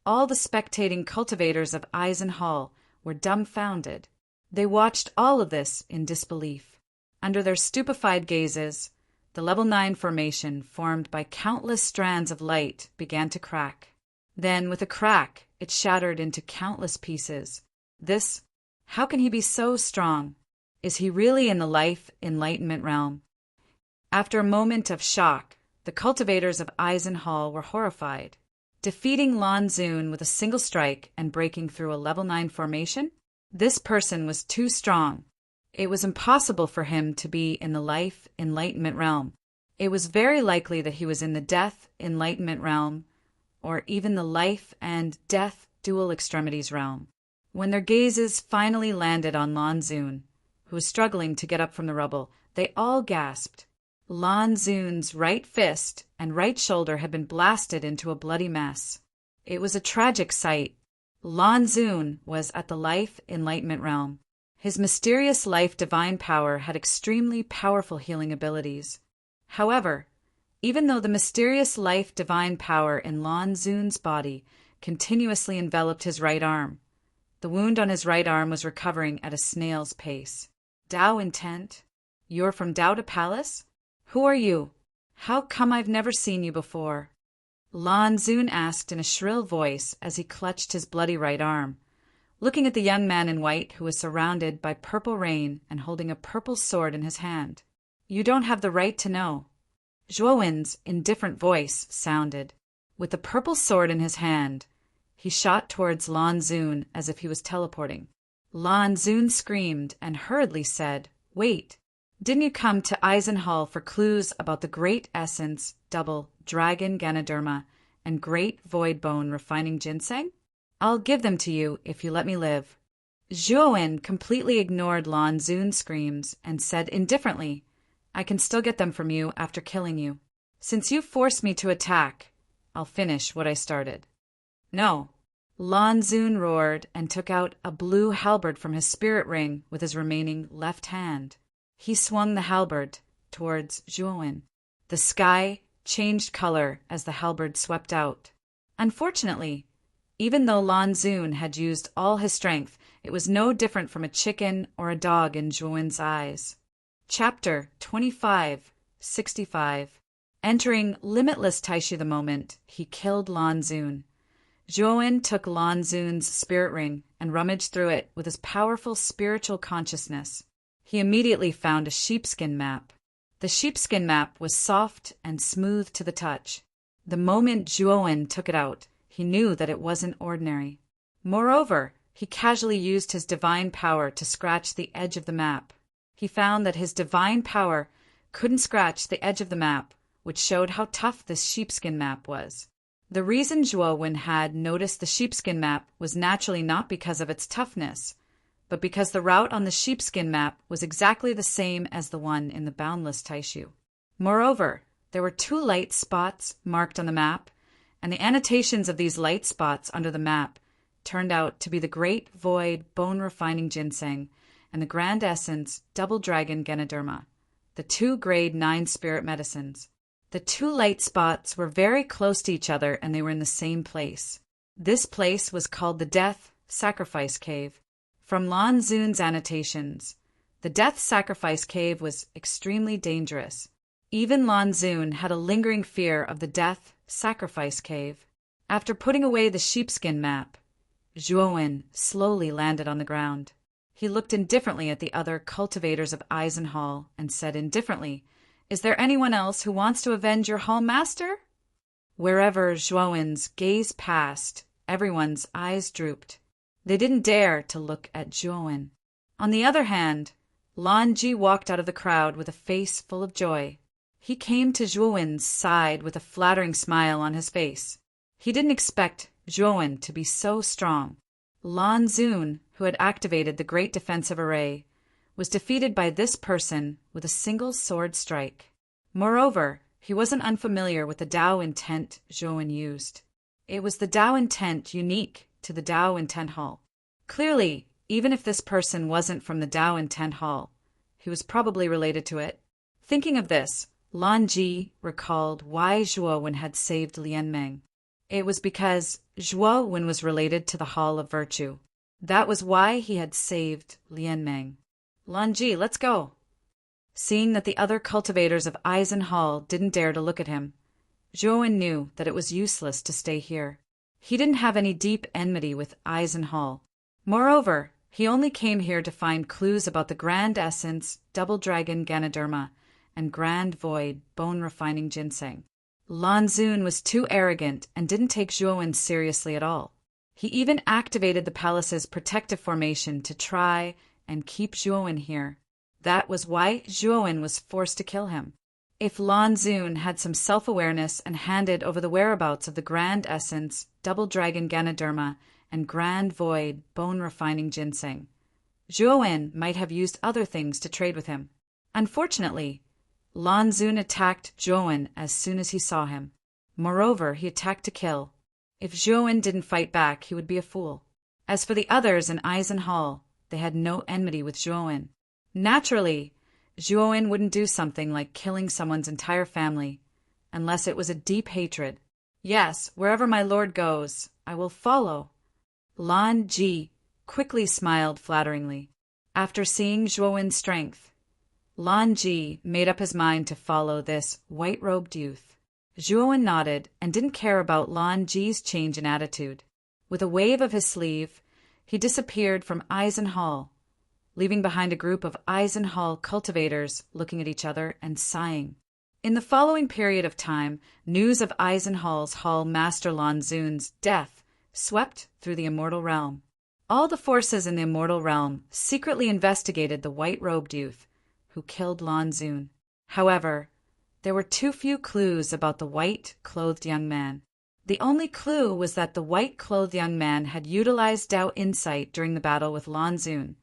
all the spectating cultivators of Eisenhall were dumbfounded. They watched all of this in disbelief. Under their stupefied gazes, the level 9 formation, formed by countless strands of light, began to crack. Then, with a crack, it shattered into countless pieces. How can he be so strong? Is he really in the life enlightenment realm? After a moment of shock, the cultivators of Eisenhall were horrified. Defeating Lan Xun with a single strike and breaking through a level 9 formation? This person was too strong. It was impossible for him to be in the life enlightenment realm. It was very likely that he was in the death enlightenment realm, or even the life and death dual extremities realm. When their gazes finally landed on Lan Xun, who was struggling to get up from the rubble, they all gasped. Lan Xun's right fist and right shoulder had been blasted into a bloody mess. It was a tragic sight. Lan Xun was at the life enlightenment realm. His mysterious life divine power had extremely powerful healing abilities. However, even though the mysterious life divine power in Lan Xun's body continuously enveloped his right arm, the wound on his right arm was recovering at a snail's pace. Tao intent? You're from Tao to Palace? Who are you? How come I've never seen you before? Lan Xun asked in a shrill voice as he clutched his bloody right arm, looking at the young man in white who was surrounded by purple rain and holding a purple sword in his hand. You don't have the right to know. Zhuowen's indifferent voice sounded. With the purple sword in his hand, he shot towards Lan Xun as if he was teleporting. Lan Xun screamed and hurriedly said, Wait, didn't you come to Eisenhall for clues about the Great Essence, Double, Dragon Ganoderma, and Great Void Bone Refining Ginseng? I'll give them to you if you let me live. Zhuowen completely ignored Lan Xun's screams and said indifferently, I can still get them from you after killing you. Since you forced me to attack, I'll finish what I started. No. Lan Xun roared and took out a blue halberd from his spirit ring with his remaining left hand. He swung the halberd towards Zhuowen. The sky changed color as the halberd swept out. Unfortunately, even though Lan Xun had used all his strength, it was no different from a chicken or a dog in Zhuowen's eyes. Chapter 2565. Entering limitless Taishi the moment, he killed Lan Xun. Zhuowen took Lan Xun's spirit ring and rummaged through it with his powerful spiritual consciousness. He immediately found a sheepskin map. The sheepskin map was soft and smooth to the touch. The moment Zhuowen took it out, he knew that it wasn't ordinary. Moreover, he casually used his divine power to scratch the edge of the map. He found that his divine power couldn't scratch the edge of the map, which showed how tough this sheepskin map was. The reason Zhuowen had noticed the sheepskin map was naturally not because of its toughness, but because the route on the sheepskin map was exactly the same as the one in the boundless Taishu. Moreover, there were 2 light spots marked on the map, and the annotations of these light spots under the map turned out to be the Great Void Bone Refining Ginseng and the Grand Essence Double Dragon Ganoderma, the 2 grade 9 spirit medicines. The 2 light spots were very close to each other and they were in the same place. This place was called the Death Sacrifice Cave. From Lan Xun's annotations, the Death Sacrifice Cave was extremely dangerous. Even Lan Xun had a lingering fear of the Death Sacrifice Cave. After putting away the sheepskin map, Zhuowen slowly landed on the ground. He looked indifferently at the other cultivators of Eisenhall and said indifferently, Is there anyone else who wants to avenge your hall master? Wherever Zhuowen's gaze passed, everyone's eyes drooped. They didn't dare to look at Zhuowen. On the other hand, Lan Ji walked out of the crowd with a face full of joy. He came to Zhuowen's side with a flattering smile on his face. He didn't expect Zhuowen to be so strong. Lan Xun, who had activated the Great Defensive Array, was defeated by this person with a single sword strike. Moreover, he wasn't unfamiliar with the Tao intent Zhuowen used. It was the Tao intent unique to the Tao intent hall. Clearly, even if this person wasn't from the Tao intent hall, he was probably related to it. Thinking of this, Lan Ji recalled why Zhuowen had saved Lianmeng. It was because Zhuowen was related to the Hall of Virtue. That was why he had saved Lianmeng. Lan Ji, let's go. Seeing that the other cultivators of Eisenhall didn't dare to look at him, Zhuowen knew that it was useless to stay here. He didn't have any deep enmity with Eisenhall. Moreover, he only came here to find clues about the Grand Essence, Double Dragon Ganoderma, and Grand Void Bone Refining Ginseng. Lan Xun was too arrogant and didn't take Zhuowen seriously at all. He even activated the palace's protective formation to try and keep Zhuowen here. That was why Zhuowen was forced to kill him. If Lan Xun had some self-awareness and handed over the whereabouts of the Grand Essence, Double Dragon Ganoderma, and Grand Void Bone-Refining Ginseng, Zhuowen might have used other things to trade with him. Unfortunately, Lan Xun attacked Zhuowen as soon as he saw him. Moreover, he attacked to kill. If Zhuowen didn't fight back, he would be a fool. As for the others in Eisenhall, they had no enmity with Zhuowen. Naturally, Zhuowen wouldn't do something like killing someone's entire family, unless it was a deep hatred. Yes, wherever my lord goes, I will follow. Lan Ji quickly smiled flatteringly. After seeing Zhuowen's strength, Lan Ji made up his mind to follow this white-robed youth. Zhuowen nodded and didn't care about Lan Ji's change in attitude. With a wave of his sleeve, he disappeared from Eisenhall, leaving behind a group of Eisenhall cultivators looking at each other and sighing. In the following period of time, news of Eisenhall's Hall Master Lan Xun's death swept through the Immortal Realm. All the forces in the Immortal Realm secretly investigated the white-robed youth who killed Lan Xun. However, there were too few clues about the white-clothed young man. The only clue was that the white-clothed young man had utilized Dao Insight during the battle with Lan Xun,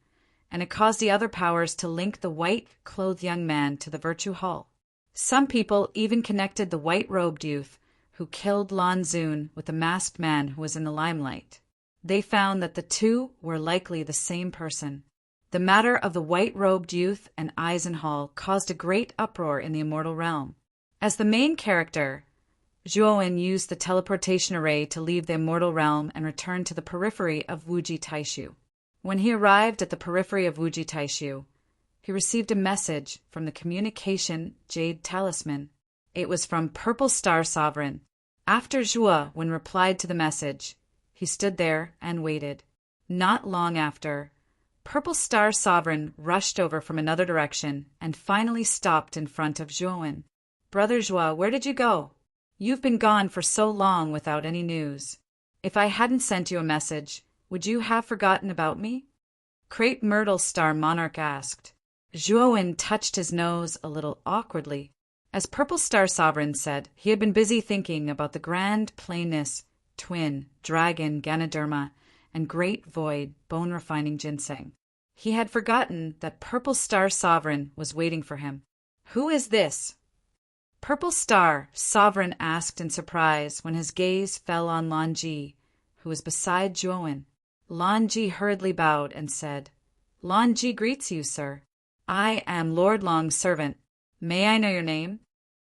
and it caused the other powers to link the white-clothed young man to the Virtue Hall. Some people even connected the white-robed youth who killed Lan Xun with the masked man who was in the limelight. They found that the two were likely the same person. The matter of the white-robed youth and Eisenhall caused a great uproar in the Immortal Realm. As the main character, Zhuowen used the teleportation array to leave the Immortal Realm and return to the periphery of Wuji Taishu. When he arrived at the periphery of Wuji Taishu, he received a message from the Communication Jade Talisman. It was from Purple Star Sovereign. After Zhuowen replied to the message, he stood there and waited. Not long after, Purple Star Sovereign rushed over from another direction and finally stopped in front of Zhuowen. "Brother Zhuo, where did you go? You've been gone for so long without any news. If I hadn't sent you a message, would you have forgotten about me?" Crepe Myrtle Star Monarch asked. Zhuowen touched his nose a little awkwardly. As Purple Star Sovereign said, he had been busy thinking about the Grand Plainness, Twin, Dragon, Ganoderma, and Great Void, Bone-Refining Ginseng. He had forgotten that Purple Star Sovereign was waiting for him. "Who is this?" Purple Star Sovereign asked in surprise when his gaze fell on Lan Ji, who was beside Zhuowen. Lan Ji hurriedly bowed and said, "Lan Ji greets you, sir. I am Lord Long's servant. May I know your name?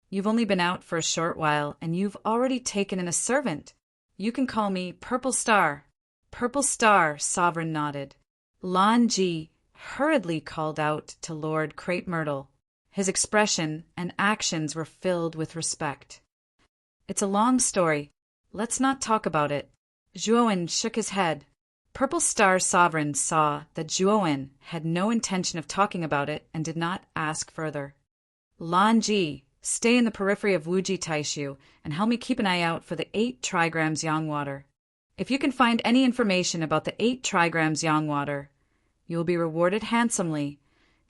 You've only been out for a short while, and you've already taken in a servant. You can call me Purple Star." Purple Star Sovereign nodded. Lan Ji hurriedly called out to Lord Crepe Myrtle. His expression and actions were filled with respect. "It's a long story. Let's not talk about it." Zhuowen shook his head. Purple Star Sovereign saw that Zhuowen had no intention of talking about it and did not ask further. "Lan Ji, stay in the periphery of Wuji Taishu and help me keep an eye out for the 8 trigrams yang water. If you can find any information about the 8 trigrams yang water, you will be rewarded handsomely,"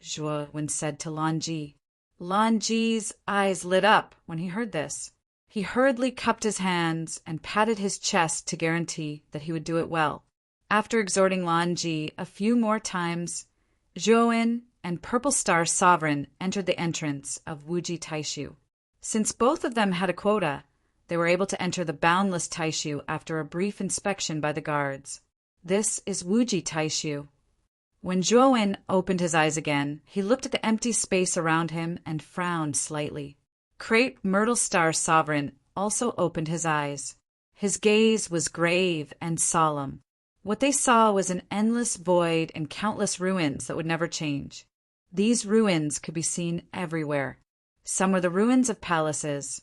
Zhuowen said to Lan Ji. Lan Ji's eyes lit up when he heard this. He hurriedly cupped his hands and patted his chest to guarantee that he would do it well. After exhorting Lan Ji a few more times, Zhuowen and Purple Star Sovereign entered the entrance of Wuji Taishu. Since both of them had a quota, they were able to enter the boundless Taishu after a brief inspection by the guards. This is Wuji Taishu. When Zhuowen opened his eyes again, he looked at the empty space around him and frowned slightly. Crepe Myrtle Star Sovereign also opened his eyes. His gaze was grave and solemn. What they saw was an endless void and countless ruins that would never change. These ruins could be seen everywhere. Some were the ruins of palaces,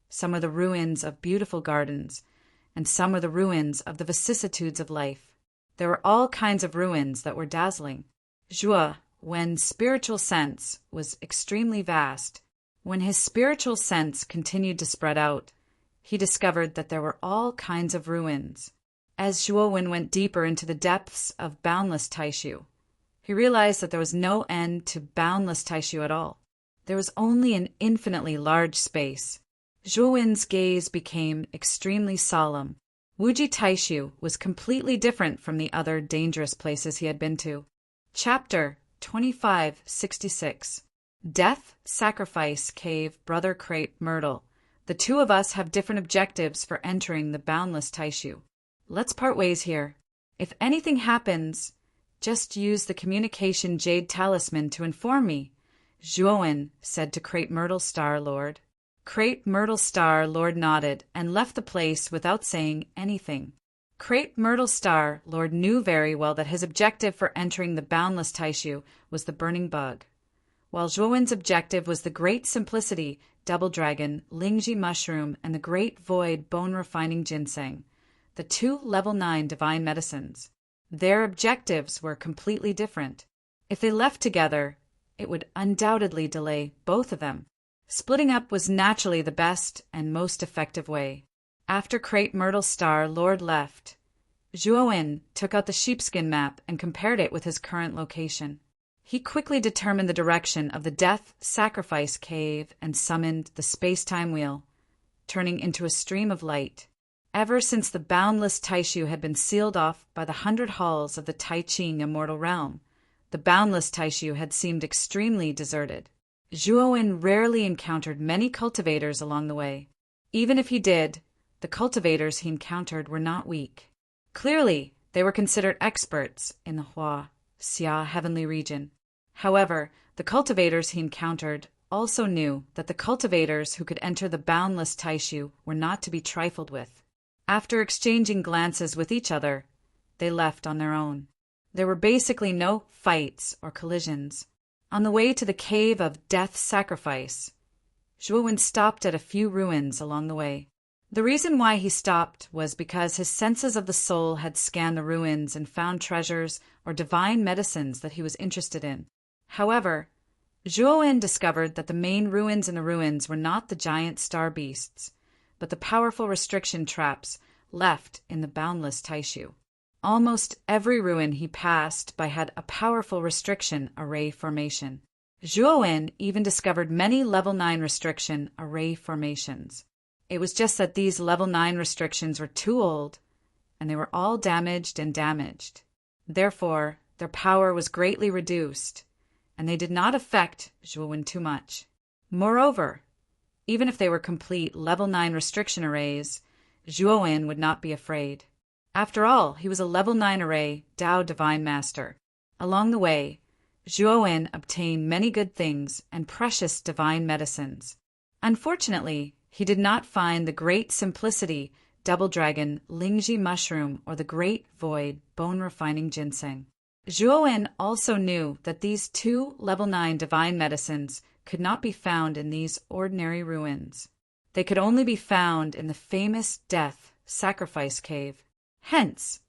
some were the ruins of beautiful gardens, and some were the ruins of the vicissitudes of life. There were all kinds of ruins that were dazzling. Zhuo, when spiritual sense was extremely vast, when his spiritual sense continued to spread out, he discovered that there were all kinds of ruins. As Zhuowen went deeper into the depths of boundless Taishu, he He realized that there was no end to boundless Taishu at all. There was only an infinitely large space. Zhuowen's gaze became extremely solemn. Wuji Taishu was completely different from the other dangerous places he had been to. Chapter 2566. Death Sacrifice Cave, Brother Crepe Myrtle. The two of us have different objectives for entering the boundless Taishu. Let's part ways here. If anything happens, just use the communication jade talisman to inform me, Zhuowen said to Crepe Myrtle Star Lord. Crepe Myrtle Star Lord nodded and left the place without saying anything. Crepe Myrtle Star Lord knew very well that his objective for entering the boundless Taishu was the burning bug, while Zhuowen's objective was the great simplicity, double dragon, Lingji mushroom, and the great void bone-refining ginseng, the two level 9 divine medicines. Their objectives were completely different. If they left together, it would undoubtedly delay both of them. Splitting up was naturally the best and most effective way. After Crepe Myrtle Star Lord left, Zhuowen took out the sheepskin map and compared it with his current location. He quickly determined the direction of the Death Sacrifice Cave and summoned the space-time wheel, turning into a stream of light. Ever since the boundless Taishu had been sealed off by the 100 halls of the Tai Ching immortal realm, the boundless Taishu had seemed extremely deserted. Zhuowen rarely encountered many cultivators along the way. Even if he did, the cultivators he encountered were not weak. Clearly, they were considered experts in the Hua Xia heavenly region. However, the cultivators he encountered also knew that the cultivators who could enter the boundless Taishu were not to be trifled with. After exchanging glances with each other, they left on their own. There were basically no fights or collisions. On the way to the Cave of Death Sacrifice, Zhuowen stopped at a few ruins along the way. The reason why he stopped was because his senses of the soul had scanned the ruins and found treasures or divine medicines that he was interested in. However, Zhuowen discovered that the main ruins in the ruins were not the giant star beasts, but the powerful restriction traps left in the boundless Taishu. Almost every ruin he passed by had a powerful restriction array formation. Zhuowen even discovered many level 9 restriction array formations. It was just that these level 9 restrictions were too old, and they were all damaged. Therefore, their power was greatly reduced, and they did not affect Zhuowen too much. Moreover, even if they were complete level 9 restriction arrays, Zhuowen would not be afraid. After all, he was a level 9 array Dao Divine Master. Along the way, Zhuowen obtained many good things and precious divine medicines. Unfortunately, he did not find the great simplicity double dragon Lingji mushroom or the great void bone-refining ginseng. Zhuowen also knew that these two level 9 divine medicines could not be found in these ordinary ruins. They could only be found in the famous Death Sacrifice Cave. Hence,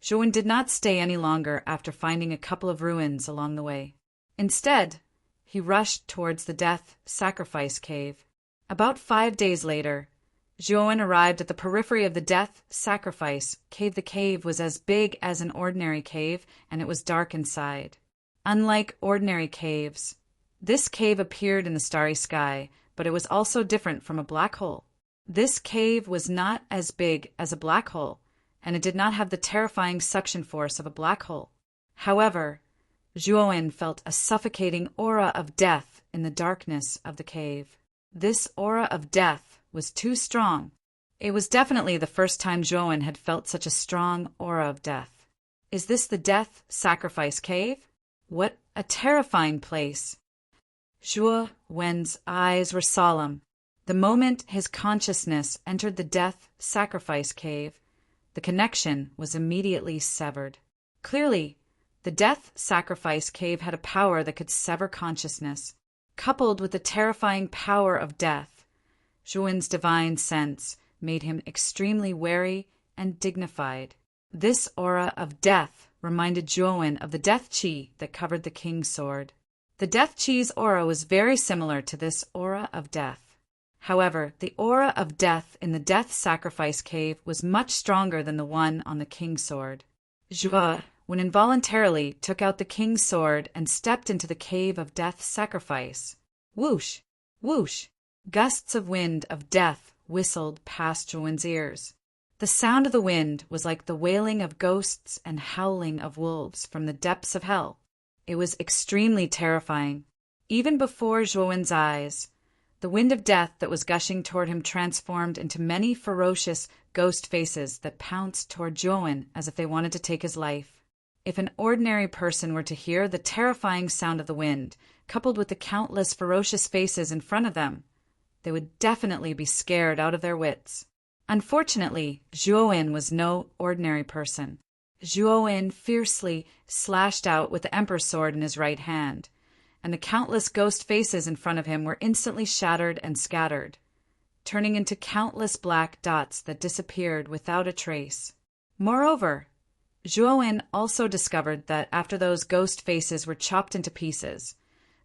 Zhuowen did not stay any longer after finding a couple of ruins along the way. Instead, he rushed towards the Death Sacrifice Cave. About 5 days later, Zhuowen arrived at the periphery of the Death Sacrifice Cave. The cave was as big as an ordinary cave, and it was dark inside. Unlike ordinary caves, this cave appeared in the starry sky, but it was also different from a black hole. This cave was not as big as a black hole, and it did not have the terrifying suction force of a black hole. However, Zhuowen felt a suffocating aura of death in the darkness of the cave. This aura of death was too strong. It was definitely the first time Zhuowen had felt such a strong aura of death. Is this the Death Sacrifice Cave? What a terrifying place! Zhuowen's eyes were solemn. The moment his consciousness entered the Death Sacrifice Cave, the connection was immediately severed. Clearly, the Death Sacrifice Cave had a power that could sever consciousness. Coupled with the terrifying power of death, Zhuowen's divine sense made him extremely wary and dignified. This aura of death reminded Zhuowen of the death chi that covered the king's sword. The death chi's aura was very similar to this aura of death. However, the aura of death in the Death Sacrifice Cave was much stronger than the one on the king's sword. Zhuowen when involuntarily took out the king's sword and stepped into the cave of death's sacrifice. Whoosh! Whoosh! Gusts of wind of death whistled past Zhuowen's ears. The sound of the wind was like the wailing of ghosts and howling of wolves from the depths of hell. It was extremely terrifying. Even before Zhuowen's eyes, the wind of death that was gushing toward him transformed into many ferocious ghost faces that pounced toward Zhuowen as if they wanted to take his life. If an ordinary person were to hear the terrifying sound of the wind, coupled with the countless ferocious faces in front of them, they would definitely be scared out of their wits. Unfortunately, Zhuowen was no ordinary person. Zhuowen fiercely slashed out with the emperor's sword in his right hand, and the countless ghost faces in front of him were instantly shattered and scattered, turning into countless black dots that disappeared without a trace. Moreover, Zhuowen also discovered that after those ghost faces were chopped into pieces,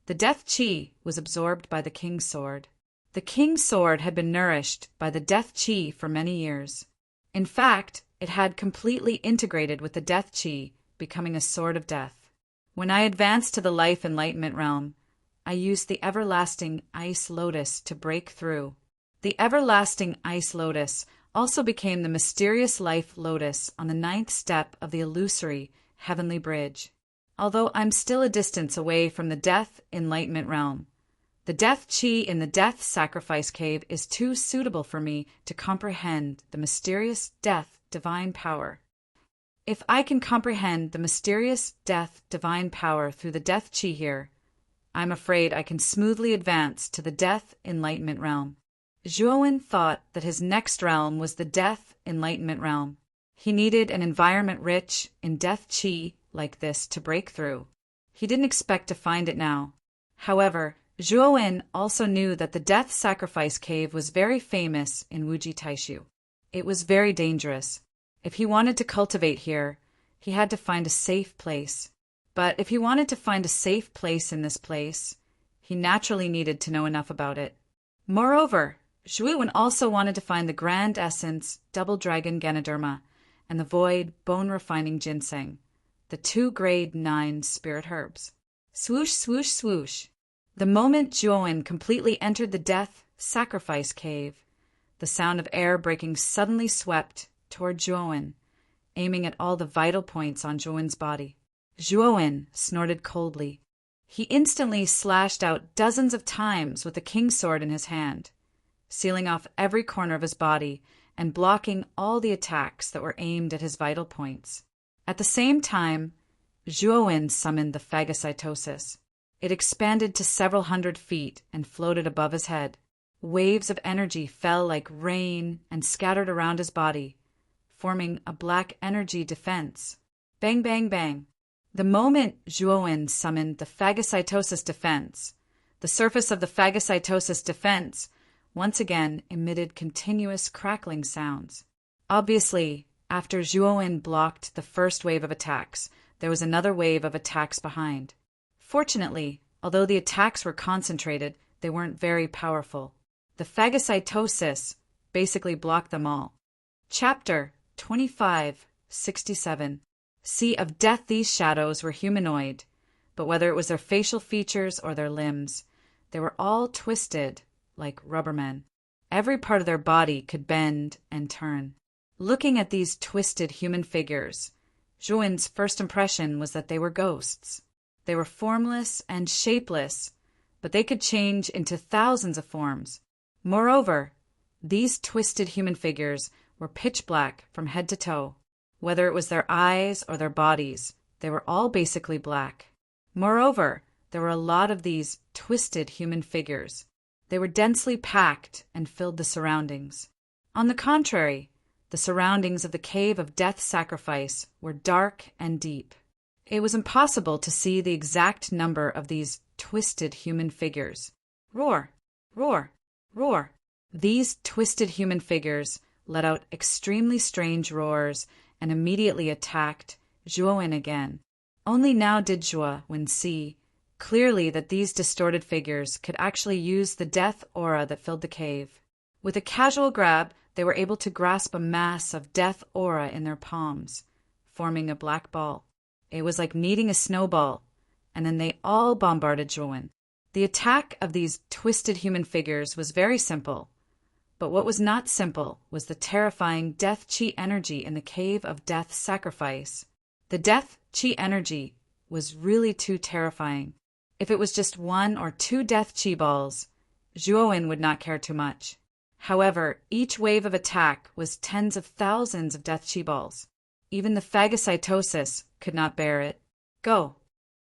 the death qi was absorbed by the king's sword. The king's sword had been nourished by the death qi for many years. In fact, it had completely integrated with the death qi, becoming a sword of death. When I advanced to the life enlightenment realm, I used the everlasting ice lotus to break through. The everlasting ice lotus also became the mysterious life lotus on the 9th step of the illusory heavenly bridge. Although I'm still a distance away from the death enlightenment realm, the death qi in the death sacrifice cave is too suitable for me to comprehend the mysterious death divine power. If I can comprehend the mysterious death divine power through the death qi here, I'm afraid I can smoothly advance to the death enlightenment realm. Zhuowen thought that his next realm was the death enlightenment realm. He needed an environment rich in death qi like this to break through. He didn't expect to find it now. However, Zhuowen also knew that the death sacrifice cave was very famous in Wuji Taishu. It was very dangerous. If he wanted to cultivate here, he had to find a safe place. But if he wanted to find a safe place in this place, he naturally needed to know enough about it. Moreover, Zhuowen also wanted to find the Grand Essence Double Dragon Ganoderma and the Void Bone Refining Ginseng, the 2 grade 9 spirit herbs. Swoosh, swoosh, swoosh. The moment Zhuowen completely entered the death sacrifice cave, the sound of air breaking suddenly swept toward Zhuowen, aiming at all the vital points on Zhuowen's body. Zhuowen snorted coldly. He instantly slashed out dozens of times with the king's sword in his hand, sealing off every corner of his body and blocking all the attacks that were aimed at his vital points. At the same time, Zhuowen summoned the phagocytosis. It expanded to several hundred feet and floated above his head. Waves of energy fell like rain and scattered around his body, forming a black energy defense. Bang, bang, bang. The moment Zhuowen summoned the phagocytosis defense, the surface of the phagocytosis defense once again emitted continuous crackling sounds. Obviously, after Zhuowen blocked the first wave of attacks, there was another wave of attacks behind. Fortunately, although the attacks were concentrated, they weren't very powerful. The phagocytosis basically blocked them all. Chapter 2567. Sea of Death. These shadows were humanoid, but whether it was their facial features or their limbs, they were all twisted like rubbermen. Every part of their body could bend and turn. Looking at these twisted human figures, Zhuowen's first impression was that they were ghosts. They were formless and shapeless, but they could change into thousands of forms. Moreover, these twisted human figures were pitch black from head to toe. Whether it was their eyes or their bodies, they were all basically black. Moreover, there were a lot of these twisted human figures. They were densely packed and filled the surroundings. On the contrary, the surroundings of the cave of death sacrifice were dark and deep. It was impossible to see the exact number of these twisted human figures. Roar, roar, roar. These twisted human figures let out extremely strange roars and immediately attacked Zhuowen again. Only now did Zhuowen see clearly that these distorted figures could actually use the death aura that filled the cave. With a casual grab, they were able to grasp a mass of death aura in their palms, forming a black ball. It was like meeting a snowball, and then they all bombarded Zhuowen. The attack of these twisted human figures was very simple, but what was not simple was the terrifying death chi energy in the cave of death sacrifice. The death chi energy was really too terrifying. If it was just 1 or 2 death chi balls, Zhuowen would not care too much. However, each wave of attack was tens of thousands of death chi balls. Even the phagocytosis could not bear it. Go!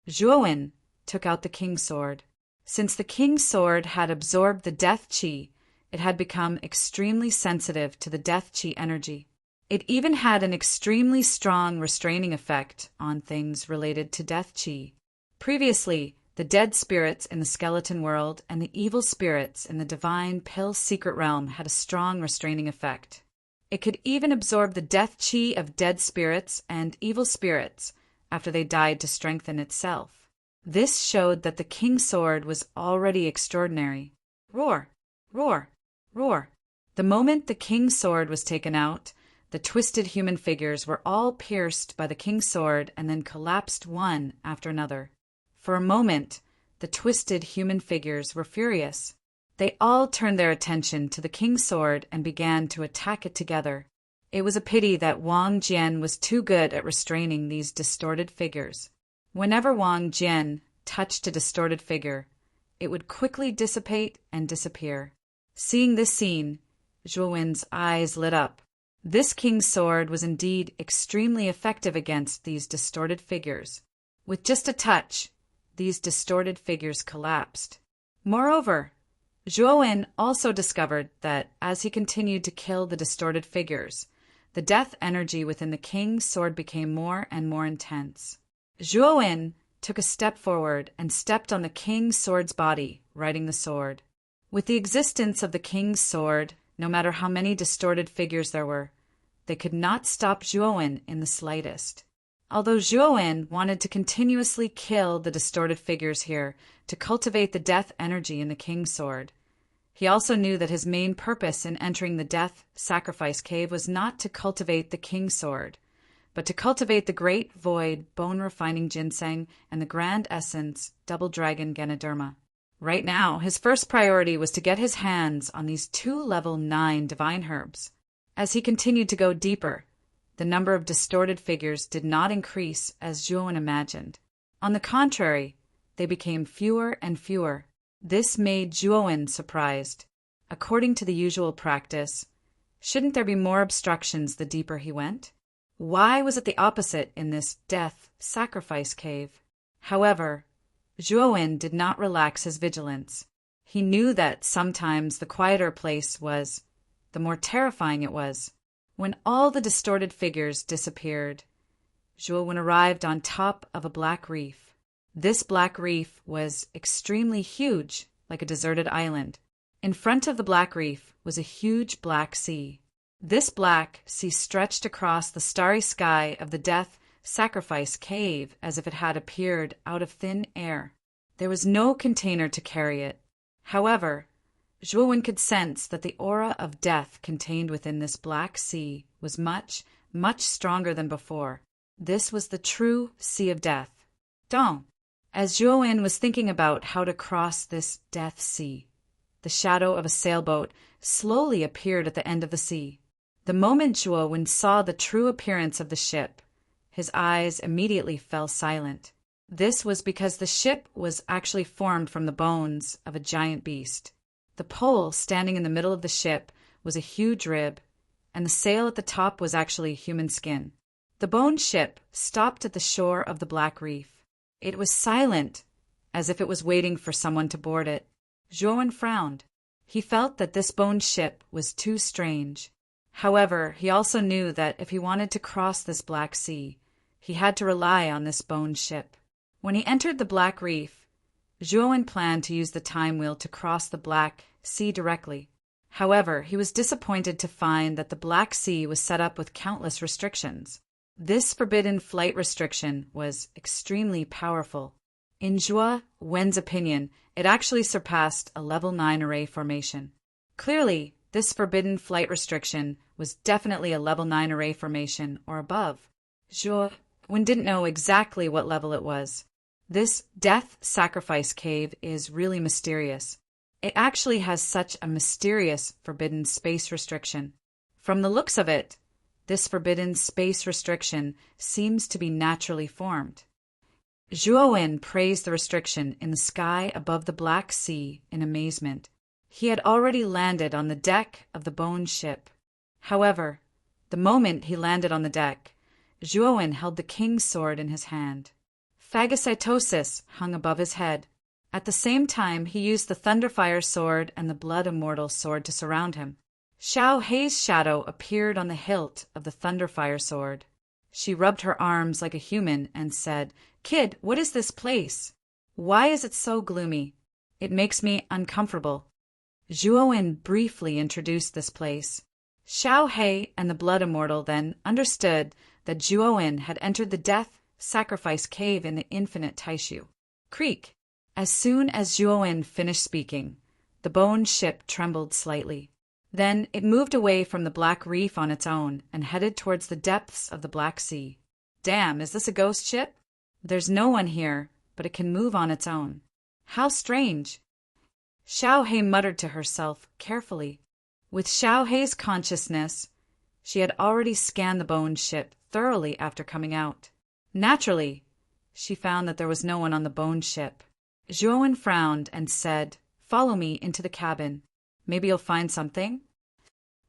Zhuowen took out the king's sword. Since the king's sword had absorbed the death chi, it had become extremely sensitive to the death chi energy. It even had an extremely strong restraining effect on things related to death chi. Previously, the dead spirits in the skeleton world and the evil spirits in the divine pill secret realm had a strong restraining effect. It could even absorb the death chi of dead spirits and evil spirits after they died to strengthen itself. This showed that the king's sword was already extraordinary. Roar! Roar! Roar! The moment the king's sword was taken out, the twisted human figures were all pierced by the king's sword and then collapsed one after another. For a moment, the twisted human figures were furious. They all turned their attention to the king's sword and began to attack it together. It was a pity that Wang Jian was too good at restraining these distorted figures. Whenever Wang Jian touched a distorted figure, it would quickly dissipate and disappear. Seeing this scene, Zhuowen's eyes lit up. This king's sword was indeed extremely effective against these distorted figures. With just a touch, these distorted figures collapsed. Moreover, Zhuowen also discovered that as he continued to kill the distorted figures, the death energy within the king's sword became more and more intense. Zhuowen took a step forward and stepped on the king's sword's body, riding the sword. With the existence of the king's sword, no matter how many distorted figures there were, they could not stop Zhuowen in the slightest. Although Zhuowen wanted to continuously kill the distorted figures here to cultivate the death energy in the king's sword, he also knew that his main purpose in entering the death sacrifice cave was not to cultivate the king's sword, but to cultivate the great void bone-refining ginseng and the grand essence double dragon Ganoderma. Right now, his first priority was to get his hands on these 2 level 9 divine herbs. As he continued to go deeper, the number of distorted figures did not increase as Zhuowen imagined. On the contrary, they became fewer and fewer. This made Zhuowen surprised. According to the usual practice, shouldn't there be more obstructions the deeper he went? Why was it the opposite in this death sacrifice cave? However, Zhuowen did not relax his vigilance. He knew that sometimes the quieter a place was, the more terrifying it was. When all the distorted figures disappeared, Zhuowen arrived on top of a black reef. This black reef was extremely huge, like a deserted island. In front of the black reef was a huge black sea. This black sea stretched across the starry sky of the death sacrifice cave as if it had appeared out of thin air. There was no container to carry it. However, Zhuowen could sense that the aura of death contained within this black sea was much, much stronger than before. This was the true Sea of Death. Dong! As Zhuowen was thinking about how to cross this death sea, the shadow of a sailboat slowly appeared at the end of the sea. The moment Zhuowen saw the true appearance of the ship, his eyes immediately fell silent. This was because the ship was actually formed from the bones of a giant beast. The pole standing in the middle of the ship was a huge rib, and the sail at the top was actually human skin. The bone ship stopped at the shore of the black reef. It was silent, as if it was waiting for someone to board it. Zhuowen frowned. He felt that this bone ship was too strange. However, he also knew that if he wanted to cross this black sea, he had to rely on this bone ship. When he entered the black reef, Zhuowen planned to use the time wheel to cross the black sea directly. However, he was disappointed to find that the black sea was set up with countless restrictions. This forbidden flight restriction was extremely powerful. In Zhuowen's opinion, it actually surpassed a level 9 array formation. Clearly, this forbidden flight restriction was definitely a level 9 array formation or above. Zhuowen Wen didn't know exactly what level it was. This death sacrifice cave is really mysterious. It actually has such a mysterious forbidden space restriction. From the looks of it, this forbidden space restriction seems to be naturally formed. Zhuo praised the restriction in the sky above the Black Sea in amazement. He had already landed on the deck of the bone ship. However, the moment he landed on the deck, Zhuo held the king's sword in his hand. Phagocytosis hung above his head. At the same time, he used the Thunderfire sword and the Blood Immortal sword to surround him. Xiao Hei's shadow appeared on the hilt of the Thunderfire sword. She rubbed her arms like a human and said, "Kid, what is this place? Why is it so gloomy? It makes me uncomfortable." Zhuo briefly introduced this place. Xiao Hei and the Blood Immortal then understood that Zhuo had entered the death sacrifice cave in the infinite Taishu. Creak! As soon as Zhuo finished speaking, the bone ship trembled slightly. Then it moved away from the Black Reef on its own and headed towards the depths of the Black Sea. Damn, is this a ghost ship? There's no one here, but it can move on its own. How strange! Xiao Hei muttered to herself carefully. With Xiao Hei's consciousness, she had already scanned the bone ship thoroughly after coming out. Naturally, she found that there was no one on the bone ship. Zhuo frowned and said, "Follow me into the cabin. Maybe you'll find something?"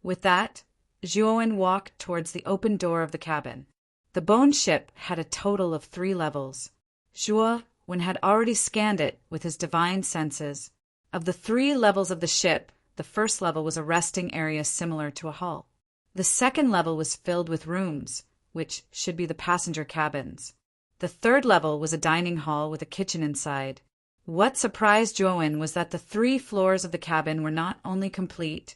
With that, Zhuo walked towards the open door of the cabin. The bone ship had a total of 3 levels. Zhuo had already scanned it with his divine senses. Of the 3 levels of the ship, the first level was a resting area similar to a hall. The second level was filled with rooms, which should be the passenger cabins. The third level was a dining hall with a kitchen inside. What surprised Zhuo was that the 3 floors of the cabin were not only complete,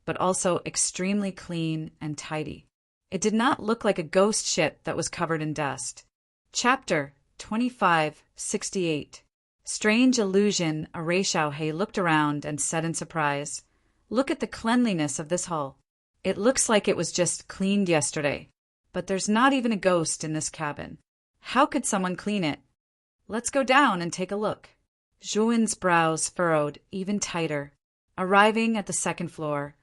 but also extremely clean and tidy. It did not look like a ghost ship that was covered in dust. Chapter 2568. Strange illusion. Xiao Hei looked around and said in surprise, "Look at the cleanliness of this hall. It looks like it was just cleaned yesterday, but there's not even a ghost in this cabin. How could someone clean it? Let's go down and take a look." Zhuo's brows furrowed even tighter. Arriving at the second floor,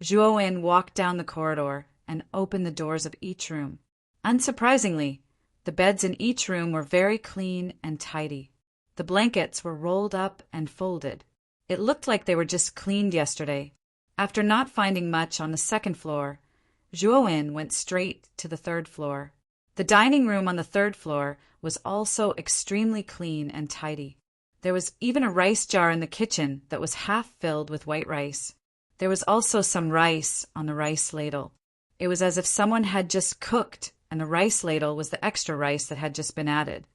Zhuo walked down the corridor and opened the doors of each room. Unsurprisingly, the beds in each room were very clean and tidy. The blankets were rolled up and folded. It looked like they were just cleaned yesterday. After not finding much on the second floor, Zhuo went straight to the third floor. The dining room on the third floor was also extremely clean and tidy. There was even a rice jar in the kitchen that was half filled with white rice. There was also some rice on the rice ladle. It was as if someone had just cooked, and the rice ladle was the extra rice that had just been added.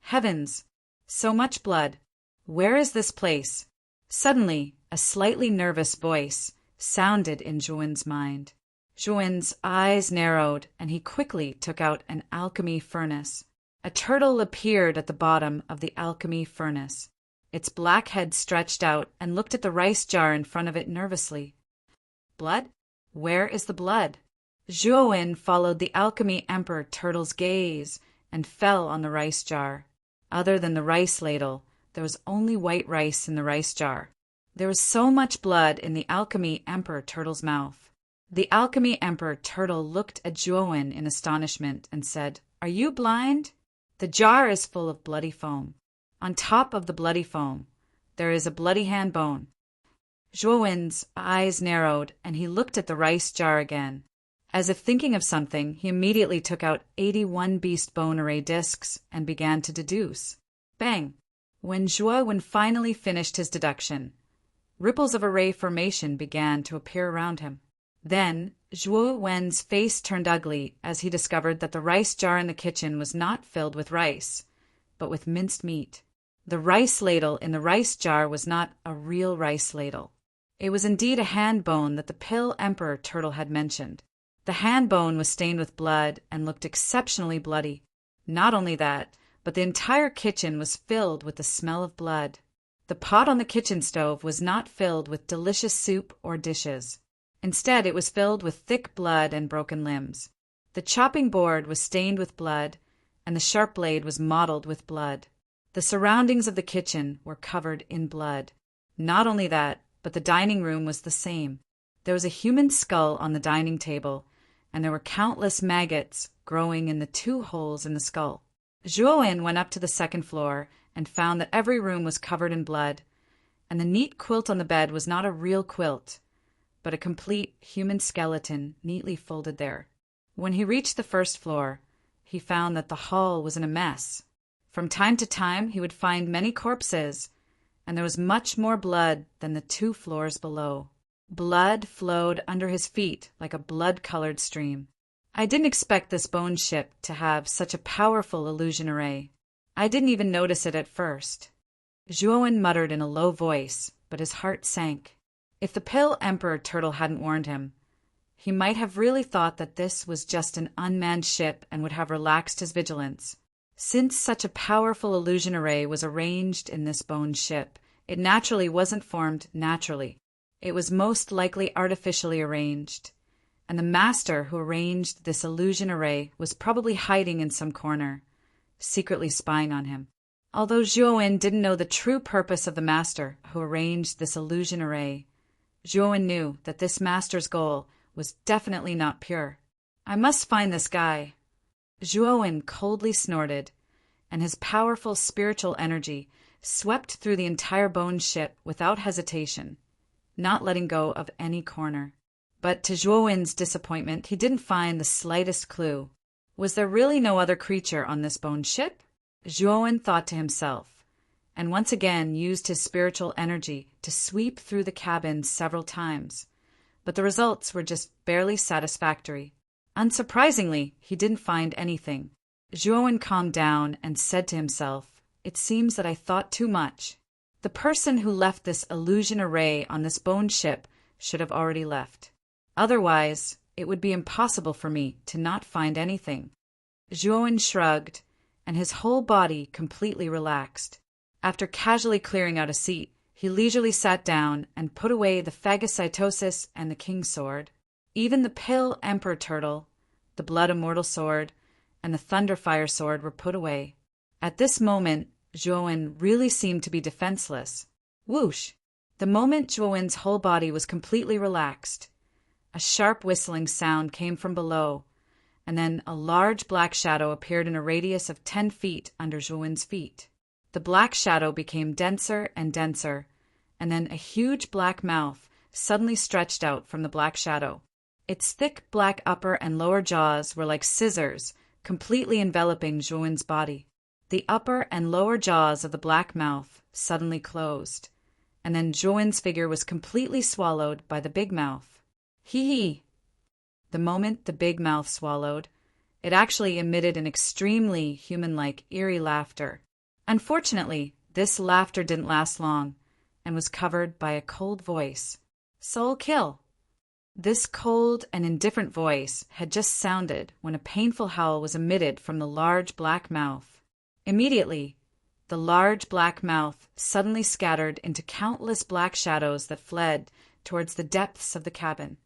Heavens! So much blood! Where is this place? Suddenly, a slightly nervous voice sounded in Zhuo's mind. Zhuo's eyes narrowed, and he quickly took out an alchemy furnace. A turtle appeared at the bottom of the alchemy furnace. Its black head stretched out and looked at the rice jar in front of it nervously. Blood? Where is the blood? Zhuo followed the alchemy emperor turtle's gaze and fell on the rice jar. Other than the rice ladle, there was only white rice in the rice jar. There was so much blood in the alchemy emperor turtle's mouth. The alchemy emperor turtle looked at Zhuo in astonishment and said, "Are you blind? The jar is full of bloody foam. On top of the bloody foam, there is a bloody hand bone." Zhuo's eyes narrowed, and he looked at the rice jar again. As if thinking of something, he immediately took out 81 beast bone array discs and began to deduce. Bang! When Zhuo finally finished his deduction, ripples of array formation began to appear around him. Then, Zhuo's face turned ugly as he discovered that the rice jar in the kitchen was not filled with rice, but with minced meat. The rice ladle in the rice jar was not a real rice ladle. It was indeed a hand bone that the Pill Emperor turtle had mentioned. The hand bone was stained with blood and looked exceptionally bloody. Not only that, but the entire kitchen was filled with the smell of blood. The pot on the kitchen stove was not filled with delicious soup or dishes. Instead, it was filled with thick blood and broken limbs. The chopping board was stained with blood, and the sharp blade was mottled with blood. The surroundings of the kitchen were covered in blood. Not only that, but the dining room was the same. There was a human skull on the dining table, and there were countless maggots growing in the 2 holes in the skull. Zhuowen went up to the 2nd floor and found that every room was covered in blood, and the neat quilt on the bed was not a real quilt, but a complete human skeleton neatly folded there. When he reached the 1st floor, he found that the hall was in a mess. From time to time, he would find many corpses, and there was much more blood than the 2 floors below. Blood flowed under his feet like a blood-colored stream. I didn't expect this bone ship to have such a powerful illusion array. I didn't even notice it at first. Zhuowen muttered in a low voice, but his heart sank. If the pale emperor turtle hadn't warned him, he might have really thought that this was just an unmanned ship and would have relaxed his vigilance. Since such a powerful illusion array was arranged in this bone ship, it naturally wasn't formed naturally. It was most likely artificially arranged, and the master who arranged this illusion array was probably hiding in some corner, secretly spying on him. Although Zhuowen didn't know the true purpose of the master who arranged this illusion array, Zhuowen knew that this master's goal was definitely not pure. I must find this guy. Zhuowen coldly snorted, and his powerful spiritual energy swept through the entire bone ship without hesitation, not letting go of any corner. But to Zhuowen's disappointment, he didn't find the slightest clue. Was there really no other creature on this bone ship? Zhuowen thought to himself, and once again used his spiritual energy to sweep through the cabin several times, but the results were just barely satisfactory. Unsurprisingly, he didn't find anything. Zhuowen calmed down and said to himself, "It seems that I thought too much. The person who left this illusion array on this bone ship should have already left. Otherwise, it would be impossible for me to not find anything." Zhuowen shrugged, and his whole body completely relaxed. After casually clearing out a seat, he leisurely sat down and put away the phagocytosis and the king's sword. Even the pale emperor turtle, the blood immortal sword, and the thunderfire sword were put away. At this moment, Zhuowen really seemed to be defenseless. Whoosh! The moment Zhuowen's whole body was completely relaxed, a sharp whistling sound came from below, and then a large black shadow appeared in a radius of 10 feet under Zhuowen's feet. The black shadow became denser and denser, and then a huge black mouth suddenly stretched out from the black shadow. Its thick black upper and lower jaws were like scissors, completely enveloping Zhuowen's body. The upper and lower jaws of the black mouth suddenly closed, and then Zhuowen's figure was completely swallowed by the big mouth. Hee. The moment the big mouth swallowed, it actually emitted an extremely human-like eerie laughter. Unfortunately, this laughter didn't last long and was covered by a cold voice. "Soul kill." This cold and indifferent voice had just sounded when a painful howl was emitted from the large black mouth. Immediately, the large black mouth suddenly scattered into countless black shadows that fled towards the depths of the cabin.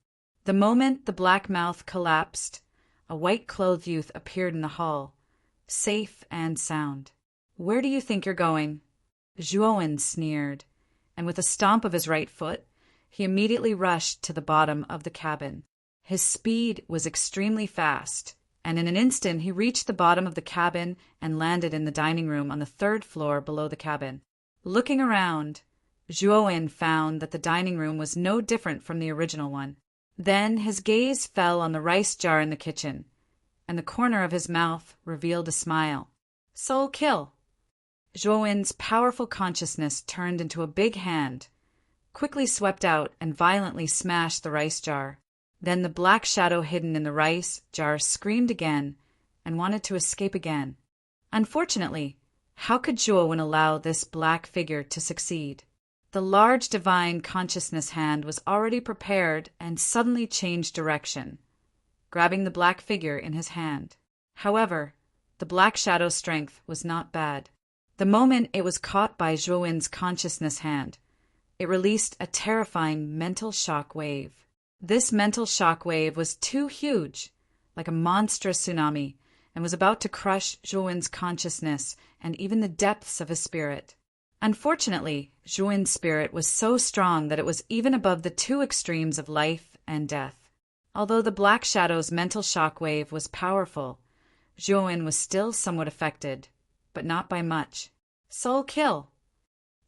The moment the black mouth collapsed, a white-clothed youth appeared in the hall, safe and sound. "Where do you think you're going?" Zhuowen sneered, and with a stomp of his right foot, he immediately rushed to the bottom of the cabin. His speed was extremely fast, and in an instant he reached the bottom of the cabin and landed in the dining room on the 3rd floor below the cabin. Looking around, Zhuowen found that the dining room was no different from the original one. Then his gaze fell on the rice jar in the kitchen, and the corner of his mouth revealed a smile. "Soul kill." Zhuowen's powerful consciousness turned into a big hand, quickly swept out and violently smashed the rice jar. Then the black shadow hidden in the rice jar screamed again and wanted to escape again. Unfortunately, how could Zhuowen allow this black figure to succeed? The large divine consciousness hand was already prepared and suddenly changed direction, grabbing the black figure in his hand. However, the black shadow's strength was not bad. The moment it was caught by Zhuowen's consciousness hand, it released a terrifying mental shock wave. This mental shock wave was too huge, like a monstrous tsunami, and was about to crush Zhuowen's consciousness and even the depths of his spirit. Unfortunately, Zhuowen's spirit was so strong that it was even above the two extremes of life and death. Although the Black Shadow's mental shockwave was powerful, Zhuowen was still somewhat affected, but not by much. Soul Kill.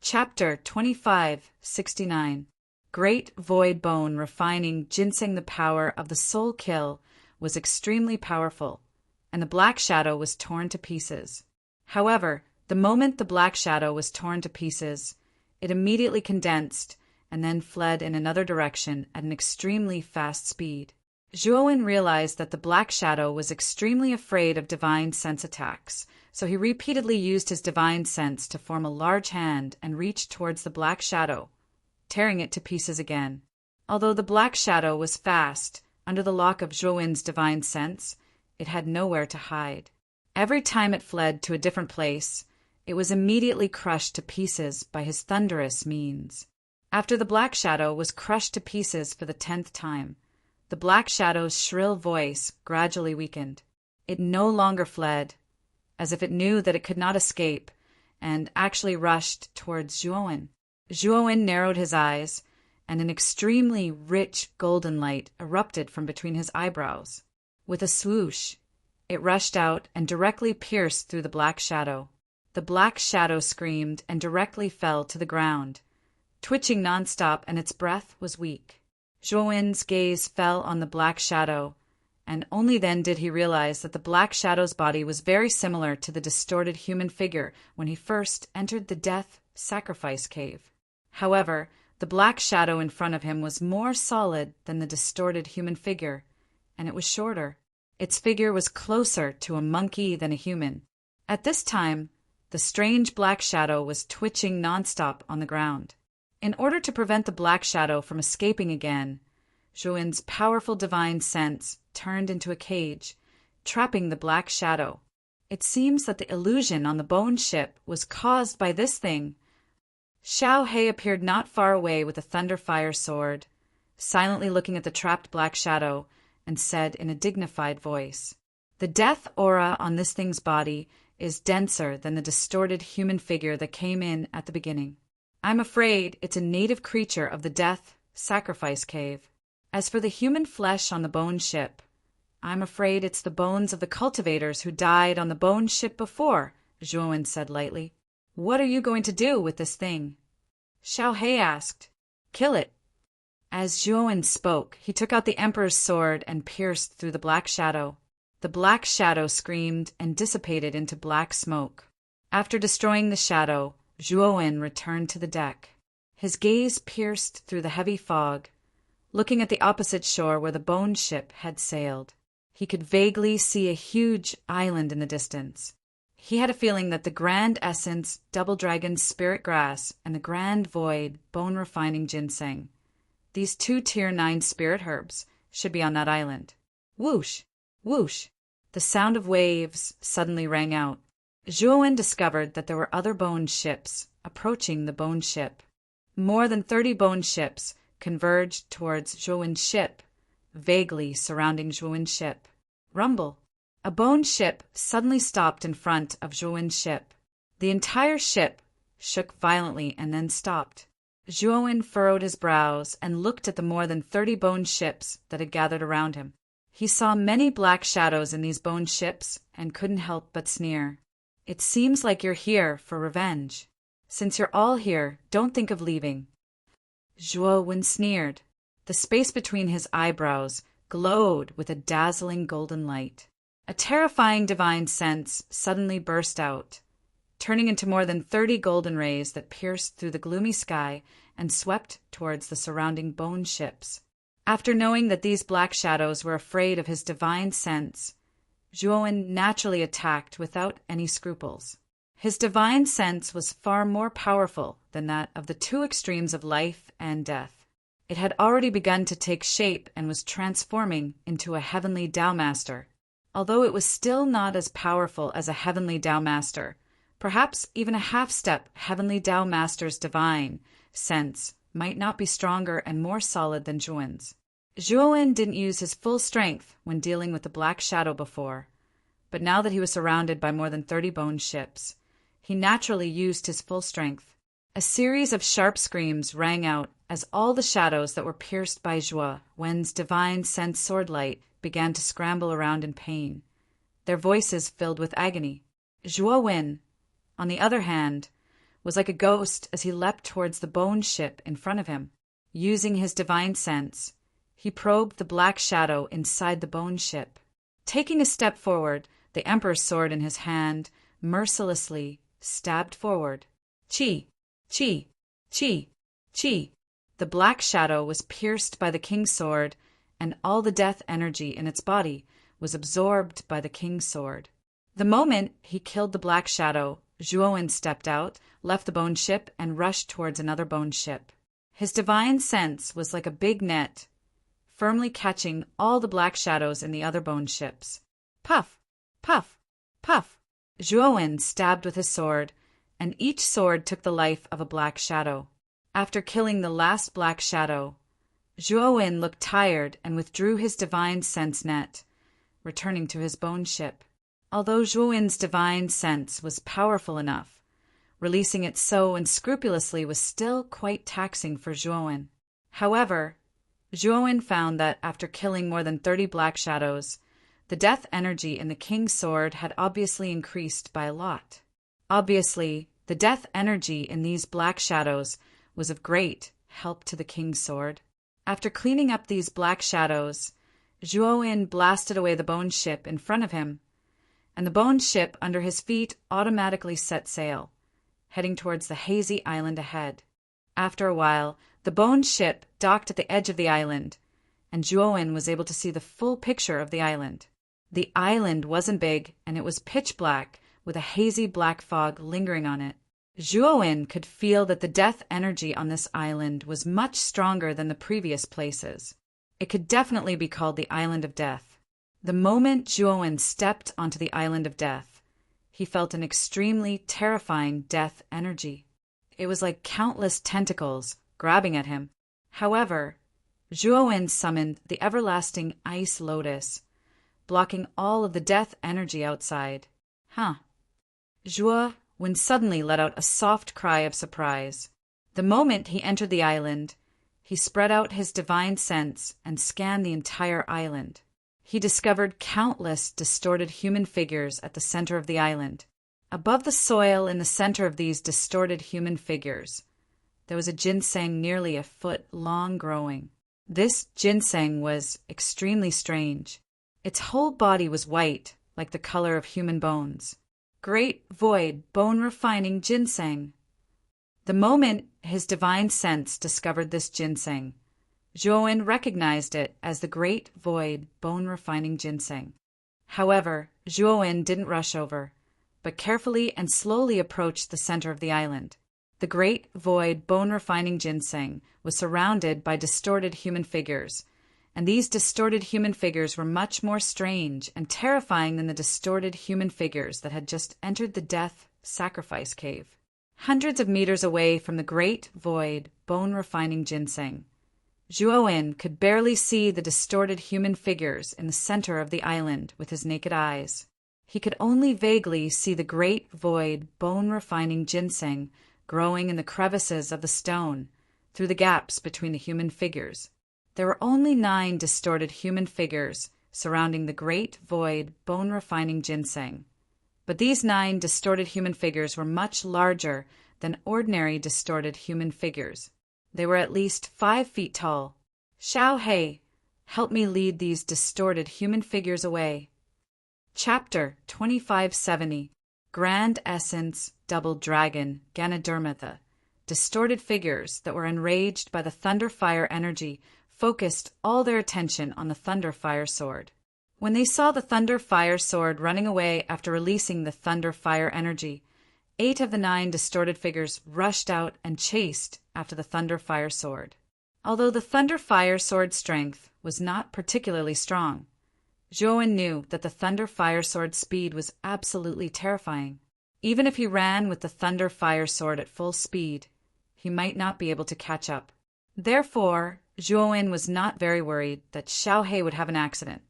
Chapter 2569. Great Void Bone refining ginseng. The power of the Soul Kill was extremely powerful, and the Black Shadow was torn to pieces. However, the moment the Black Shadow was torn to pieces, it immediately condensed and then fled in another direction at an extremely fast speed. Zhuowen realized that the Black Shadow was extremely afraid of divine sense attacks, so he repeatedly used his divine sense to form a large hand and reach towards the Black Shadow, tearing it to pieces again. Although the Black Shadow was fast, under the lock of Zhuowen's divine sense, it had nowhere to hide. Every time it fled to a different place, it was immediately crushed to pieces by his thunderous means. After the Black Shadow was crushed to pieces for the 10th time, the Black Shadow's shrill voice gradually weakened. It no longer fled, as if it knew that it could not escape, and actually rushed towards Zhuowen. Zhuowen narrowed his eyes, and an extremely rich golden light erupted from between his eyebrows. With a swoosh, it rushed out and directly pierced through the Black Shadow. The Black Shadow screamed and directly fell to the ground, twitching nonstop, and its breath was weak. Zhuowen's gaze fell on the Black Shadow, and only then did he realize that the Black Shadow's body was very similar to the distorted human figure when he first entered the death sacrifice cave. However, the Black Shadow in front of him was more solid than the distorted human figure, and it was shorter. Its figure was closer to a monkey than a human. At this time, the strange Black Shadow was twitching nonstop on the ground. In order to prevent the Black Shadow from escaping again, Zhuowen's powerful divine sense turned into a cage, trapping the Black Shadow. It seems that the illusion on the bone ship was caused by this thing. Xiao He appeared not far away with a thunderfire sword, silently looking at the trapped Black Shadow, and said in a dignified voice, "The death aura on this thing's body is denser than the distorted human figure that came in at the beginning. I'm afraid it's a native creature of the death sacrifice cave. As for the human flesh on the bone ship, I'm afraid it's the bones of the cultivators who died on the bone ship before," Zhuowen said lightly. "What are you going to do with this thing?" Xiao He asked. "Kill it." As Zhuowen spoke, he took out the Emperor's sword and pierced through the Black Shadow. The Black Shadow screamed and dissipated into black smoke. After destroying the shadow, Zhuowen returned to the deck. His gaze pierced through the heavy fog, looking at the opposite shore where the bone ship had sailed. He could vaguely see a huge island in the distance. He had a feeling that the Grand Essence Double Dragon Spirit Grass and the Grand Void Bone Refining Ginseng, these 2 Tier 9 spirit herbs, should be on that island. Whoosh! Whoosh! The sound of waves suddenly rang out. Zhuowen discovered that there were other bone ships approaching the bone ship. More than 30 bone ships converged towards Zhuowen's ship, vaguely surrounding Zhuowen's ship. Rumble! A bone ship suddenly stopped in front of Zhuowen's ship. The entire ship shook violently and then stopped. Zhuowen furrowed his brows and looked at the more than 30 bone ships that had gathered around him. He saw many black shadows in these bone ships and couldn't help but sneer. "It seems like you're here for revenge. Since you're all here, don't think of leaving." Zhuowen sneered. The space between his eyebrows glowed with a dazzling golden light. A terrifying divine sense suddenly burst out, turning into more than 30 golden rays that pierced through the gloomy sky and swept towards the surrounding bone ships. After knowing that these black shadows were afraid of his divine sense, Zhuowen naturally attacked without any scruples. His divine sense was far more powerful than that of the 2 extremes of life and death. It had already begun to take shape and was transforming into a heavenly Tao Master. Although it was still not as powerful as a heavenly Tao Master, perhaps even a half-step heavenly Tao Master's divine sense might not be stronger and more solid than Zhuowen's. Zhuowen didn't use his full strength when dealing with the Black Shadow before, but now that he was surrounded by more than 30 bone ships, he naturally used his full strength. A series of sharp screams rang out as all the shadows that were pierced by Zhuo Wen's divine sense sword light began to scramble around in pain, their voices filled with agony. Zhuo Wen, on the other hand, was like a ghost as he leapt towards the bone ship in front of him. Using his divine sense, he probed the black shadow inside the bone ship. Taking a step forward, the Emperor's sword in his hand mercilessly stabbed forward. Chi, chi, chi, chi. The black shadow was pierced by the king's sword, and all the death energy in its body was absorbed by the king's sword. The moment he killed the black shadow, Zhuo Wen stepped out, left the bone ship, and rushed towards another bone ship. His divine sense was like a big net, firmly catching all the black shadows in the other bone ships. Puff, puff, puff. Zhuo Wen stabbed with his sword, and each sword took the life of a black shadow. After killing the last black shadow, Zhuo Wen looked tired and withdrew his divine sense net, returning to his bone ship. Although Zhuo Wen's divine sense was powerful enough, releasing it so unscrupulously was still quite taxing for Zhuo Wen. However, Zhuo Wen found that after killing more than 30 black shadows, the death energy in the king's sword had obviously increased by a lot. Obviously, the death energy in these black shadows was of great help to the king's sword. After cleaning up these black shadows, Zhuo Wen blasted away the bone ship in front of him, and the bone ship under his feet automatically set sail, heading towards the hazy island ahead. After a while, the bone ship docked at the edge of the island, and Zhuo Wen was able to see the full picture of the island. The island wasn't big, and it was pitch black, with a hazy black fog lingering on it. Zhuo Wen could feel that the death energy on this island was much stronger than the previous places. It could definitely be called the Island of Death. The moment Zhuo Wen stepped onto the Island of Death, he felt an extremely terrifying death energy. It was like countless tentacles grabbing at him. However, Zhuo Wen summoned the everlasting ice lotus, blocking all of the death energy outside. Zhuo Wen suddenly let out a soft cry of surprise. The moment he entered the island, he spread out his divine sense and scanned the entire island. He discovered countless distorted human figures at the center of the island. Above the soil in the center of these distorted human figures, there was a ginseng nearly a foot long growing. This ginseng was extremely strange. Its whole body was white, like the color of human bones. Great void bone-refining ginseng. The moment his divine sense discovered this ginseng, Zhuo Wen recognized it as the great void bone-refining ginseng. However, Zhuo Wen didn't rush over, but carefully and slowly approached the center of the island. The great void bone-refining ginseng was surrounded by distorted human figures, and these distorted human figures were much more strange and terrifying than the distorted human figures that had just entered the death sacrifice cave. Hundreds of meters away from the great void bone-refining ginseng, Zhuo Wen could barely see the distorted human figures in the center of the island with his naked eyes. He could only vaguely see the great void bone-refining ginseng growing in the crevices of the stone, through the gaps between the human figures. There were only 9 distorted human figures surrounding the great void bone-refining ginseng, but these 9 distorted human figures were much larger than ordinary distorted human figures. They were at least 5 feet tall. Xiao Hei, help me lead these distorted human figures away. Chapter 2570 Grand Essence Double Dragon Ganodermatha. Distorted figures that were enraged by the thunder fire energy focused all their attention on the thunder fire sword. When they saw the thunder fire sword running away after releasing the thunder fire energy, 8 of the 9 distorted figures rushed out and chased after the thunder fire sword. Although the thunder fire sword's strength was not particularly strong, Zhuo Wen knew that the thunder fire sword's speed was absolutely terrifying. Even if he ran with the thunder fire sword at full speed, he might not be able to catch up. Therefore, Zhuo Wen was not very worried that Xiao Hei would have an accident.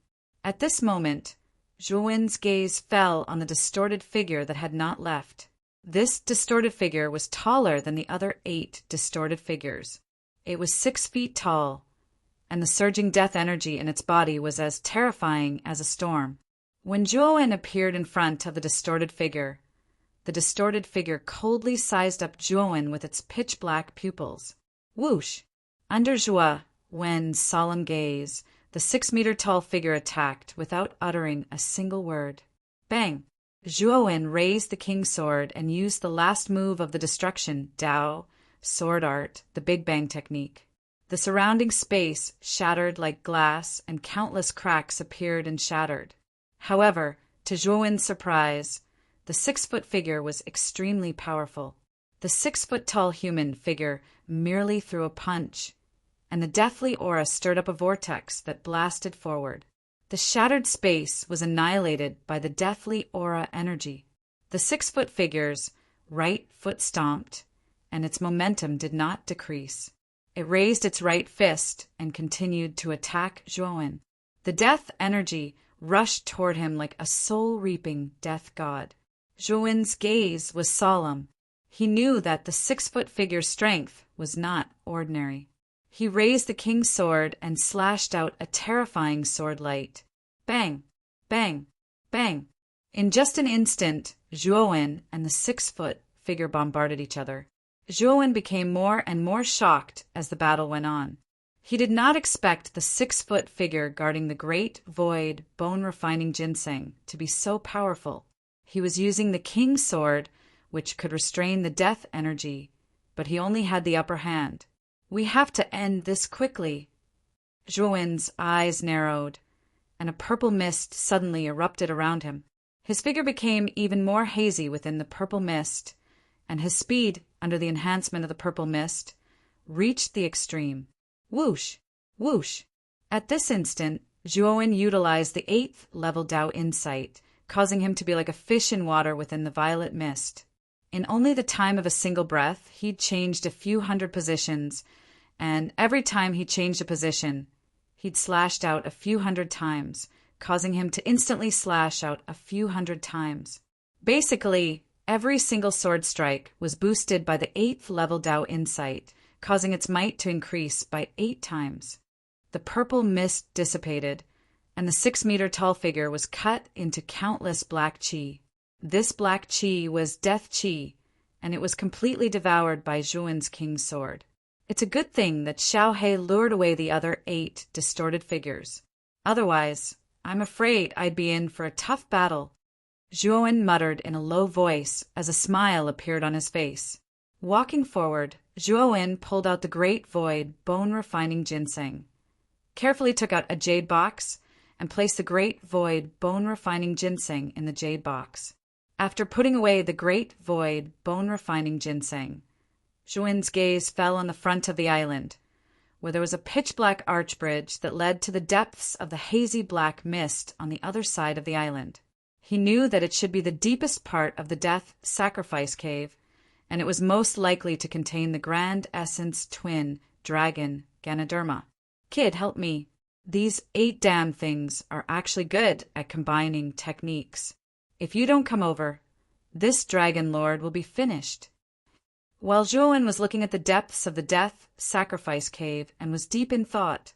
At this moment, Zhuowen's gaze fell on the distorted figure that had not left. This distorted figure was taller than the other 8 distorted figures. It was 6 feet tall, and the surging death energy in its body was as terrifying as a storm. When Zhuowen appeared in front of the distorted figure coldly sized up Zhuowen with its pitch-black pupils. Whoosh! Under Zhuowen's solemn gaze, the 6-meter-tall figure attacked without uttering a single word. Bang! Zhuowen raised the king's sword and used the last move of the destruction Dao, sword art, the Big Bang technique. The surrounding space shattered like glass and countless cracks appeared and shattered. However, to Zhuowen's surprise, the 6-foot figure was extremely powerful. The 6-foot-tall human figure merely threw a punch, and the deathly aura stirred up a vortex that blasted forward. The shattered space was annihilated by the deathly aura energy. The 6-foot figure's right foot stomped, and its momentum did not decrease. It raised its right fist and continued to attack Zhuowen. The death energy rushed toward him like a soul-reaping death god. Zhuowen's gaze was solemn. He knew that the 6-foot figure's strength was not ordinary. He raised the king's sword and slashed out a terrifying sword light. Bang! Bang! Bang! In just an instant, Zhuowen and the 6-foot figure bombarded each other. Zhuowen became more and more shocked as the battle went on. He did not expect the 6-foot figure guarding the great void bone-refining ginseng to be so powerful. He was using the king's sword, which could restrain the death energy, but he only had the upper hand. We have to end this quickly. Zhuowen's eyes narrowed, and a purple mist suddenly erupted around him. His figure became even more hazy within the purple mist, and his speed, under the enhancement of the purple mist, reached the extreme. Whoosh! Whoosh! At this instant, Zhuowen utilized the 8th level Dao insight, causing him to be like a fish in water within the violet mist. In only the time of a single breath, he'd changed a few hundred positions, and every time he changed a position, he'd slashed out a few hundred times, causing him to instantly slash out a few hundred times. Basically, every single sword strike was boosted by the 8th level Dao insight, causing its might to increase by 8 times. The purple mist dissipated, and the 6-meter-tall figure was cut into countless black qi. This black qi was death qi, and it was completely devoured by Zhuowen's king's sword. It's a good thing that Xiaohe lured away the other 8 distorted figures. Otherwise, I'm afraid I'd be in for a tough battle. Zhuowen muttered in a low voice as a smile appeared on his face. Walking forward, Zhuowen pulled out the great void bone-refining ginseng, carefully took out a jade box, and placed the great void bone-refining ginseng in the jade box. After putting away the great void bone-refining ginseng, Zhuowen's gaze fell on the front of the island, where there was a pitch-black arch bridge that led to the depths of the hazy black mist on the other side of the island. He knew that it should be the deepest part of the death sacrifice cave, and it was most likely to contain the grand essence twin dragon Ganoderma. Kid, help me. These 8 damn things are actually good at combining techniques. If you don't come over, this dragon lord will be finished. While Zhuowen was looking at the depths of the death sacrifice cave and was deep in thought,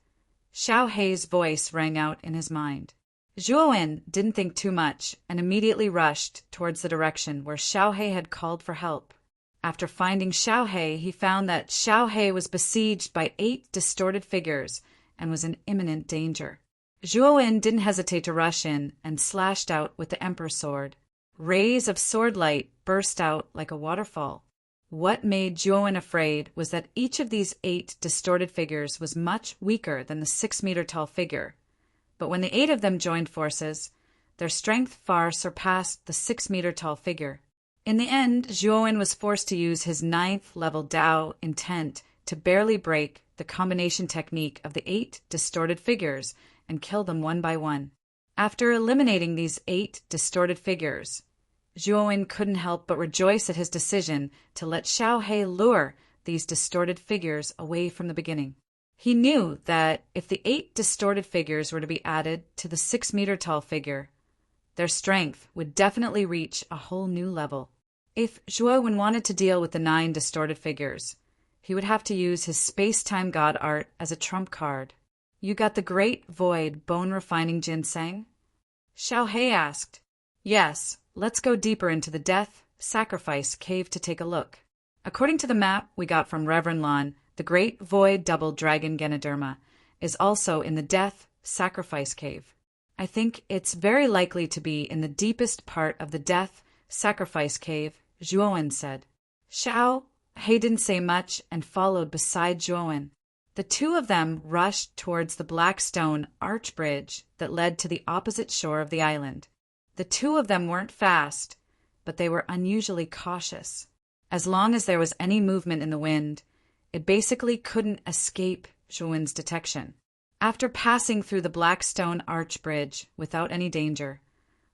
Xiaohe's voice rang out in his mind. Zhuowen didn't think too much and immediately rushed towards the direction where Xiaohe had called for help. After finding Xiaohe, he found that Xiaohe was besieged by 8 distorted figures and was in imminent danger. Zhuowen didn't hesitate to rush in and slashed out with the Emperor's sword. Rays of sword light burst out like a waterfall. What made Zhuowen afraid was that each of these 8 distorted figures was much weaker than the 6-meter-tall figure. But when the 8 of them joined forces, their strength far surpassed the 6-meter-tall figure. In the end, Zhuowen was forced to use his 9th level Dao intent to barely break the combination technique of the 8 distorted figures and kill them one by one. After eliminating these 8 distorted figures, Zhuowen couldn't help but rejoice at his decision to let Xiaohe lure these distorted figures away from the beginning. He knew that if the 8 distorted figures were to be added to the 6-meter-tall figure, their strength would definitely reach a whole new level. If Zhuowen wanted to deal with the 9 distorted figures, he would have to use his space-time god art as a trump card. You got the Great Void bone-refining ginseng? Xiao He asked. Yes, let's go deeper into the Death Sacrifice Cave to take a look. According to the map we got from Reverend Lon, the Great Void Double Dragon Ganoderma is also in the Death Sacrifice Cave. I think it's very likely to be in the deepest part of the Death Sacrifice Cave, Zhuowen said. Xiao He didn't say much and followed beside Zhuowen. The two of them rushed towards the black stone arch bridge that led to the opposite shore of the island. The two of them weren't fast, but they were unusually cautious. As long as there was any movement in the wind, it basically couldn't escape Zhuowen's detection. After passing through the black stone arch bridge without any danger,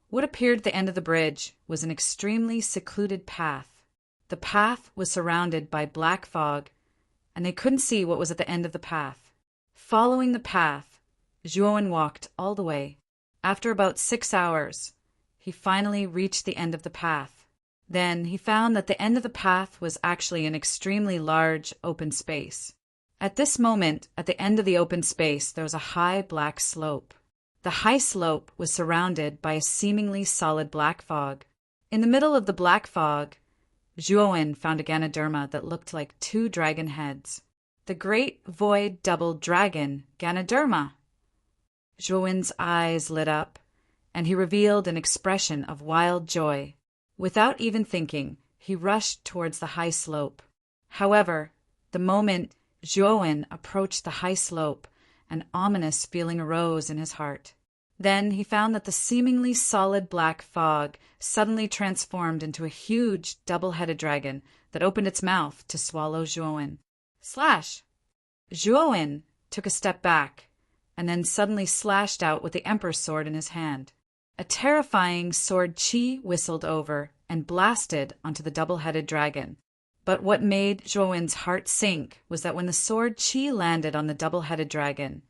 what appeared at the end of the bridge was an extremely secluded path. The path was surrounded by black fog, and they couldn't see what was at the end of the path. Following the path, Zhuowen walked all the way. After about 6 hours, he finally reached the end of the path. Then he found that the end of the path was actually an extremely large open space. At this moment, at the end of the open space, there was a high black slope. The high slope was surrounded by a seemingly solid black fog. In the middle of the black fog, Zhuowen found a Ganoderma that looked like 2 dragon heads. The Great Void Double Dragon Ganoderma! Zhuowen's eyes lit up, and he revealed an expression of wild joy. Without even thinking, he rushed towards the high slope. However, the moment Zhuowen approached the high slope, an ominous feeling arose in his heart. Then he found that the seemingly solid black fog suddenly transformed into a huge double-headed dragon that opened its mouth to swallow Zhuowen. Slash! Zhuowen took a step back, and then suddenly slashed out with the Emperor's sword in his hand. A terrifying sword chi whistled over and blasted onto the double-headed dragon. But what made Zhuowen's heart sink was that when the sword chi landed on the double-headed dragon,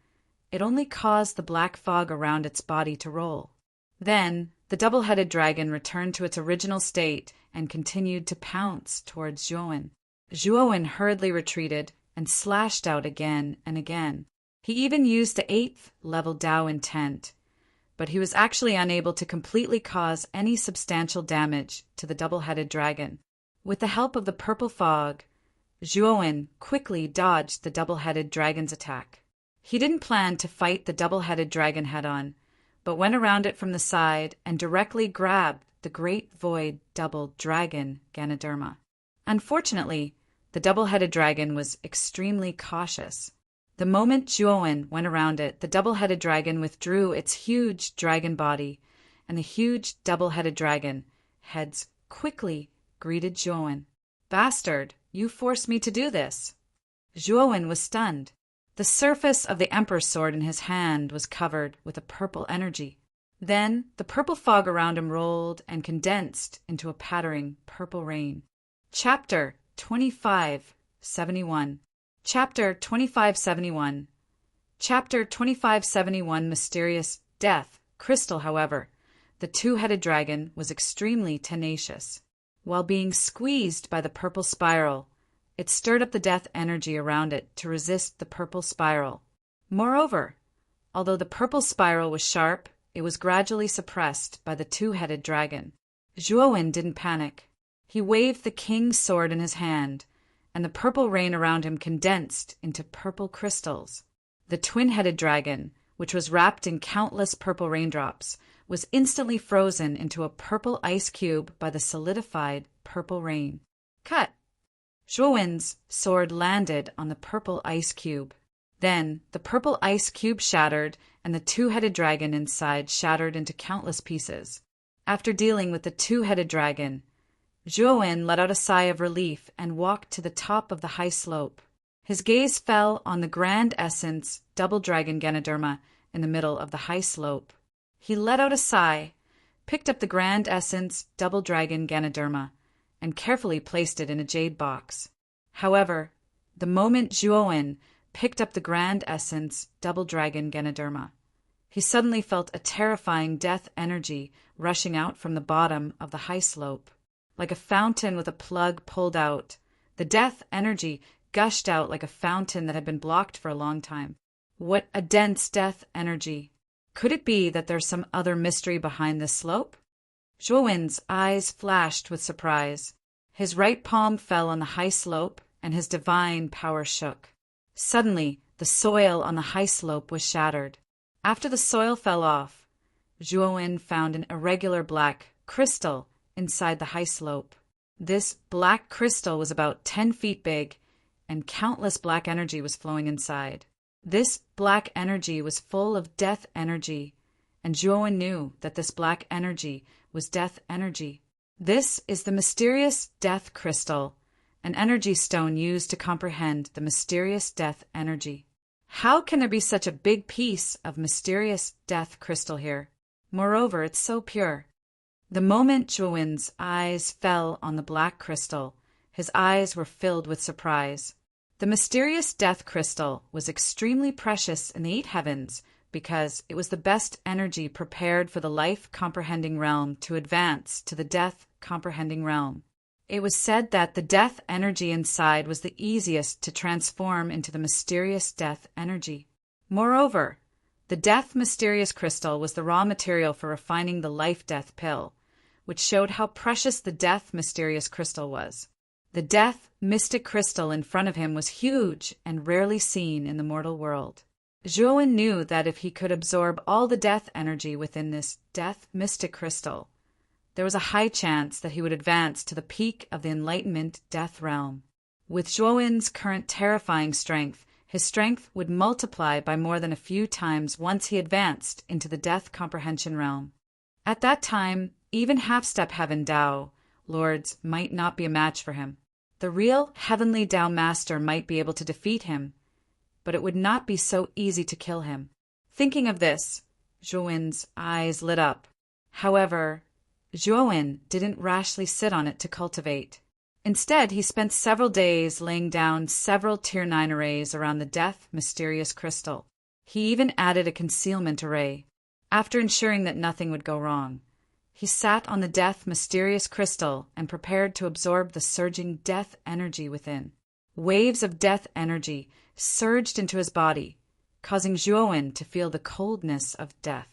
it only caused the black fog around its body to roll. Then, the double-headed dragon returned to its original state and continued to pounce towards Zhuowen. Zhuowen hurriedly retreated and slashed out again and again. He even used the 8th level Dao intent, but he was actually unable to completely cause any substantial damage to the double-headed dragon. With the help of the purple fog, Zhuowen quickly dodged the double-headed dragon's attack. He didn't plan to fight the double-headed dragon head-on, but went around it from the side and directly grabbed the Great Void Double Dragon Ganoderma. Unfortunately, the double-headed dragon was extremely cautious. The moment Zhuowen went around it, the double-headed dragon withdrew its huge dragon body, and the huge double-headed dragon heads quickly greeted Zhuowen. Bastard, you forced me to do this. Zhuowen was stunned. The surface of the Emperor's sword in his hand was covered with a purple energy. Then the purple fog around him rolled and condensed into a pattering purple rain. Chapter 2571. Chapter 2571. Chapter 2571 Mysterious Death Crystal. However, the 2-headed dragon was extremely tenacious. While being squeezed by the purple spiral, it stirred up the death energy around it to resist the purple spiral. Moreover, although the purple spiral was sharp, it was gradually suppressed by the 2-headed dragon. Zhuowen didn't panic. He waved the king's sword in his hand, and the purple rain around him condensed into purple crystals. The twin-headed dragon, which was wrapped in countless purple raindrops, was instantly frozen into a purple ice cube by the solidified purple rain. Cut! Zhuowen's sword landed on the purple ice cube. Then the purple ice cube shattered, and the 2-headed dragon inside shattered into countless pieces. After dealing with the 2-headed dragon, Zhuowen let out a sigh of relief and walked to the top of the high slope. His gaze fell on the Grand Essence Double Dragon Ganoderma in the middle of the high slope. He let out a sigh, picked up the Grand Essence Double Dragon Ganoderma, and carefully placed it in a jade box. However, the moment Zhuowen picked up the Grand Essence Double Dragon Ganoderma, He suddenly felt a terrifying death energy rushing out from the bottom of the high slope. Like a fountain with a plug pulled out, the death energy gushed out like a fountain that had been blocked for a long time. What a dense death energy! Could it be that there's some other mystery behind this slope? Zhuowen's eyes flashed with surprise. His right palm fell on the high slope, and his divine power shook. Suddenly, the soil on the high slope was shattered. After the soil fell off, Zhuowen found an irregular black crystal inside the high slope. This black crystal was about 10 feet big, and countless black energy was flowing inside. This black energy was full of death energy, and Zhuowen knew that this black energy was death energy. This is the mysterious death crystal, an energy stone used to comprehend the mysterious death energy. How can there be such a big piece of mysterious death crystal here? Moreover, it's so pure. The moment Zhuowen's eyes fell on the black crystal, his eyes were filled with surprise. The mysterious death crystal was extremely precious in the eight heavens because it was the best energy prepared for the life-comprehending realm to advance to the death-comprehending realm. It was said that the death energy inside was the easiest to transform into the mysterious death energy. Moreover, the death mysterious crystal was the raw material for refining the life-death pill, which showed how precious the death mysterious crystal was. The death mystic crystal in front of him was huge and rarely seen in the mortal world. Zhuowen knew that if he could absorb all the death energy within this death mystic crystal, there was a high chance that he would advance to the peak of the enlightenment death realm. With Zhuowen's current terrifying strength, his strength would multiply by more than a few times once he advanced into the death comprehension realm. At that time, even half-step heaven Tao lords might not be a match for him. The real heavenly Tao master might be able to defeat him, but it would not be so easy to kill him. Thinking of this, Zhuowen's eyes lit up. However, Zhuowen didn't rashly sit on it to cultivate. Instead, he spent several days laying down several Tier 9 arrays around the death mysterious crystal. He even added a concealment array. After ensuring that nothing would go wrong, he sat on the death mysterious crystal and prepared to absorb the surging death energy within. Waves of death energy surged into his body, causing Zhuowen to feel the coldness of death.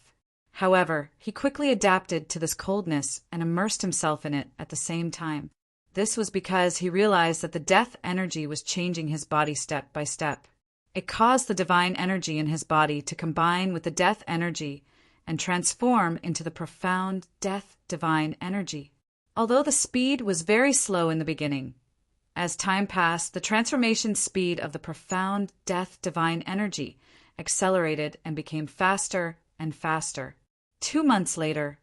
However, he quickly adapted to this coldness and immersed himself in it at the same time. This was because he realized that the death energy was changing his body step by step. It caused the divine energy in his body to combine with the death energy and transform into the profound death divine energy. Although the speed was very slow in the beginning, as time passed, the transformation speed of the profound death divine energy accelerated and became faster and faster. 2 months later,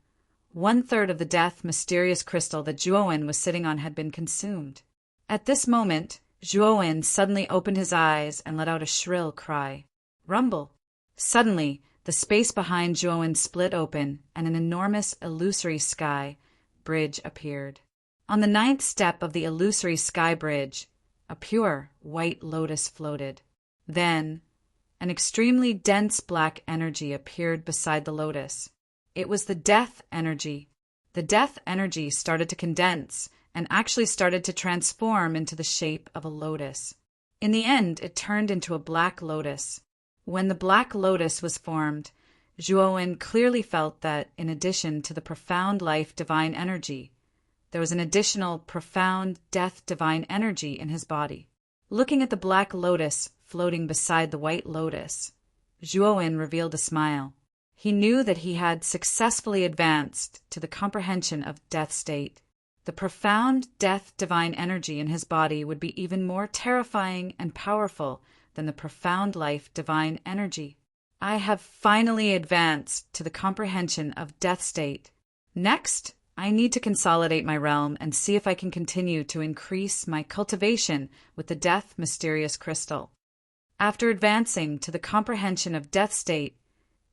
1/3 of the death mysterious crystal that Zhuowen was sitting on had been consumed. At this moment, Zhuowen suddenly opened his eyes and let out a shrill cry. Rumble! Suddenly, the space behind Zhuowen split open, and an enormous illusory sky bridge appeared. On the 9th step of the illusory sky bridge, a pure white lotus floated. Then, an extremely dense black energy appeared beside the lotus. It was the death energy. The death energy started to condense and actually started to transform into the shape of a lotus. In the end, it turned into a black lotus. When the black lotus was formed, Zhuowen clearly felt that, in addition to the profound life divine energy, there was an additional profound death divine energy in his body. Looking at the black lotus floating beside the white lotus, Zhuowen revealed a smile. He knew that he had successfully advanced to the comprehension of death state. The profound death divine energy in his body would be even more terrifying and powerful than the profound life divine energy. I have finally advanced to the comprehension of death state. Next, I need to consolidate my realm and see if I can continue to increase my cultivation with the death mysterious crystal. After advancing to the comprehension of death state,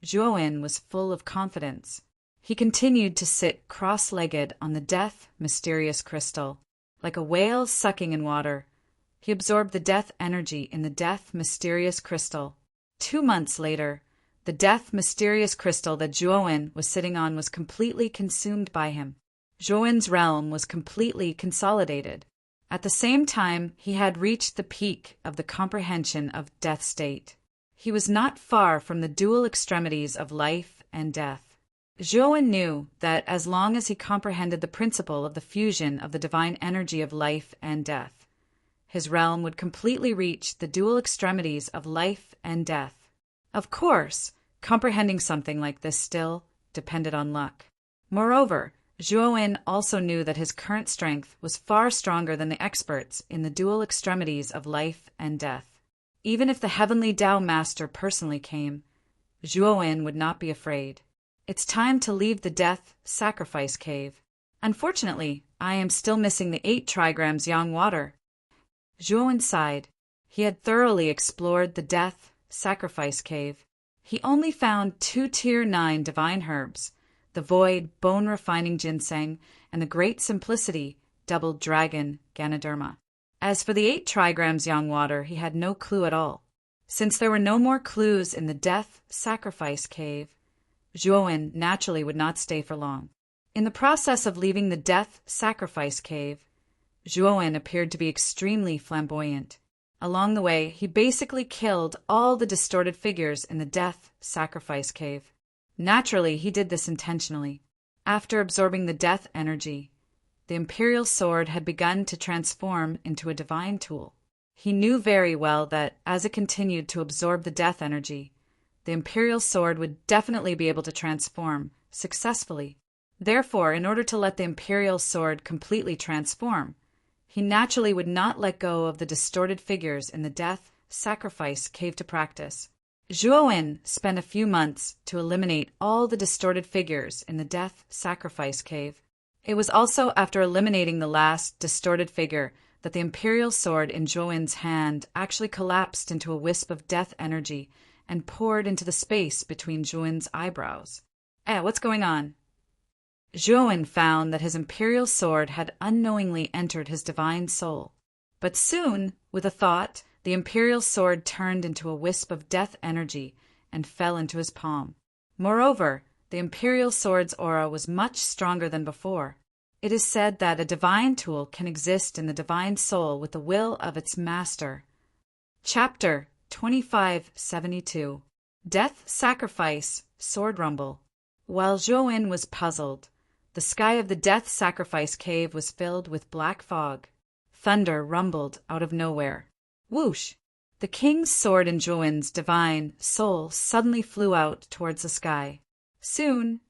Zhuowen was full of confidence. He continued to sit cross-legged on the death mysterious crystal. Like a whale sucking in water, he absorbed the death energy in the death mysterious crystal. 2 months later, The death mysterious crystal that Zhuowen was sitting on was completely consumed by him. Zhuowen's realm was completely consolidated. At the same time, he had reached the peak of the comprehension of death state. He was not far from the dual extremities of life and death. Zhuowen knew that as long as he comprehended the principle of the fusion of the divine energy of life and death, his realm would completely reach the dual extremities of life and death. Of course, comprehending something like this still depended on luck. Moreover, Zhuowen also knew that his current strength was far stronger than the experts in the dual extremities of life and death. Even if the heavenly Tao Master personally came, Zhuowen would not be afraid. It's time to leave the death sacrifice cave. Unfortunately, I am still missing the 8 trigrams yang water. Zhuowen sighed. He had thoroughly explored the death sacrifice cave. He only found 2 tier 9 divine herbs, the void bone-refining ginseng, and the great simplicity double dragon Ganoderma. As for the 8 trigrams yang water, he had no clue at all. Since there were no more clues in the death sacrifice cave, Zhuowen naturally would not stay for long. In the process of leaving the death sacrifice cave, Zhuowen appeared to be extremely flamboyant. Along the way, he basically killed all the distorted figures in the death sacrifice cave. Naturally, he did this intentionally. After absorbing the death energy, the imperial sword had begun to transform into a divine tool. He knew very well that as it continued to absorb the death energy, the imperial sword would definitely be able to transform successfully. Therefore, in order to let the imperial sword completely transform, he naturally would not let go of the distorted figures in the death sacrifice cave to practice. Zhuowen spent a few months to eliminate all the distorted figures in the death sacrifice cave. It was also after eliminating the last distorted figure that the imperial sword in Zhuowen's hand actually collapsed into a wisp of death energy and poured into the space between Zhuowen's eyebrows. What's going on? Zhuowen found that his imperial sword had unknowingly entered his divine soul. But soon, with a thought, the imperial sword turned into a wisp of death energy and fell into his palm. Moreover, the imperial sword's aura was much stronger than before. It is said that a divine tool can exist in the divine soul with the will of its master. Chapter 2572. Death Sacrifice Sword Rumble. While Zhuowen was puzzled, the sky of the death sacrifice cave was filled with black fog. Thunder rumbled out of nowhere. Whoosh! The king's sword in Zhuowen's divine soul suddenly flew out towards the sky. Soon,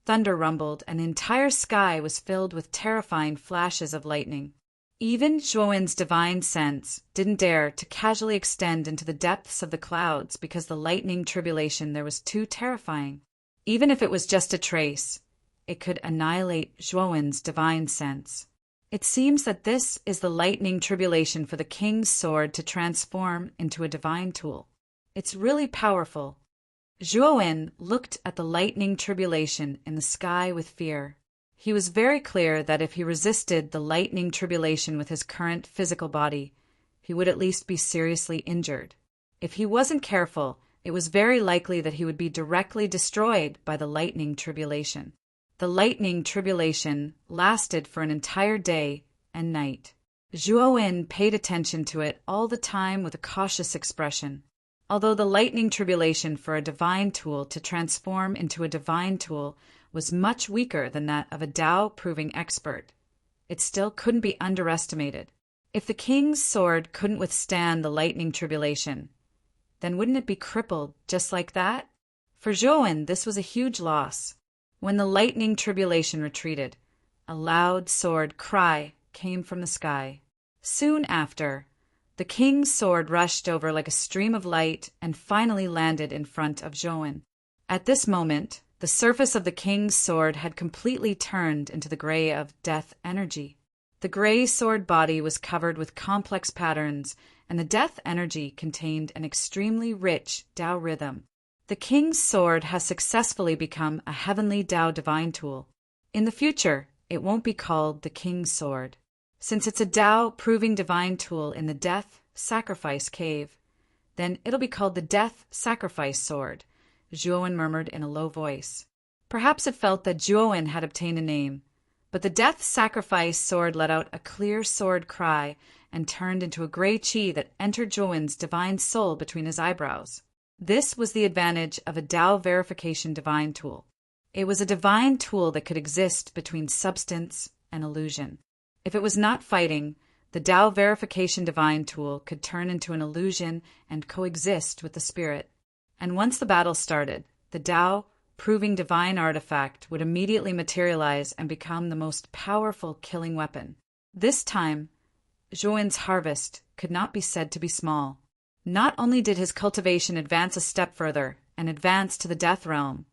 thunder rumbled and the entire sky was filled with terrifying flashes of lightning. Even Zhuowen's divine sense didn't dare to casually extend into the depths of the clouds because the lightning tribulation there was too terrifying. Even if it was just a trace, it could annihilate Zhuowen's divine sense. It seems that this is the lightning tribulation for the king's sword to transform into a divine tool. It's really powerful. Zhuowen looked at the lightning tribulation in the sky with fear. He was very clear that if he resisted the lightning tribulation with his current physical body, he would at least be seriously injured. If he wasn't careful, it was very likely that he would be directly destroyed by the lightning tribulation. The lightning tribulation lasted for an entire day and night. Zhuowen paid attention to it all the time with a cautious expression. Although the lightning tribulation for a divine tool to transform into a divine tool was much weaker than that of a Tao-proving expert, it still couldn't be underestimated. If the king's sword couldn't withstand the lightning tribulation, then wouldn't it be crippled just like that? For Zhuowen, this was a huge loss. When the lightning tribulation retreated, a loud sword cry came from the sky. Soon after, the king's sword rushed over like a stream of light and finally landed in front of Zhuowen. At this moment, the surface of the king's sword had completely turned into the gray of death energy. The gray sword body was covered with complex patterns, and the death energy contained an extremely rich Tao rhythm. The king's sword has successfully become a heavenly Tao divine tool. In the future, it won't be called the king's sword. Since it's a Tao-proving divine tool in the death sacrifice cave, then it'll be called the death sacrifice sword, Zhuowen murmured in a low voice. Perhaps it felt that Zhuowen had obtained a name, but the death sacrifice sword let out a clear sword cry and turned into a gray chi that entered Zhuowen's divine soul between his eyebrows. This was the advantage of a Dao verification divine tool. It was a divine tool that could exist between substance and illusion. If it was not fighting, the Dao verification divine tool could turn into an illusion and coexist with the spirit. And once the battle started, the Dao proving divine artifact would immediately materialize and become the most powerful killing weapon. This time, Zhuowen's harvest could not be said to be small. Not only did his cultivation advance a step further and advance to the death realm,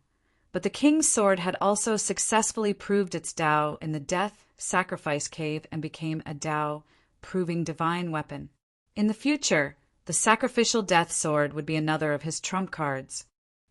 but the king's sword had also successfully proved its Dao in the death sacrifice cave and became a Dao proving divine weapon. In the future, the sacrificial death sword would be another of his trump cards.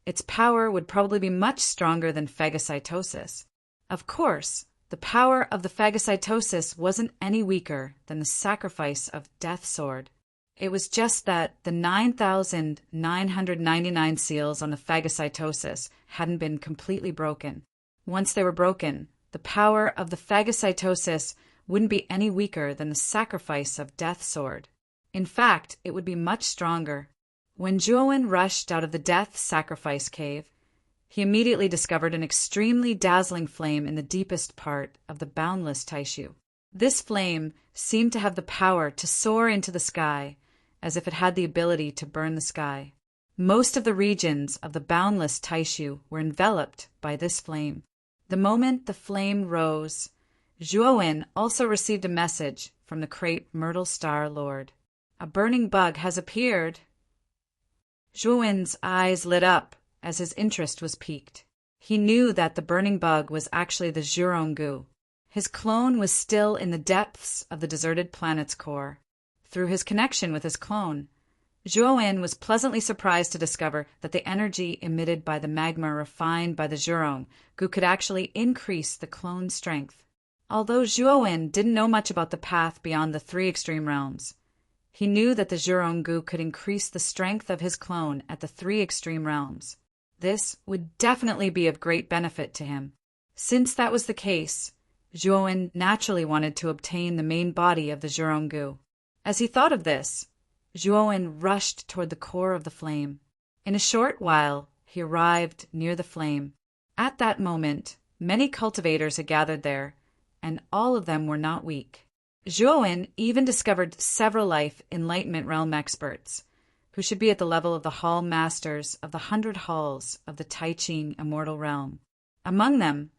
Its power would probably be much stronger than phagocytosis. Of course, the power of the phagocytosis wasn't any weaker than the sacrifice of death sword. It was just that the 9,999 seals on the phagocytosis hadn't been completely broken. Once they were broken, the power of the phagocytosis wouldn't be any weaker than the sacrifice of death sword. In fact, it would be much stronger. When Zhuowen rushed out of the death sacrifice cave, he immediately discovered an extremely dazzling flame in the deepest part of the boundless Taishu. This flame seemed to have the power to soar into the sky, as if it had the ability to burn the sky. Most of the regions of the boundless Taishu were enveloped by this flame. The moment the flame rose, Zhuowen also received a message from the great Myrtle Star Lord. A burning bug has appeared. Zhuowen's eyes lit up as his interest was piqued. He knew that the burning bug was actually the Zhurongu. His clone was still in the depths of the deserted planet's core. Through his connection with his clone, Zhuowen was pleasantly surprised to discover that the energy emitted by the magma refined by the Zhurongu could actually increase the clone's strength. Although Zhuowen didn't know much about the path beyond the three extreme realms, he knew that the Zhurongu could increase the strength of his clone at the three extreme realms. This would definitely be of great benefit to him. Since that was the case, Zhuowen naturally wanted to obtain the main body of the Zhurongu. As he thought of this, Zhuowen rushed toward the core of the flame. In a short while, he arrived near the flame. At that moment, many cultivators had gathered there, and all of them were not weak. Zhuowen even discovered several life enlightenment realm experts, who should be at the level of the hall masters of the 100 halls of the Tai Ching immortal realm. Among them,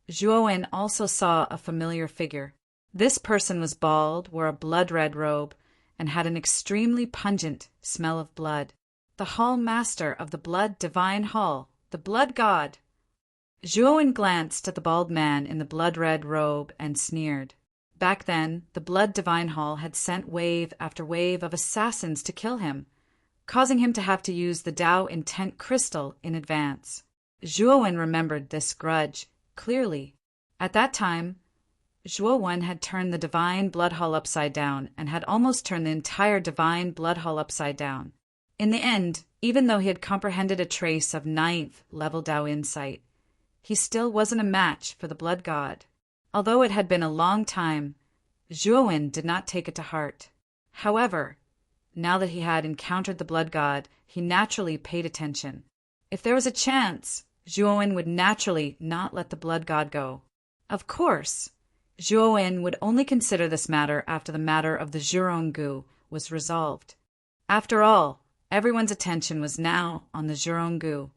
Zhuowen also saw a familiar figure. This person was bald, wore a blood-red robe, and had an extremely pungent smell of blood. The hall master of the blood divine hall, the blood god. Zhuowen glanced at the bald man in the blood-red robe and sneered. Back then, the blood divine hall had sent wave after wave of assassins to kill him, causing him to have to use the Dao intent crystal in advance. Zhuowen remembered this grudge clearly. At that time, Zhuowen had turned the divine blood hall upside down and had almost turned the entire divine blood hall upside down. In the end, even though he had comprehended a trace of 9th level Dao insight, he still wasn't a match for the blood god. Although it had been a long time, Zhuowen did not take it to heart. However, now that he had encountered the blood god, he naturally paid attention. If there was a chance, Zhuowen would naturally not let the blood god go. Of course, Zhuowen would only consider this matter after the matter of the Zhurongu was resolved. After all, everyone's attention was now on the Zhurongu.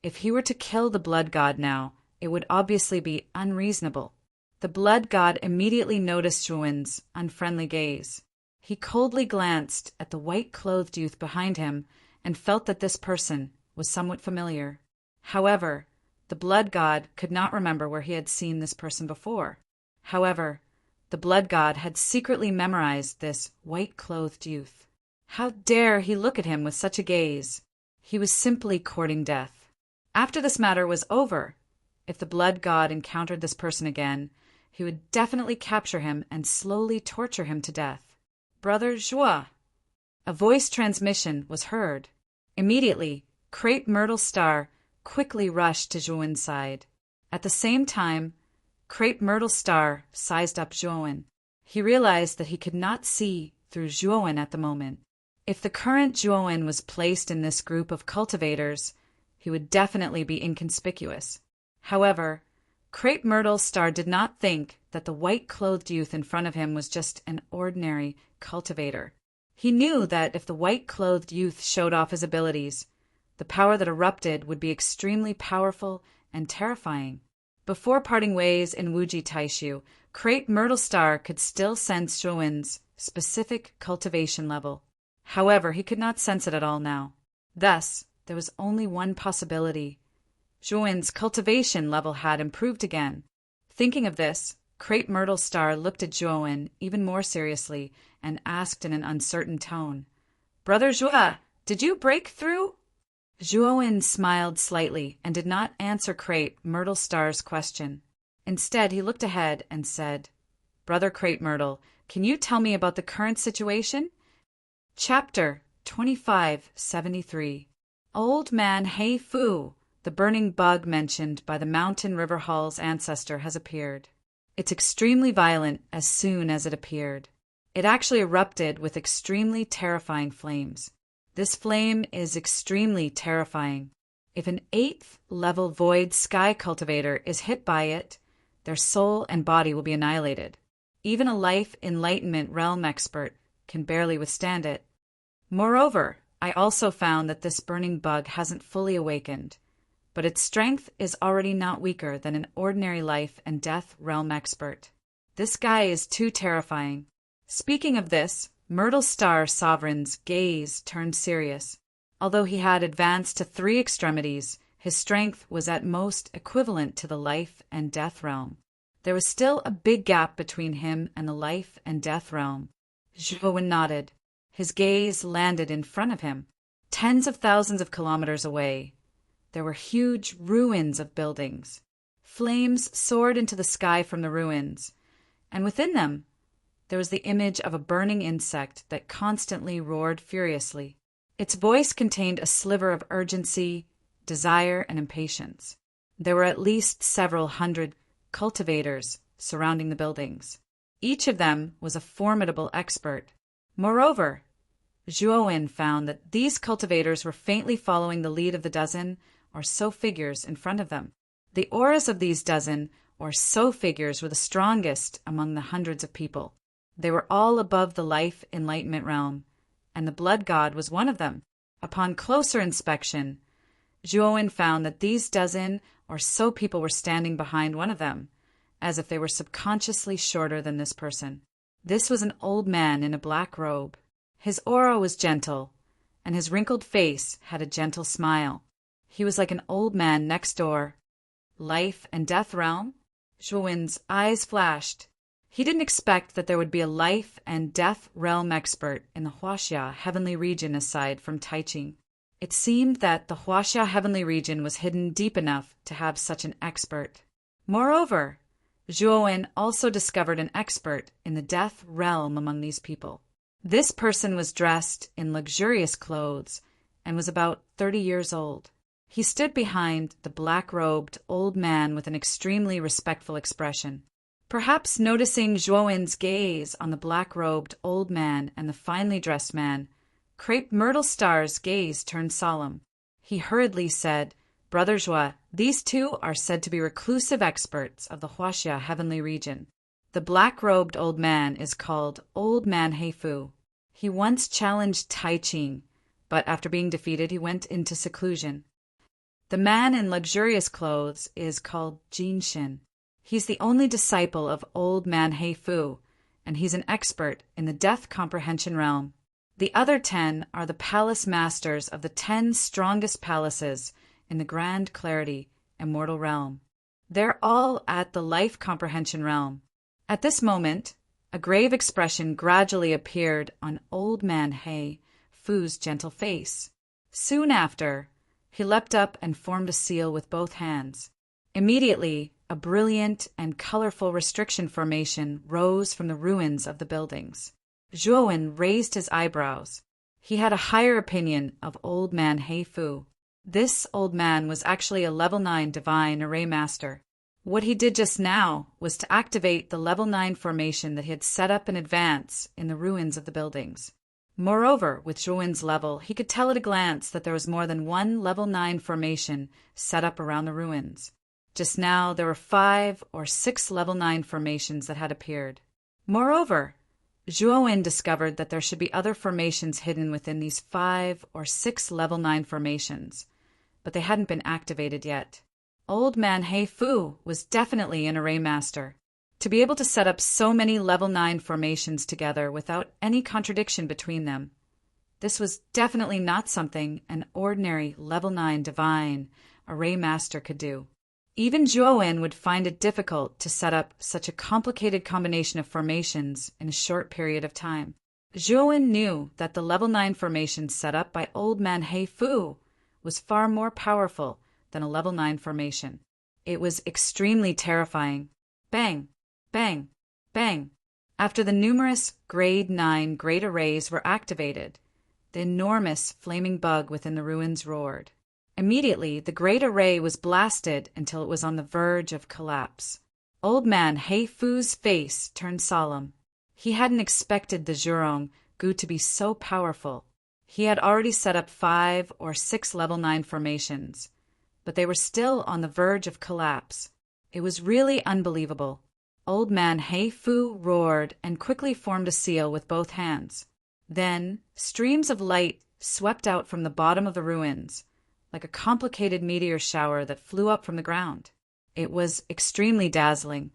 If he were to kill the blood god now, it would obviously be unreasonable. The blood god immediately noticed Zhuowen's unfriendly gaze. He coldly glanced at the white-clothed youth behind him and felt that this person was somewhat familiar. However, the blood god could not remember where he had seen this person before. However, the blood god had secretly memorized this white-clothed youth. How dare he look at him with such a gaze? He was simply courting death. After this matter was over, if the blood god encountered this person again, he would definitely capture him and slowly torture him to death. Brother Zhuo! A voice transmission was heard. Immediately, Crepe Myrtle Star quickly rushed to Zhuowen's side. At the same time, Crepe Myrtle Star sized up Zhuowen. He realized that he could not see through Zhuowen at the moment. If the current Zhuowen was placed in this group of cultivators, he would definitely be inconspicuous. However, Crepe Myrtle Star did not think that the white-clothed youth in front of him was just an ordinary cultivator. He knew that if the white-clothed youth showed off his abilities, the power that erupted would be extremely powerful and terrifying. Before parting ways in Wuji Taishu, Crepe Myrtle Star could still sense Zhuowen's specific cultivation level. However, he could not sense it at all now. Thus, there was only one possibility. Zhuowen's cultivation level had improved again. Thinking of this, Crepe Myrtle Star looked at Zhuowen even more seriously and asked in an uncertain tone, "Brother Zhuo, did you break through?" Zhuowen smiled slightly and did not answer Crepe Myrtle Star's question. Instead, he looked ahead and said, "Brother Crepe Myrtle, can you tell me about the current situation?" Chapter 2573. Old Man Hei Fu, the burning bug mentioned by the Mountain River Hall's ancestor, has appeared. It's extremely violent as soon as it appeared. It actually erupted with extremely terrifying flames. This flame is extremely terrifying. If an 8th level void sky cultivator is hit by it, their soul and body will be annihilated. Even a life enlightenment realm expert can barely withstand it. Moreover, I also found that this burning bug hasn't fully awakened, but its strength is already not weaker than an ordinary life and death realm expert. This guy is too terrifying. Speaking of this, Myrtle Star Sovereign's gaze turned serious. Although he had advanced to 3 extremities, his strength was at most equivalent to the life and death realm. There was still a big gap between him and the life and death realm. Zhuowen nodded. His gaze landed in front of him. Tens of thousands of kilometers away, there were huge ruins of buildings. Flames soared into the sky from the ruins, and within them, there was the image of a burning insect that constantly roared furiously. Its voice contained a sliver of urgency, desire, and impatience. There were at least several hundred cultivators surrounding the buildings. Each of them was a formidable expert. Moreover, Zhuowen found that these cultivators were faintly following the lead of the dozen or so figures in front of them. The auras of these dozen or so figures were the strongest among the hundreds of people. They were all above the life enlightenment realm, and the blood god was one of them. Upon closer inspection, Zhuowen found that these dozen or so people were standing behind one of them, as if they were subconsciously shorter than this person. This was an old man in a black robe. His aura was gentle, and his wrinkled face had a gentle smile. He was like an old man next door. Life and death realm? Zhuowen's eyes flashed. He didn't expect that there would be a life and death realm expert in the Huaxia heavenly region aside from Taiqing. It seemed that the Huaxia heavenly region was hidden deep enough to have such an expert. Moreover, Zhuowen also discovered an expert in the death realm among these people. This person was dressed in luxurious clothes and was about 30 years old. He stood behind the black-robed old man with an extremely respectful expression. Perhaps noticing Zhuowen's gaze on the black-robed old man and the finely dressed man, Crepe Myrtle Star's gaze turned solemn. He hurriedly said, "Brother Zhuo, these two are said to be reclusive experts of the Huaxia heavenly region. The black-robed old man is called Old Man Heifu. He once challenged Taiqing, but after being defeated he went into seclusion. The man in luxurious clothes is called Jinshin. He's the only disciple of Old Man Heifu, and he's an expert in the death comprehension realm. The other 10 are the palace masters of the 10 strongest palaces in the Grand Clarity Immortal Realm. They're all at the life comprehension realm." At this moment, a grave expression gradually appeared on Old Man Hei Fu's gentle face. Soon after, he leapt up and formed a seal with both hands. Immediately, a brilliant and colorful restriction formation rose from the ruins of the buildings. Zhuowen raised his eyebrows. He had a higher opinion of Old Man Hei Fu. This old man was actually a level 9 divine array master. What he did just now was to activate the level 9 formation that he had set up in advance in the ruins of the buildings. Moreover, with Zhuowen's level, he could tell at a glance that there was more than one level 9 formation set up around the ruins. Just now, there were 5 or 6 level 9 formations that had appeared. Moreover, Zhuowen discovered that there should be other formations hidden within these 5 or 6 level 9 formations, but they hadn't been activated yet. Old Man He Fu was definitely an array master. To be able to set up so many level 9 formations together without any contradiction between them, this was definitely not something an ordinary level 9 divine array master could do. Even Zhuowen would find it difficult to set up such a complicated combination of formations in a short period of time. Zhuowen knew that the level 9 formation set up by Old Man He Fu was far more powerful than a level 9 formation. It was extremely terrifying. Bang, bang, bang. After the numerous grade 9 great arrays were activated, the enormous flaming bug within the ruins roared. Immediately, the great array was blasted until it was on the verge of collapse. Old Man He Fu's face turned solemn. He hadn't expected the Zhurong Gu to be so powerful. He had already set up 5 or 6 level 9 formations, but they were still on the verge of collapse. It was really unbelievable. Old Man He Fu roared and quickly formed a seal with both hands. Then, streams of light swept out from the bottom of the ruins, like a complicated meteor shower that flew up from the ground. It was extremely dazzling.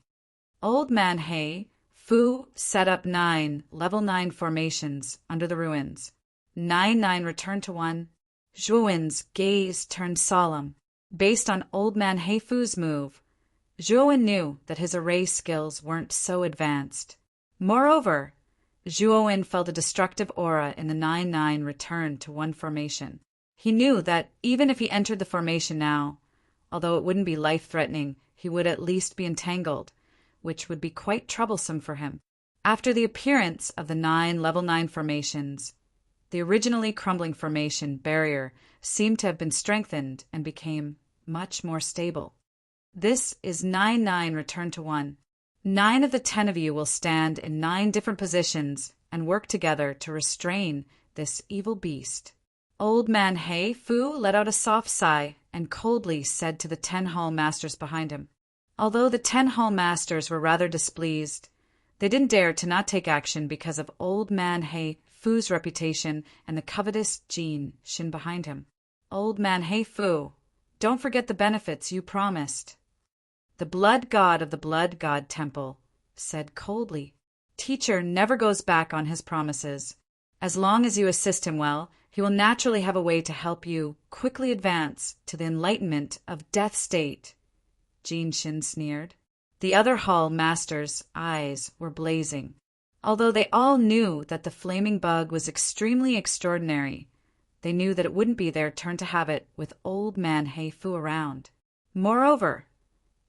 Old Man He Fu set up 9 level 9 formations under the ruins. 9 returned to 1. Zhuowen's gaze turned solemn. Based on Old Man He Fu's move, Zhuowen knew that his array skills weren't so advanced. Moreover, Zhuowen felt a destructive aura in the 9 return to 1 formation. He knew that even if he entered the formation now, although it wouldn't be life-threatening, he would at least be entangled, which would be quite troublesome for him. After the appearance of the 9 level 9 formations, the originally crumbling formation barrier seemed to have been strengthened and became much more stable. This is 9 returned to 1. 9 of the 10 of you will stand in 9 different positions and work together to restrain this evil beast. Old Man He Fu let out a soft sigh and coldly said to the 10 hall masters behind him. Although the 10 hall masters were rather displeased, they didn't dare to not take action because of Old Man He Fu's reputation and the covetous Jin Shin behind him. Old Man He Fu, don't forget the benefits you promised. The blood god of the blood god temple said coldly, Teacher never goes back on his promises. As long as you assist him well, he will naturally have a way to help you quickly advance to the enlightenment of death state. Jin Shin sneered. The other hall masters' eyes were blazing. Although they all knew that the flaming bug was extremely extraordinary, they knew that it wouldn't be their turn to have it with Old Man He Fu around. Moreover,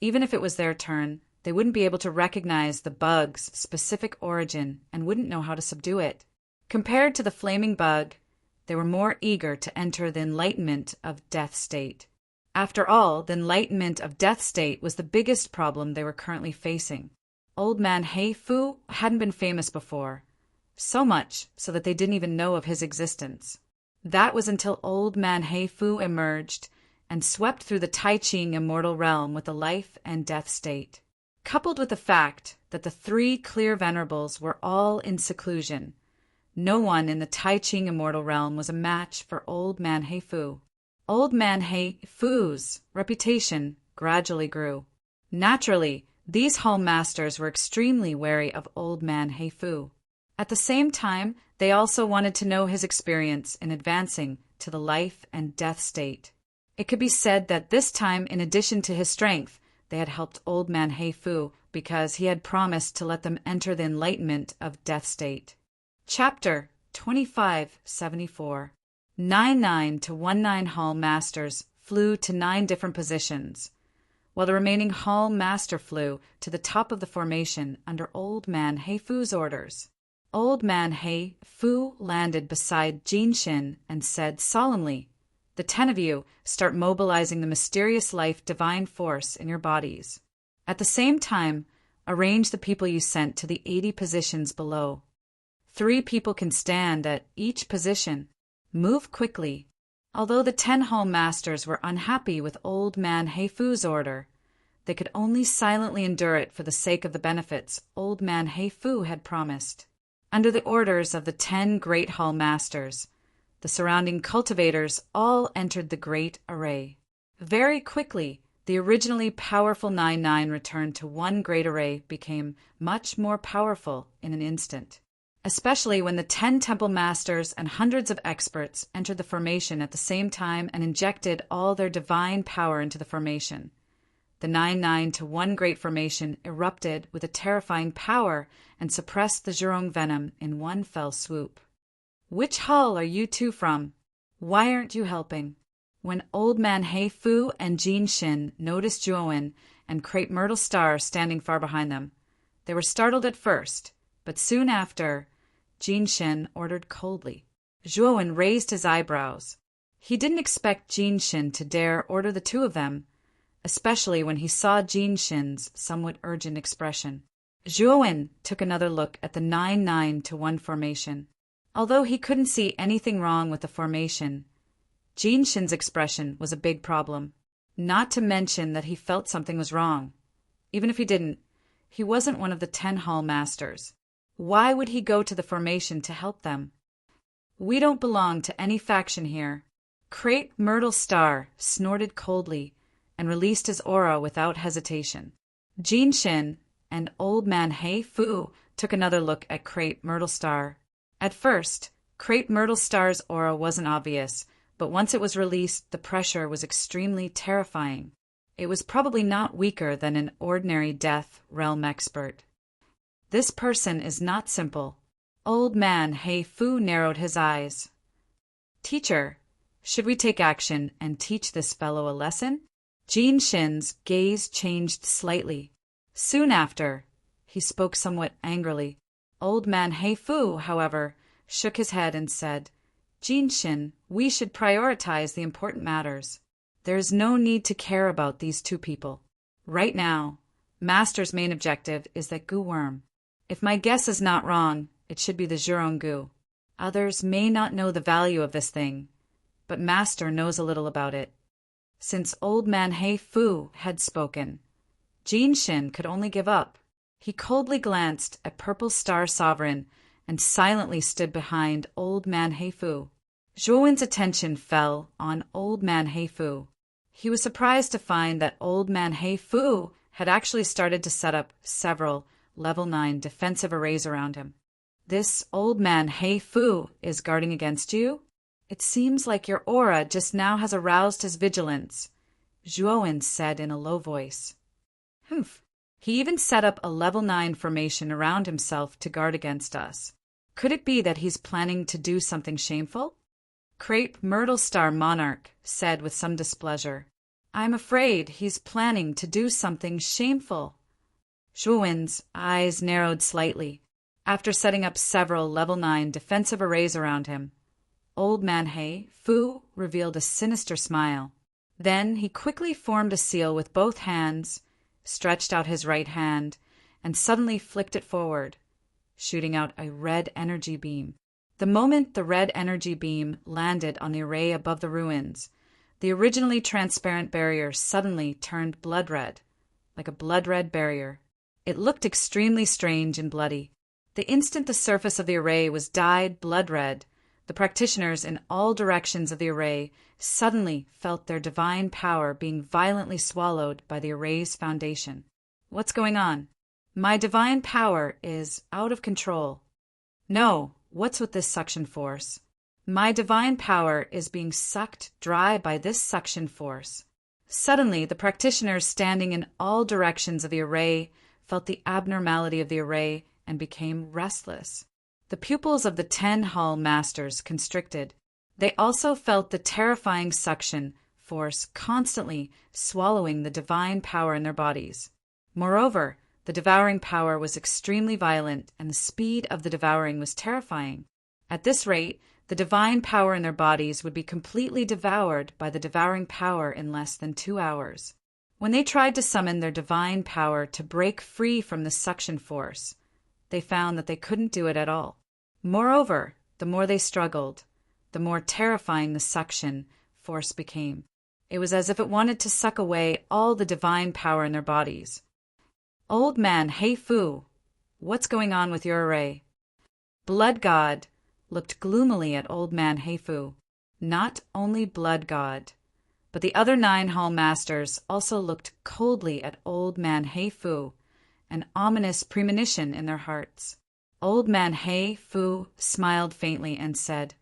even if it was their turn, they wouldn't be able to recognize the bug's specific origin and wouldn't know how to subdue it. Compared to the flaming bug, they were more eager to enter the enlightenment of death state. After all, the enlightenment of death state was the biggest problem they were currently facing. Old Man He Fu hadn't been famous before, so much so that they didn't even know of his existence. That was until Old Man He Fu emerged and swept through the Tai Ching immortal realm with the life and death state. Coupled with the fact that the 3 clear venerables were all in seclusion, no one in the Tai Ching immortal realm was a match for Old Man He Fu. Old Man He Fu's reputation gradually grew. Naturally, these hall masters were extremely wary of Old Man He Fu. At the same time, they also wanted to know his experience in advancing to the life and death state. It could be said that this time, in addition to his strength, they had helped Old Man He Fu because he had promised to let them enter the enlightenment of death state. Chapter 2574. 9 to 19 hall masters flew to 9 different positions, while the remaining hall master flew to the top of the formation under Old Man He Fu's orders. Old Man He Fu landed beside Jin Shin and said solemnly, The 10 of you start mobilizing the mysterious life divine force in your bodies. At the same time, arrange the people you sent to the 80 positions below. 3 people can stand at each position. Move quickly. Although the 10 Hall Masters were unhappy with Old Man Heifu's order, they could only silently endure it for the sake of the benefits Old Man Heifu had promised. Under the orders of the 10 Great Hall Masters, the surrounding cultivators all entered the Great Array. Very quickly, the originally powerful 9-9 returned to one Great Array became much more powerful in an instant. Especially when the 10 Temple Masters and hundreds of experts entered the formation at the same time and injected all their divine power into the formation. The 9-9 to one great formation erupted with a terrifying power and suppressed the Zhurong venom in one fell swoop. Which hall are you two from? Why aren't you helping? When Old Man Heifu and Jin Shin noticed Zhuowen and Crepe Myrtle Star standing far behind them, they were startled at first, but soon after, Jin Shin ordered coldly. Zhuowen raised his eyebrows. He didn't expect Jin Shin to dare order the two of them, especially when he saw Jin Shin's somewhat urgent expression. Zhuowen took another look at the 9-9 to 1 formation. Although he couldn't see anything wrong with the formation, Jin Shin's expression was a big problem. Not to mention that he felt something was wrong. Even if he didn't, he wasn't one of the 10 Hall Masters. Why would he go to the formation to help them? We don't belong to any faction here. Crepe Myrtle Star snorted coldly and released his aura without hesitation. Jin Shin and Old Man Heifu took another look at Crepe Myrtle Star. At first, Crepe Myrtle Star's aura wasn't obvious, but once it was released, the pressure was extremely terrifying. It was probably not weaker than an ordinary Death Realm expert. This person is not simple. Old Man Heifu narrowed his eyes. Teacher, should we take action and teach this fellow a lesson? Jin Shin's gaze changed slightly. Soon after, he spoke somewhat angrily. Old Man Heifu, however, shook his head and said, Jin Shin, we should prioritize the important matters. There is no need to care about these two people. Right now, Master's main objective is that goo worm. If my guess is not wrong, it should be the Zhurong goo. Others may not know the value of this thing, but Master knows a little about it. Since Old Man Heifu had spoken, Jin Shin could only give up. He coldly glanced at Purple Star Sovereign and silently stood behind Old Man Heifu. Zhuowen's attention fell on Old Man Heifu. He was surprised to find that Old Man Heifu had actually started to set up several level 9 defensive arrays around him. This Old Man Heifu is guarding against you? It seems like your aura just now has aroused his vigilance, Zhuowen said in a low voice. Humph. He even set up a level 9 formation around himself to guard against us. Could it be that he's planning to do something shameful? Crepe Myrtle Star Monarch said with some displeasure. I'm afraid he's planning to do something shameful. Zhuowen's eyes narrowed slightly. After setting up several level 9 defensive arrays around him, Old Man Heifu revealed a sinister smile. Then he quickly formed a seal with both hands, stretched out his right hand, and suddenly flicked it forward, shooting out a red energy beam. The moment the red energy beam landed on the array above the ruins, the originally transparent barrier suddenly turned blood red, like a blood red barrier. It looked extremely strange and bloody. The instant the surface of the array was dyed blood red, the practitioners in all directions of the array suddenly felt their divine power being violently swallowed by the array's foundation. What's going on? My divine power is out of control. No, what's with this suction force? My divine power is being sucked dry by this suction force. Suddenly, the practitioners standing in all directions of the array felt the abnormality of the array and became restless. The pupils of the 10 Hall Masters constricted. They also felt the terrifying suction force constantly swallowing the divine power in their bodies. Moreover, the devouring power was extremely violent, and the speed of the devouring was terrifying. At this rate, The divine power in their bodies would be completely devoured by the devouring power in less than 2 hours. When they tried to summon their divine power to break free from the suction force, they found that they couldn't do it at all. Moreover, the more they struggled, the more terrifying the suction force became. It was as if it wanted to suck away all the divine power in their bodies. Old man Heifu, what's going on with your array? Blood God looked gloomily at Old man Heifu. Not only Blood God, but the other 9 hall masters also looked coldly at Old man Heifu, an ominous premonition in their hearts. Old man Heifu smiled faintly and said,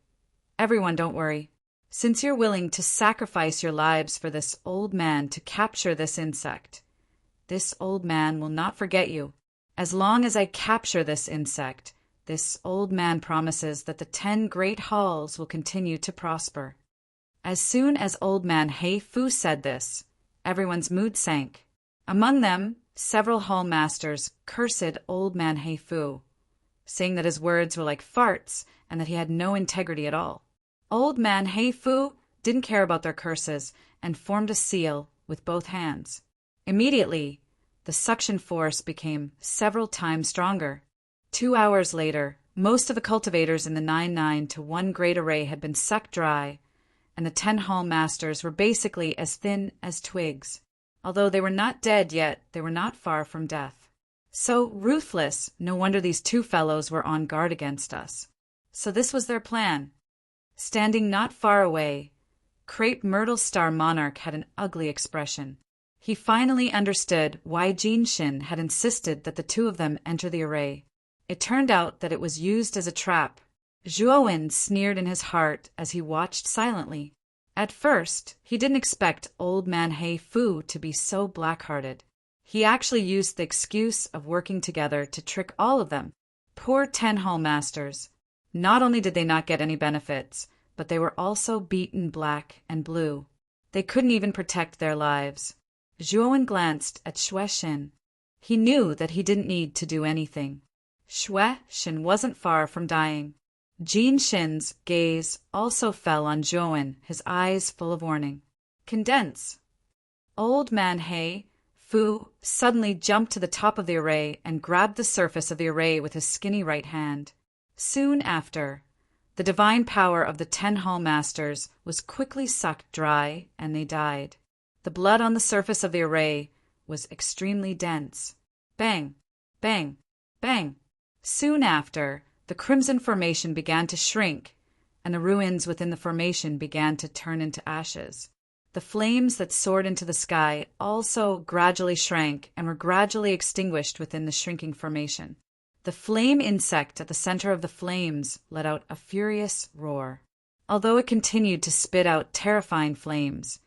"Everyone, don't worry. Since you're willing to sacrifice your lives for this old man to capture this insect, this old man will not forget you. As long as I capture this insect, this old man promises that the 10 great halls will continue to prosper." As soon as Old man Heifu said this, everyone's mood sank. Among them, several hall masters cursed Old man Heifu, saying that his words were like farts and that he had no integrity at all. Old man Heifu didn't care about their curses and formed a seal with both hands. Immediately, the suction force became several times stronger. 2 hours later, most of the cultivators in the 9-9 to 1 great array had been sucked dry, and the 10 hall masters were basically as thin as twigs. Although they were not dead yet, they were not far from death. So ruthless, no wonder these 2 fellows were on guard against us. So this was their plan. Standing not far away, Crepe Myrtle Star Monarch had an ugly expression. He finally understood why Jinshin had insisted that the 2 of them enter the array. It turned out that it was used as a trap. Zhuowen sneered in his heart as he watched silently. At first, he didn't expect Old man Heifu to be so black-hearted. He actually used the excuse of working together to trick all of them. Poor 10 hall masters. Not only did they not get any benefits, but they were also beaten black and blue. They couldn't even protect their lives. Zhuowen glanced at Shueishin. He knew that he didn't need to do anything. Shueishin wasn't far from dying. Jinshin's gaze also fell on Zhuowen, his eyes full of warning. "Condense." Old man Heifu suddenly jumped to the top of the array and grabbed the surface of the array with his skinny right hand. Soon after, the divine power of the 10 hall masters was quickly sucked dry, and they died. The blood on the surface of the array was extremely dense. Bang, bang, bang. Soon after, the crimson formation began to shrink, and the ruins within the formation began to turn into ashes. The flames that soared into the sky also gradually shrank and were gradually extinguished within the shrinking formation. The flame insect at the center of the flames let out a furious roar. Although it continued to spit out terrifying flames,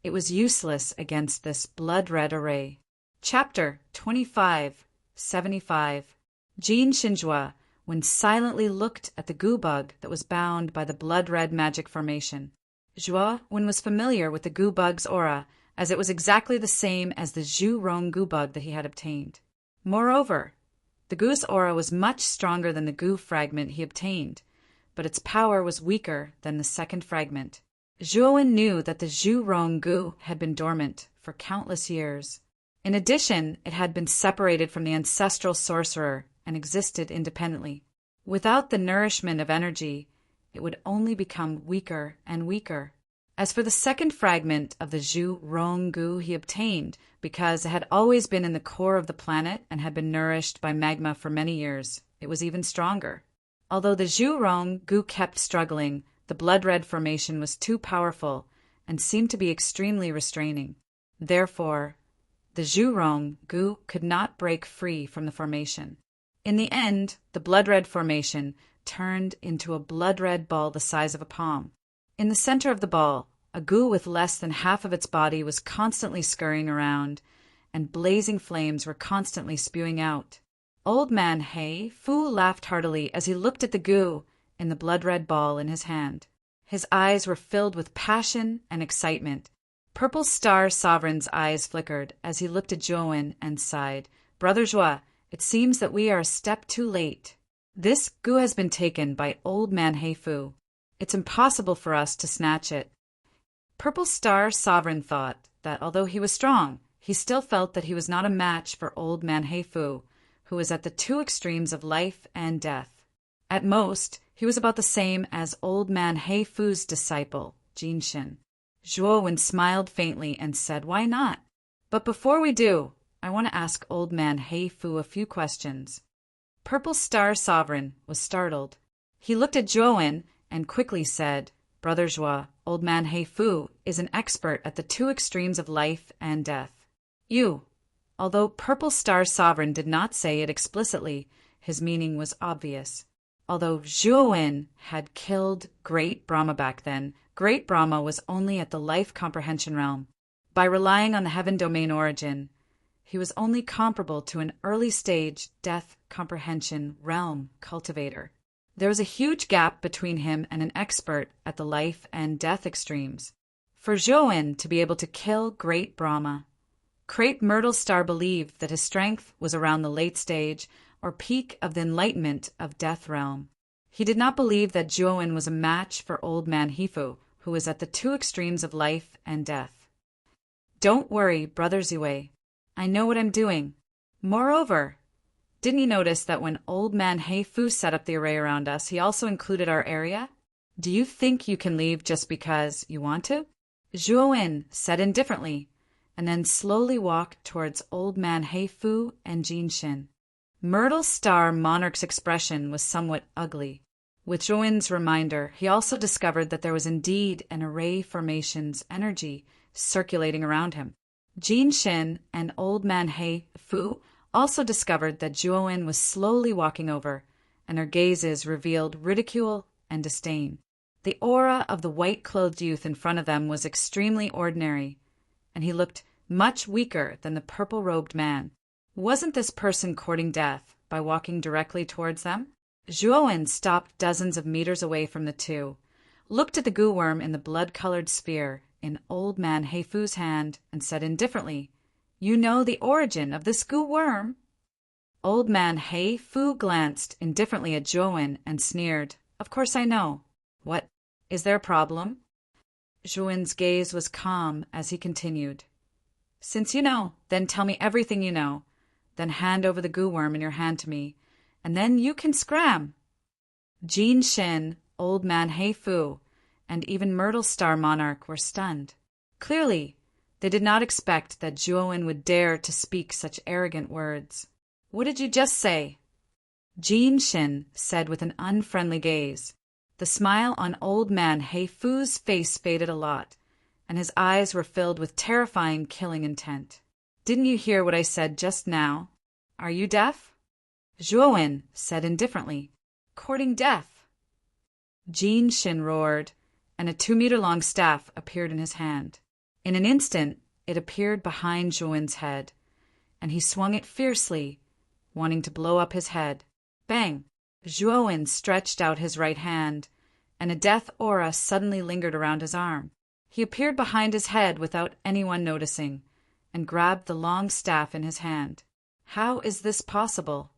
it was useless against this blood-red array. Chapter 2575. Jin Shinjua, when silently looked at the goo bug that was bound by the blood-red magic formation. Zhuowen was familiar with the goo bug's aura, as it was exactly the same as the Zhu Rong goo bug that he had obtained. Moreover, the goo's aura was much stronger than the goo fragment he obtained, but its power was weaker than the second fragment. Zhuowen knew that the Zhu Rong goo had been dormant for countless years. In addition, it had been separated from the ancestral sorcerer and existed independently. Without the nourishment of energy, it would only become weaker and weaker. As for the second fragment of the Zhu Rong goo he obtained, because it had always been in the core of the planet and had been nourished by magma for many years, it was even stronger. Although the Zhu Rong goo kept struggling, the blood-red formation was too powerful and seemed to be extremely restraining. Therefore, the Zhu Rong goo could not break free from the formation. In the end, the blood-red formation turned into a blood-red ball the size of a palm. In the center of the ball, a goo with less than half of its body was constantly scurrying around, and blazing flames were constantly spewing out. Old man Heifu laughed heartily as he looked at the goo in the blood-red ball in his hand. His eyes were filled with passion and excitement. Purple Star Sovereign's eyes flickered as he looked at Zhuowen and sighed. "Brother Zhua, it seems that we are a step too late. This goo has been taken by Old man Heifu. It's impossible for us to snatch it. Purple Star Sovereign thought that although he was strong, he still felt that he was not a match for Old Man Heifu, who was at the two extremes of life and death. At most, he was about the same as Old Man Heifu's disciple, Jinshin. Zhuowen smiled faintly and said, "Why not? But before we do, I want to ask Old Man Heifu a few questions." Purple Star Sovereign was startled. He looked at Zhuowen and quickly said, "Brother Zhua, Old Man Heifu is an expert at the two extremes of life and death. Although Purple Star Sovereign did not say it explicitly, his meaning was obvious. Although Zhuowen had killed Great Brahma back then, Great Brahma was only at the life comprehension realm. By relying on the heaven domain origin, he was only comparable to an early-stage death comprehension realm cultivator. There was a huge gap between him and an expert at the life and death extremes. For Zhuowen to be able to kill Great Brahma, Crepe Myrtle Star believed that his strength was around the late stage or peak of the enlightenment of Death Realm. He did not believe that Zhuowen was a match for Old Man Heifu, who was at the two extremes of life and death. "Don't worry, Brother Ziwei. I know what I'm doing. Moreover, didn't you notice that when Old Man Heifu set up the array around us, he also included our area? Do you think you can leave just because you want to?" Zhuowen said indifferently, and then slowly walked towards Old Man Heifu and Jinshin. Myrtle Star Monarch's expression was somewhat ugly. With Zhuowen's reminder, he also discovered that there was indeed an array formation's energy circulating around him. Jinshin and Old Man Heifu also discovered that Zhuowen was slowly walking over, and their gazes revealed ridicule and disdain. The aura of the white-clothed youth in front of them was extremely ordinary, and he looked much weaker than the purple-robed man. Wasn't this person courting death by walking directly towards them? Zhuowen stopped dozens of meters away from the two, looked at the goo worm in the blood-colored sphere in Old Man Heifu's hand, and said indifferently, "You know the origin of this goo worm?" Old Man Heifu glanced indifferently at Zhuowen and sneered, "Of course I know. What? Is there a problem?" Zhuowen's gaze was calm as he continued, "Since you know, then tell me everything you know. Then hand over the goo worm in your hand to me, and then you can scram." Jinshin, Old Man Heifu, and even Myrtle Star Monarch were stunned. Clearly, they did not expect that Zhuowen would dare to speak such arrogant words. "What did you just say?" Jinshin said with an unfriendly gaze. The smile on Old Man Heifu's face faded a lot, and his eyes were filled with terrifying killing intent. "Didn't you hear what I said just now? Are you deaf?" Zhuowen said indifferently, "Courting death." Jinshin roared, and a 2-meter-long staff appeared in his hand. In an instant, it appeared behind Zhuowen's head, and he swung it fiercely, wanting to blow up his head. Bang! Zhuowen stretched out his right hand, and a death aura suddenly lingered around his arm. He appeared behind his head without anyone noticing, and grabbed the long staff in his hand. How is this possible?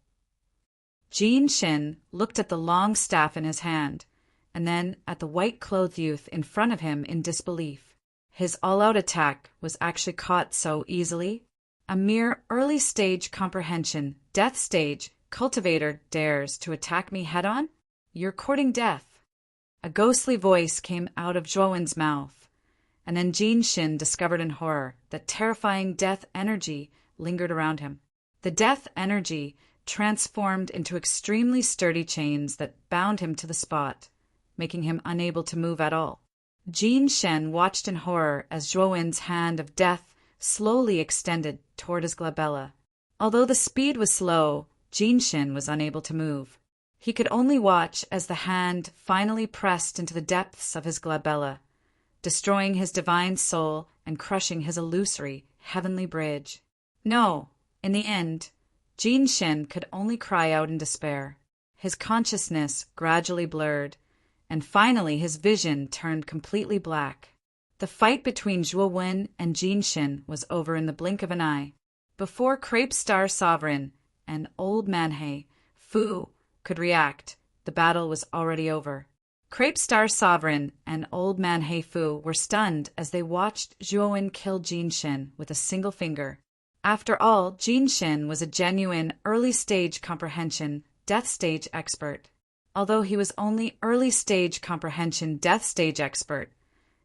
Jinshin looked at the long staff in his hand, and then at the white-clothed youth in front of him in disbelief. His all-out attack was actually caught so easily. A mere early-stage comprehension, death stage, cultivator dares to attack me head-on? You're courting death. A ghostly voice came out of Zhuowen's mouth, and then Jinshin discovered in horror that terrifying death energy lingered around him. The death energy transformed into extremely sturdy chains that bound him to the spot, making him unable to move at all. Jinshin watched in horror as Zhuowen's hand of death slowly extended toward his glabella. Although the speed was slow, Jinshin was unable to move. He could only watch as the hand finally pressed into the depths of his glabella, destroying his divine soul and crushing his illusory, heavenly bridge. No, in the end, Jinshin could only cry out in despair. His consciousness gradually blurred, and finally his vision turned completely black. The fight between Zhuowen and Jinshin was over in the blink of an eye. Before Crepe Star Sovereign and Old Man Heifu could react, the battle was already over. Crepe Star Sovereign and Old Man Heifu were stunned as they watched Zhuowen kill Jin Shin with a single finger. After all, Jin Shin was a genuine early-stage comprehension death stage expert. Although he was only early-stage comprehension death stage expert,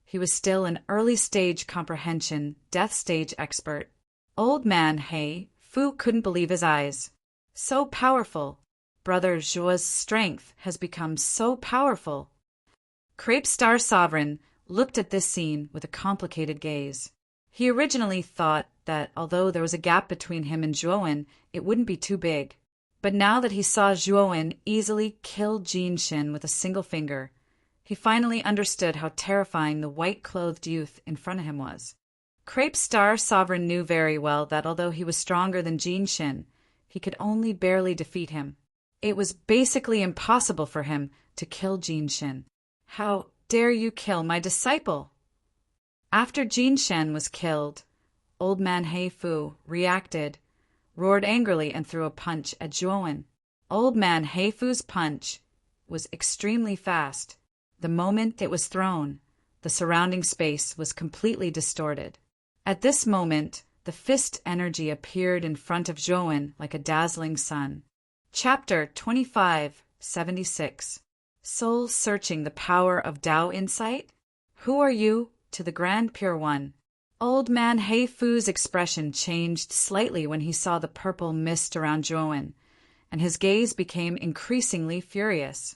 he was still an early-stage comprehension death stage expert. Old Man Heifu couldn't believe his eyes. So powerful. Brother Zhuo's strength has become so powerful. Crepe Star Sovereign looked at this scene with a complicated gaze. He originally thought that although there was a gap between him and Zhuowen, it wouldn't be too big. But now that he saw Zhuowen easily kill Jin Shin with a single finger, he finally understood how terrifying the white-clothed youth in front of him was. Crepe Star Sovereign knew very well that although he was stronger than Jin Shin, he could only barely defeat him. It was basically impossible for him to kill Jin Shin. How dare you kill my disciple? After Jin Shin was killed, Old Man Heifu reacted, roared angrily, and threw a punch at Zhuowen. Old Man Heifu's punch was extremely fast. The moment it was thrown, the surrounding space was completely distorted. At this moment, the fist energy appeared in front of Zhuowen like a dazzling sun. Chapter 2576. Soul Searching the Power of Tao Insight? Who are you? To the Grand Pure One. Old Man Heifu's expression changed slightly when he saw the purple mist around Zhuowen, and his gaze became increasingly furious.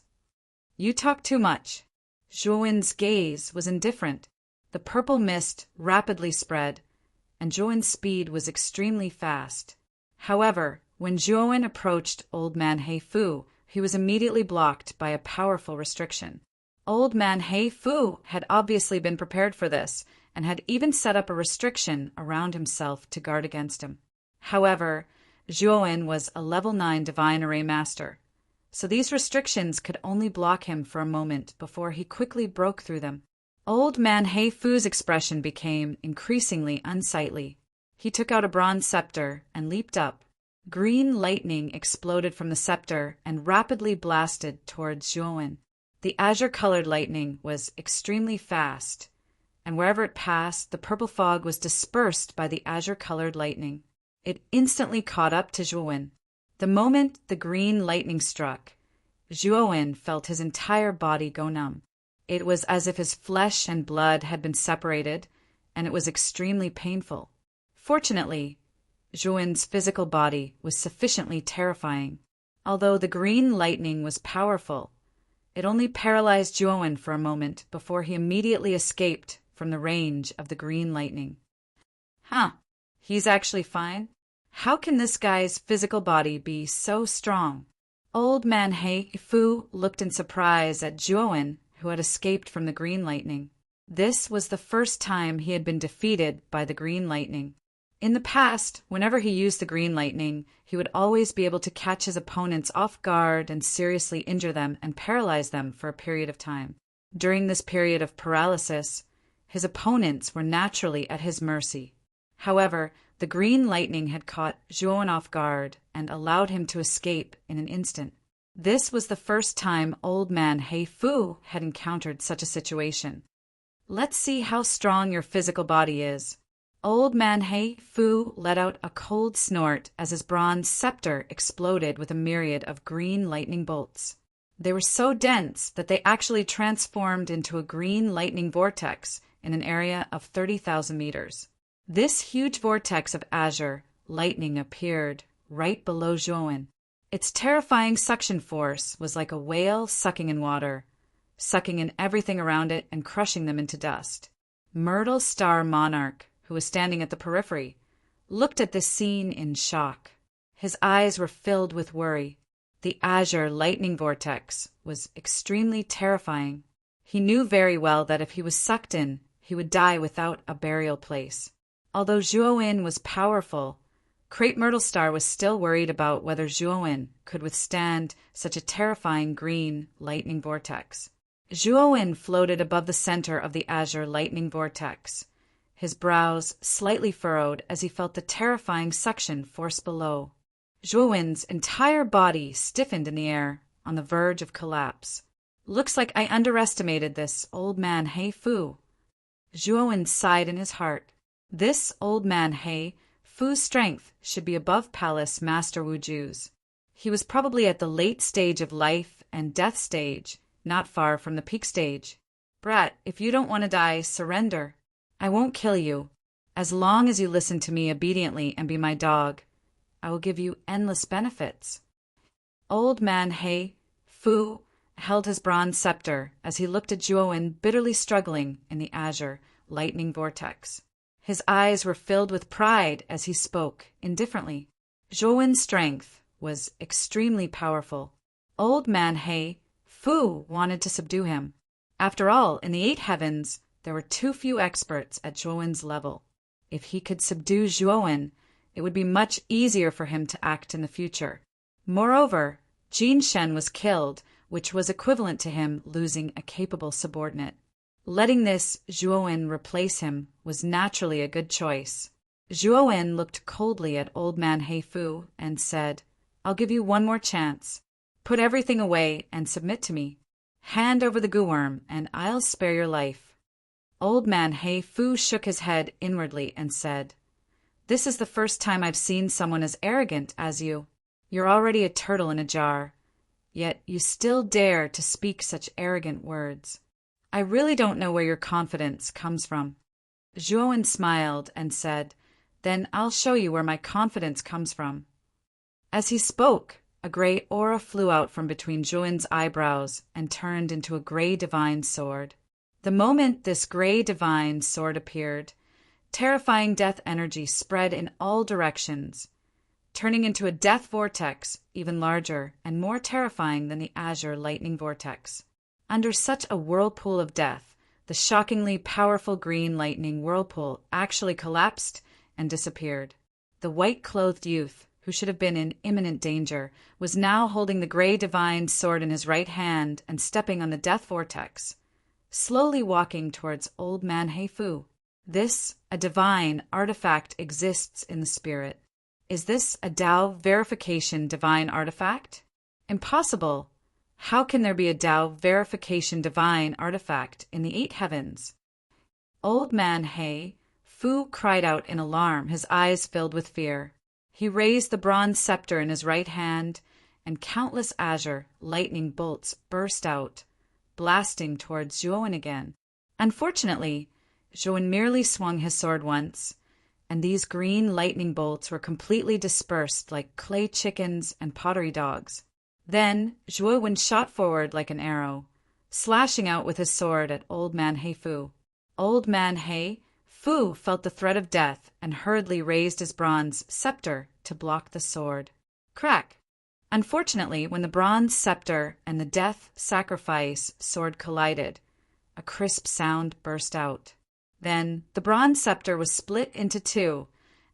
You talk too much. Zhuowen's gaze was indifferent. The purple mist rapidly spread, and Zhuowen's speed was extremely fast. However, when Zhuowen approached Old Man Heifu, he was immediately blocked by a powerful restriction. Old Man Heifu had obviously been prepared for this, and had even set up a restriction around himself to guard against him. However, Zhuowen was a level 9 Divine Array Master, so these restrictions could only block him for a moment before he quickly broke through them. Old Man Heifu's expression became increasingly unsightly. He took out a bronze scepter and leaped up. Green lightning exploded from the scepter and rapidly blasted towards Zhuowen. The azure-colored lightning was extremely fast, and wherever it passed, the purple fog was dispersed by the azure-colored lightning. It instantly caught up to Zhuowen. The moment the green lightning struck, Zhuowen felt his entire body go numb. It was as if his flesh and blood had been separated, and it was extremely painful. Fortunately, Zhuowen's physical body was sufficiently terrifying. Although the green lightning was powerful, it only paralyzed Zhuowen for a moment before he immediately escaped from the range of the green lightning. He's actually fine? How can this guy's physical body be so strong? Old Man Heifu looked in surprise at Zhuowen, who had escaped from the green lightning. This was the first time he had been defeated by the green lightning. In the past, whenever he used the green lightning, he would always be able to catch his opponents off guard and seriously injure them and paralyze them for a period of time. During this period of paralysis, his opponents were naturally at his mercy. However, the green lightning had caught Zhuowen off guard and allowed him to escape in an instant. This was the first time Old Man Heifu had encountered such a situation. Let's see how strong your physical body is. Old Man Heifu let out a cold snort as his bronze scepter exploded with a myriad of green lightning bolts. They were so dense that they actually transformed into a green lightning vortex in an area of 30,000 meters. This huge vortex of azure lightning appeared right below Zhuowen. Its terrifying suction force was like a whale sucking in water, sucking in everything around it and crushing them into dust. Myrtle Star Monarch, who was standing at the periphery, looked at this scene in shock. His eyes were filled with worry. The azure lightning vortex was extremely terrifying. He knew very well that if he was sucked in, he would die without a burial place. Although Zhuowen was powerful, Crepe Myrtle Star was still worried about whether Zhuowen could withstand such a terrifying green lightning vortex. Zhuowen floated above the center of the azure lightning vortex, his brows slightly furrowed as he felt the terrifying suction force below. Zhuowen's entire body stiffened in the air, on the verge of collapse. Looks like I underestimated this old man He Fu. Zhuowen sighed in his heart. This old man He Fu's strength should be above Palace Master Wu Ju's. He was probably at the late stage of life and death stage, not far from the peak stage. Brat, if you don't want to die, surrender. I won't kill you. As long as you listen to me obediently and be my dog, I will give you endless benefits. Old man He Fu held his bronze scepter as he looked at Zhuowen bitterly struggling in the azure lightning vortex. His eyes were filled with pride as he spoke indifferently. Zhuowen's strength was extremely powerful. Old man He Fu wanted to subdue him. After all, in the 8 heavens, there were too few experts at Zhuowen's level. If he could subdue Zhuowen, it would be much easier for him to act in the future. Moreover, Jin Shen was killed, which was equivalent to him losing a capable subordinate. Letting this Zhuowen replace him was naturally a good choice. Zhuowen looked coldly at old man He Fu and said, I'll give you one more chance. Put everything away and submit to me. Hand over the goo-worm and I'll spare your life. Old man He Fu shook his head inwardly and said, This is the first time I've seen someone as arrogant as you. You're already a turtle in a jar, yet you still dare to speak such arrogant words. I really don't know where your confidence comes from. Zhuowen smiled and said, Then I'll show you where my confidence comes from. As he spoke, a gray aura flew out from between Zhuowen's eyebrows and turned into a gray divine sword. The moment this gray divine sword appeared, terrifying death energy spread in all directions, turning into a death vortex even larger and more terrifying than the azure lightning vortex. Under such a whirlpool of death, the shockingly powerful green lightning whirlpool actually collapsed and disappeared. The white-clothed youth, who should have been in imminent danger, was now holding the gray divine sword in his right hand and stepping on the death vortex, slowly walking towards old man He Fu. This, a divine artifact, exists in the spirit. Is this a Dao verification divine artifact? Impossible. How can there be a Dao verification divine artifact in the 8 heavens? Old man He Fu cried out in alarm, his eyes filled with fear. He raised the bronze scepter in his right hand, and countless azure lightning bolts burst out, blasting towards Zhuowen again. Unfortunately, Zhuowen merely swung his sword once, and these green lightning bolts were completely dispersed like clay chickens and pottery dogs. Then Zhuowen shot forward like an arrow, slashing out with his sword at old man He Fu. Old man He Fu felt the threat of death and hurriedly raised his bronze scepter to block the sword. Crack! Unfortunately, when the bronze scepter and the death sacrifice sword collided, a crisp sound burst out. Then the bronze scepter was split into 2,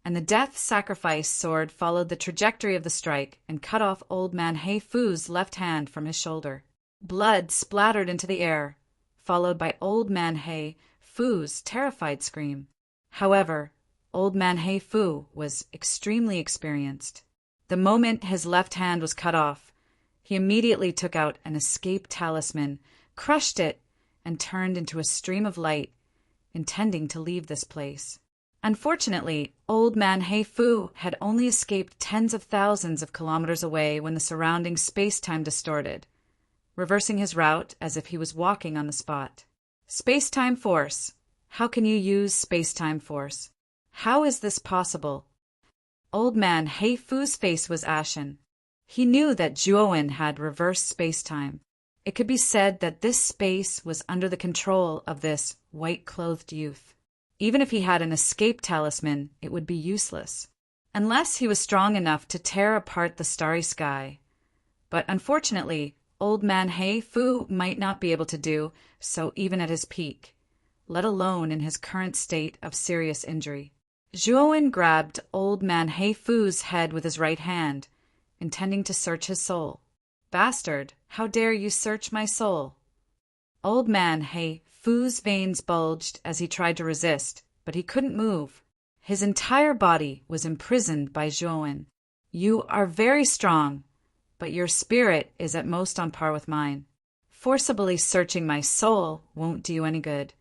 and the death sacrifice sword followed the trajectory of the strike and cut off old man He Fu's left hand from his shoulder. Blood splattered into the air, followed by old man He Fu's terrified scream. However, old man He Fu was extremely experienced. The moment his left hand was cut off, he immediately took out an escape talisman, crushed it, and turned into a stream of light, intending to leave this place. Unfortunately, old man He Fu had only escaped tens of thousands of kilometers away when the surrounding space-time distorted, reversing his route as if he was walking on the spot. Space-time force. How can you use space-time force? How is this possible? Old man He Fu's face was ashen. He knew that Zhuowen had reversed space-time. It could be said that this space was under the control of this white-clothed youth. Even if he had an escape talisman, it would be useless, unless he was strong enough to tear apart the starry sky. But unfortunately, old man He Fu might not be able to do so even at his peak, let alone in his current state of serious injury. Zhuowen grabbed old man He Fu's head with his right hand, intending to search his soul. Bastard, how dare you search my soul? Old man He Fu's veins bulged as he tried to resist, but he couldn't move. His entire body was imprisoned by Zhuowen. You are very strong, but your spirit is at most on par with mine. Forcibly searching my soul won't do you any good.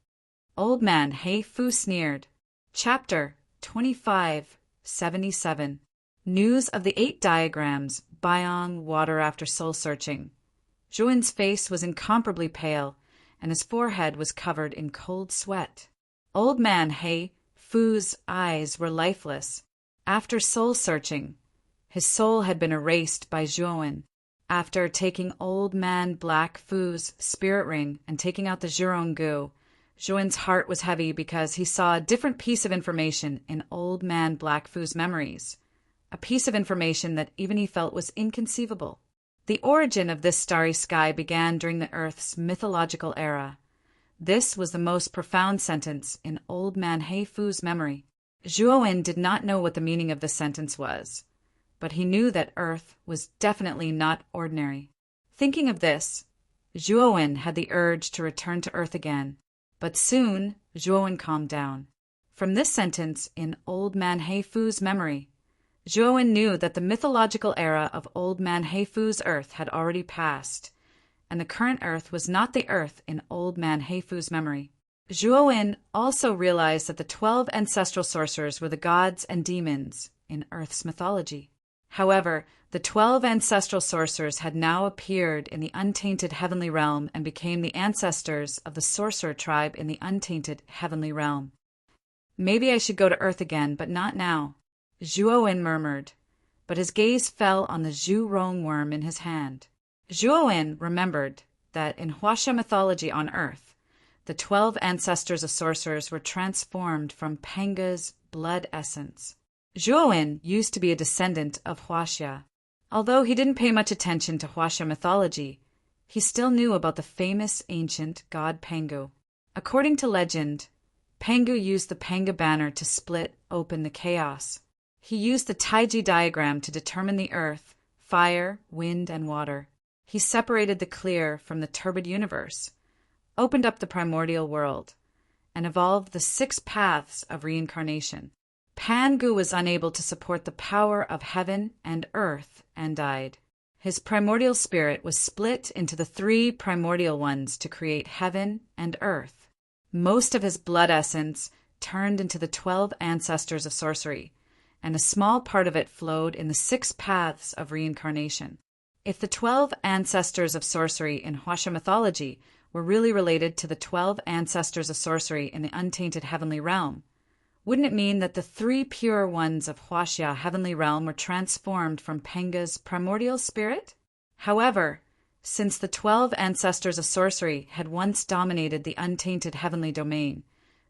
Old Man Hey Fu sneered. Chapter 2577. News of the 8 diagrams, Byong, water after soul searching. Zhuan's face was incomparably pale, and his forehead was covered in cold sweat. Old Man Hey Fu's eyes were lifeless. After soul searching, his soul had been erased by Zhuan. After taking Old Man Black Fu's spirit ring and taking out the Zhurong goo, Zhuan's heart was heavy because he saw a different piece of information in Old Man Black Fu's memories, a piece of information that even he felt was inconceivable. The origin of this starry sky began during the Earth's mythological era. This was the most profound sentence in Old Man Hey Fu's memory. Zhuan did not know what the meaning of this sentence was, but he knew that Earth was definitely not ordinary. Thinking of this, Zhuan had the urge to return to Earth again, but soon Zhuan calmed down. From this sentence in Old Man Hey Fu's memory, Zhuan knew that the mythological era of Old Man Hey Fu's Earth had already passed, and the current Earth was not the Earth in Old Man Hey Fu's memory. Zhuan also realized that the 12 ancestral sorcerers were the gods and demons in Earth's mythology. However, the 12 ancestral sorcerers had now appeared in the untainted heavenly realm and became the ancestors of the sorcerer tribe in the untainted heavenly realm. Maybe I should go to Earth again, but not now, Zhuan murmured, but his gaze fell on the Zhurong worm in his hand. Zhuan remembered that in Huaxia mythology on Earth, the 12 ancestors of sorcerers were transformed from Panga's blood essence. Zhuan used to be a descendant of Huaxia. Although he didn't pay much attention to Huaxia mythology, he still knew about the famous ancient god Pangu. According to legend, Pangu used the Panga banner to split open the chaos. He used the Taiji diagram to determine the earth, fire, wind, and water. He separated the clear from the turbid universe, opened up the primordial world, and evolved the 6 paths of reincarnation. Pangu was unable to support the power of heaven and earth and died. His primordial spirit was split into the 3 primordial ones to create heaven and earth. Most of his blood essence turned into the 12 ancestors of sorcery, and a small part of it flowed in the 6 paths of reincarnation. If the 12 ancestors of sorcery in Huaxia mythology were really related to the 12 ancestors of sorcery in the untainted heavenly realm, wouldn't it mean that the 3 pure ones of Huaxia heavenly realm were transformed from Panga's primordial spirit? However, since the 12 ancestors of sorcery had once dominated the untainted heavenly domain,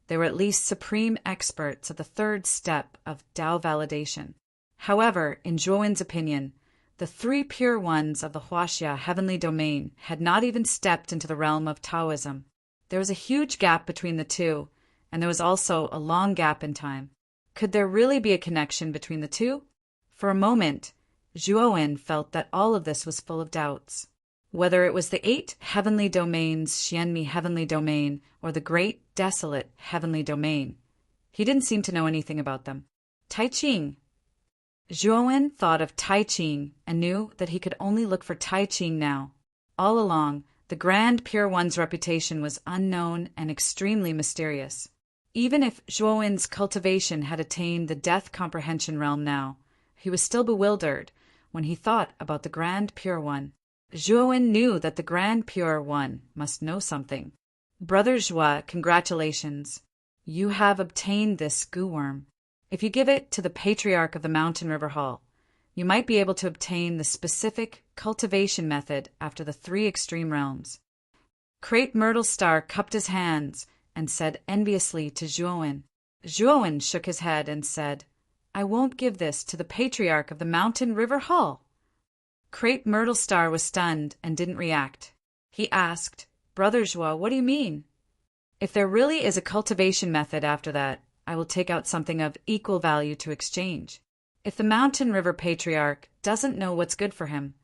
they were at least supreme experts at the 3rd step of Dao validation. However, in Zhuan's opinion, the 3 pure ones of the Huaxia heavenly domain had not even stepped into the realm of Taoism. There was a huge gap between the two, and there was also a long gap in time. Could there really be a connection between the two? For a moment, Zhuan felt that all of this was full of doubts. Whether it was the 8 heavenly domains, Xianmi heavenly domain, or the great desolate heavenly domain, he didn't seem to know anything about them. Tai Ching. Zhuan thought of Tai Ching and knew that he could only look for Tai Ching now. All along, the Grand Pure One's reputation was unknown and extremely mysterious. Even if Zhuan's cultivation had attained the death comprehension realm now, he was still bewildered when he thought about the Grand Pure One. Zhuan knew that the Grand Pure One must know something. Brother Zhua, congratulations. You have obtained this goo worm. If you give it to the Patriarch of the Mountain River Hall, you might be able to obtain the specific cultivation method after the 3 extreme realms. Crate Myrtle Star cupped his hands and said enviously to Zhuan. Zhuan shook his head and said, I won't give this to the Patriarch of the Mountain River Hall. Crate Myrtle Star was stunned and didn't react. He asked, Brother Zhua, what do you mean? If there really is a cultivation method after that, I will take out something of equal value to exchange. If the Mountain River Patriarch doesn't know what's good for him,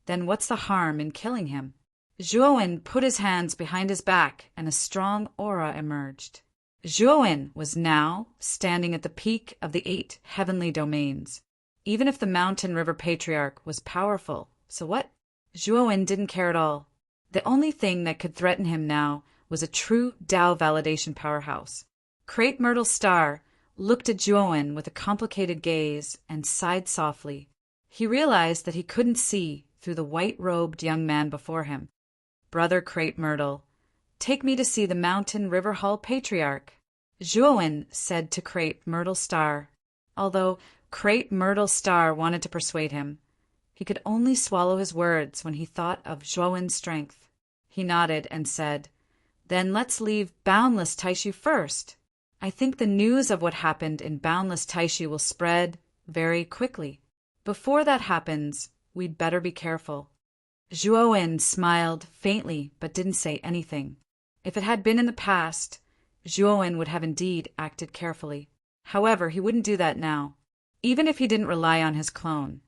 then what's the harm in killing him? Zhuan put his hands behind his back and a strong aura emerged. Zhuan was now standing at the peak of the 8 heavenly domains. Even if the Mountain River Patriarch was powerful, so what? Zhuan didn't care at all. The only thing that could threaten him now was a true Tao validation powerhouse. Crate Myrtle Star looked at Zhuowen with a complicated gaze and sighed softly. He realized that he couldn't see through the white-robed young man before him. "Brother Crate Myrtle, take me to see the Mountain River Hall Patriarch," Zhuowen said to Crate Myrtle Star. Although Crate Myrtle Star wanted to persuade him, he could only swallow his words when he thought of Zhuowen's strength. He nodded and said, "Then let's leave Boundless Taishu first. I think the news of what happened in Boundless Taishu will spread very quickly. Before that happens, we'd better be careful." Zhuowen smiled faintly but didn't say anything. If it had been in the past, Zhuowen would have indeed acted carefully. However, he wouldn't do that now. Even if he didn't rely on his clone,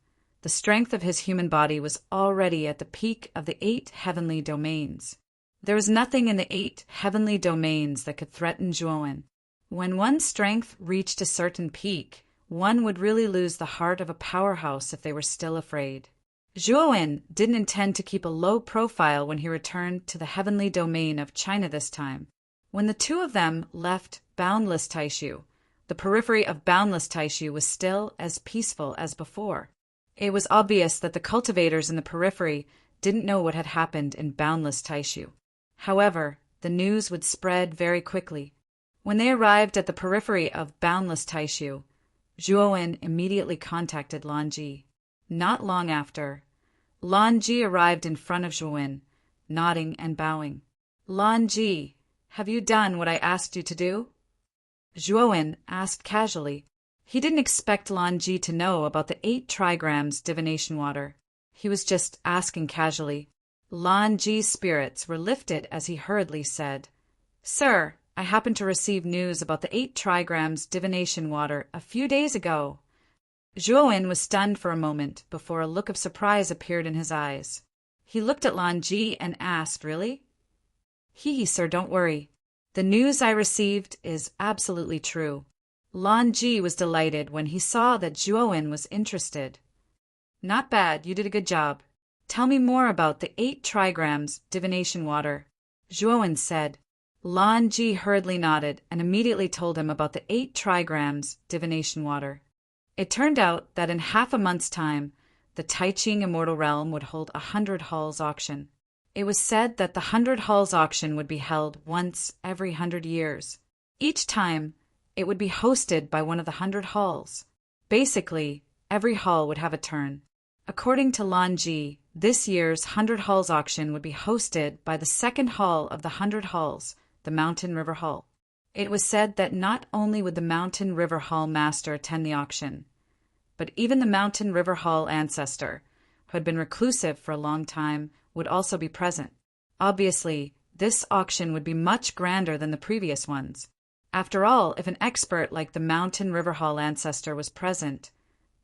the strength of his human body was already at the peak of the 8 heavenly domains. There was nothing in the 8 heavenly domains that could threaten Zhuowen. When one's strength reached a certain peak, one would really lose the heart of a powerhouse if they were still afraid. Zhuowen didn't intend to keep a low profile when he returned to the heavenly domain of China this time. When the two of them left Boundless Taishu, the periphery of Boundless Taishu was still as peaceful as before. It was obvious that the cultivators in the periphery didn't know what had happened in Boundless Taishu. However, the news would spread very quickly. When they arrived at the periphery of Boundless Taishu, Zhuowen immediately contacted Lan Ji. Not long after, Lan Ji arrived in front of Zhuowen, nodding and bowing. "Lan Ji, have you done what I asked you to do?" Zhuowen asked casually. He didn't expect Lan Ji to know about the 8 trigrams divination water. He was just asking casually. Lan Ji's spirits were lifted as he hurriedly said, "Sir, I happened to receive news about the 8 trigrams divination water a few days ago." Zhuowen was stunned for a moment before a look of surprise appeared in his eyes. He looked at Lan Ji and asked, "Really?" Sir, don't worry. The news I received is absolutely true." Lan Ji was delighted when he saw that Zhuowen was interested. "Not bad, you did a good job. Tell me more about the 8 trigrams divination water," Zhuowen said. Lan Ji hurriedly nodded and immediately told him about the 8 trigrams divination water. It turned out that in half a month's time, the Tai Ching Immortal Realm would hold a 100 Halls auction. It was said that the 100 Halls auction would be held once every 100 years. Each time, it would be hosted by one of the 100 halls. Basically, every hall would have a turn. According to Lan Ji, this year's 100 Halls auction would be hosted by the second hall of the 100 halls, the Mountain River Hall. It was said that not only would the Mountain River Hall master attend the auction, but even the Mountain River Hall ancestor, who had been reclusive for a long time, would also be present. Obviously, this auction would be much grander than the previous ones. After all, if an expert like the Mountain River Hall ancestor was present,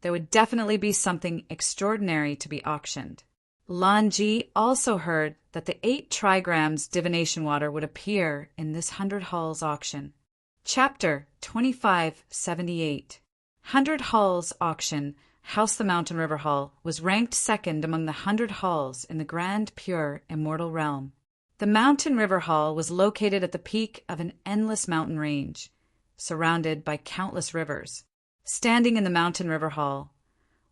there would definitely be something extraordinary to be auctioned. Lan Ji also heard that the 8 trigrams divination water would appear in this 100 Halls auction. Chapter 2578. 100 Halls auction, House the Mountain River Hall, was ranked second among the 100 halls in the Grand Pure Immortal Realm. The Mountain River Hall was located at the peak of an endless mountain range, surrounded by countless rivers. Standing in the Mountain River Hall,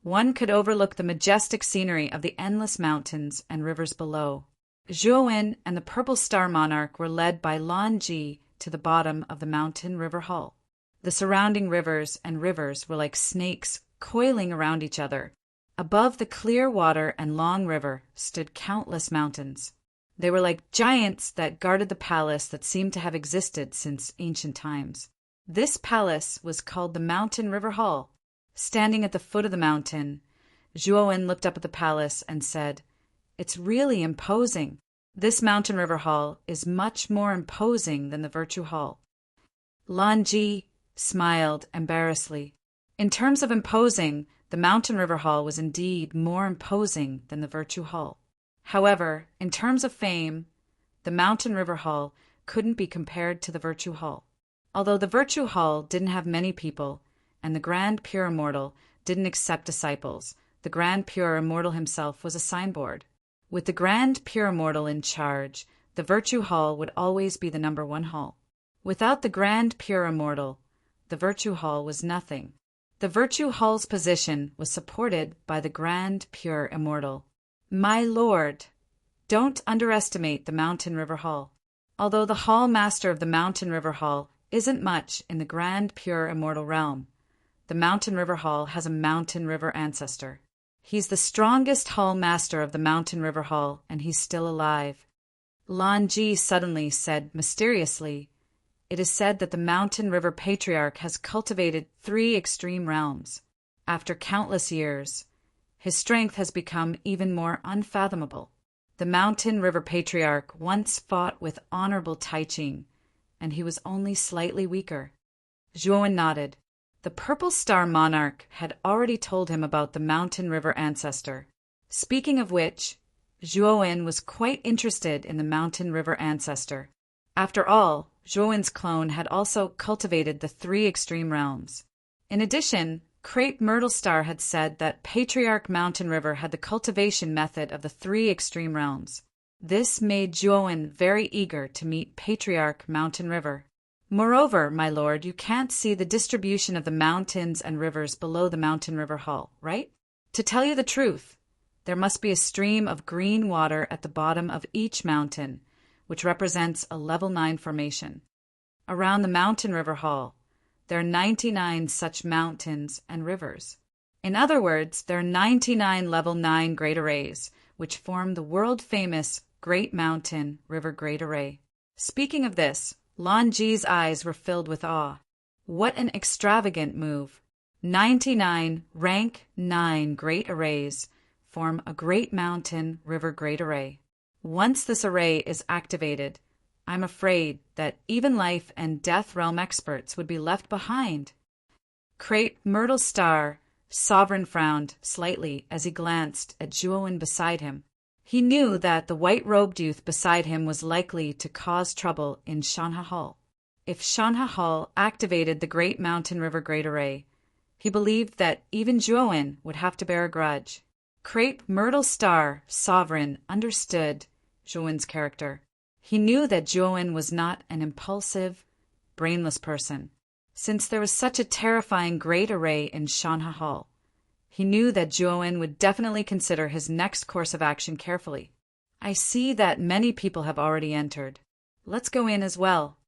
one could overlook the majestic scenery of the endless mountains and rivers below. Zhuowen and the Purple Star Monarch were led by Lan Ji to the bottom of the Mountain River Hall. The surrounding rivers were like snakes coiling around each other. Above the clear water and long river stood countless mountains. They were like giants that guarded the palace that seemed to have existed since ancient times. This palace was called the Mountain River Hall. Standing at the foot of the mountain, Zhuowen looked up at the palace and said, "It's really imposing. This Mountain River Hall is much more imposing than the Virtue Hall." Lan Ji smiled embarrassedly. In terms of imposing, the Mountain River Hall was indeed more imposing than the Virtue Hall. However, in terms of fame, the Mountain River Hall couldn't be compared to the Virtue Hall. Although the Virtue Hall didn't have many people, and the Grand Pure Immortal didn't accept disciples, the Grand Pure Immortal himself was a signboard. With the Grand Pure Immortal in charge, the Virtue Hall would always be the number one hall. Without the Grand Pure Immortal, the Virtue Hall was nothing. The Virtue Hall's position was supported by the Grand Pure Immortal. My lord, don't underestimate the Mountain River Hall. Although the Hall Master of the Mountain River Hall isn't much in the Grand Pure Immortal realm, the Mountain River Hall has a Mountain River ancestor. He's the strongest Hall Master of the Mountain River Hall, and he's still alive. Lan Ji suddenly said mysteriously, "It is said that the Mountain River Patriarch has cultivated 3 extreme realms. After countless years, his strength has become even more unfathomable. The Mountain River Patriarch once fought with honorable Tai Ching, and he was only slightly weaker." Zhuowen nodded. The Purple Star Monarch had already told him about the Mountain River ancestor. Speaking of which, Zhuowen was quite interested in the Mountain River ancestor. After all, Zhuowen's clone had also cultivated the 3 extreme realms. In addition, Crepe Myrtle Star had said that Patriarch Mountain River had the cultivation method of the 3 extreme realms. This made Zhuowen very eager to meet Patriarch Mountain River. Moreover, my lord, you can't see the distribution of the mountains and rivers below the Mountain River Hall, right? To tell you the truth, there must be a stream of green water at the bottom of each mountain, which represents a level 9 formation. Around the Mountain River Hall, there are 99 such mountains and rivers. In other words, there are 99 level 9 great arrays, which form the world-famous Great Mountain River Great Array. Speaking of this, Lan Ji's eyes were filled with awe. What an extravagant move! 99 rank 9 great arrays form a Great Mountain River Great Array. Once this array is activated, I'm afraid that even life and death realm experts would be left behind. Crepe Myrtle Star Sovereign frowned slightly as he glanced at Zhuowen beside him. He knew that the white-robed youth beside him was likely to cause trouble in Shanha Hall. If Shanha Hall activated the Great Mountain River Great Array, he believed that even Zhuowen would have to bear a grudge. Crepe Myrtle Star Sovereign understood Zhuowen's character. He knew that Zhuowen was not an impulsive, brainless person. Since there was such a terrifying great array in Shanha Hall, he knew that Zhuowen would definitely consider his next course of action carefully. I see that many people have already entered. Let's go in as well.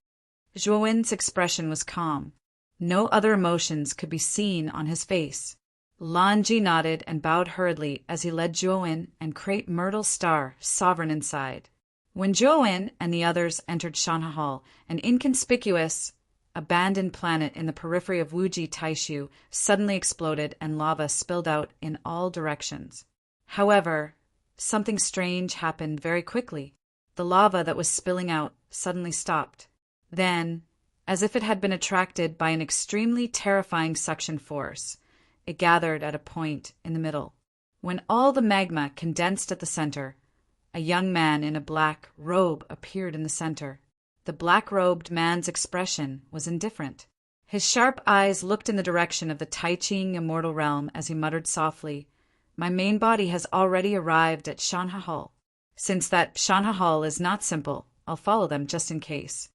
Zhuowen's expression was calm. No other emotions could be seen on his face. Lan Ji nodded and bowed hurriedly as he led Zhuowen and Crepe Myrtle Star Sovereign inside. When Zhuowen and the others entered Shanha Hall, an inconspicuous, abandoned planet in the periphery of Wuji Taishu suddenly exploded and lava spilled out in all directions. However, something strange happened very quickly. The lava that was spilling out suddenly stopped. Then, as if it had been attracted by an extremely terrifying suction force, it gathered at a point in the middle. When all the magma condensed at the center, a young man in a black robe appeared in the center. The black-robed man's expression was indifferent. His sharp eyes looked in the direction of the Tai Ching immortal realm as he muttered softly, "My main body has already arrived at Shanha Hall. Since that Shanha Hall is not simple, I'll follow them just in case."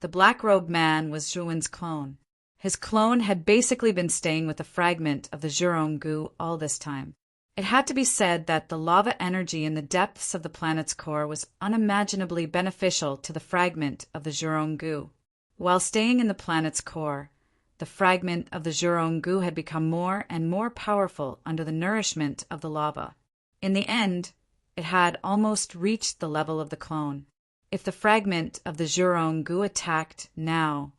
The black-robed man was Zhuowen's clone. His clone had basically been staying with a fragment of the Zhurong Gu all this time. It had to be said that the lava energy in the depths of the planet's core was unimaginably beneficial to the fragment of the Zhurong Gu. While staying in the planet's core, the fragment of the Zhurong Gu had become more and more powerful under the nourishment of the lava. In the end, it had almost reached the level of the clone. If the fragment of the Zhurong Gu attacked now,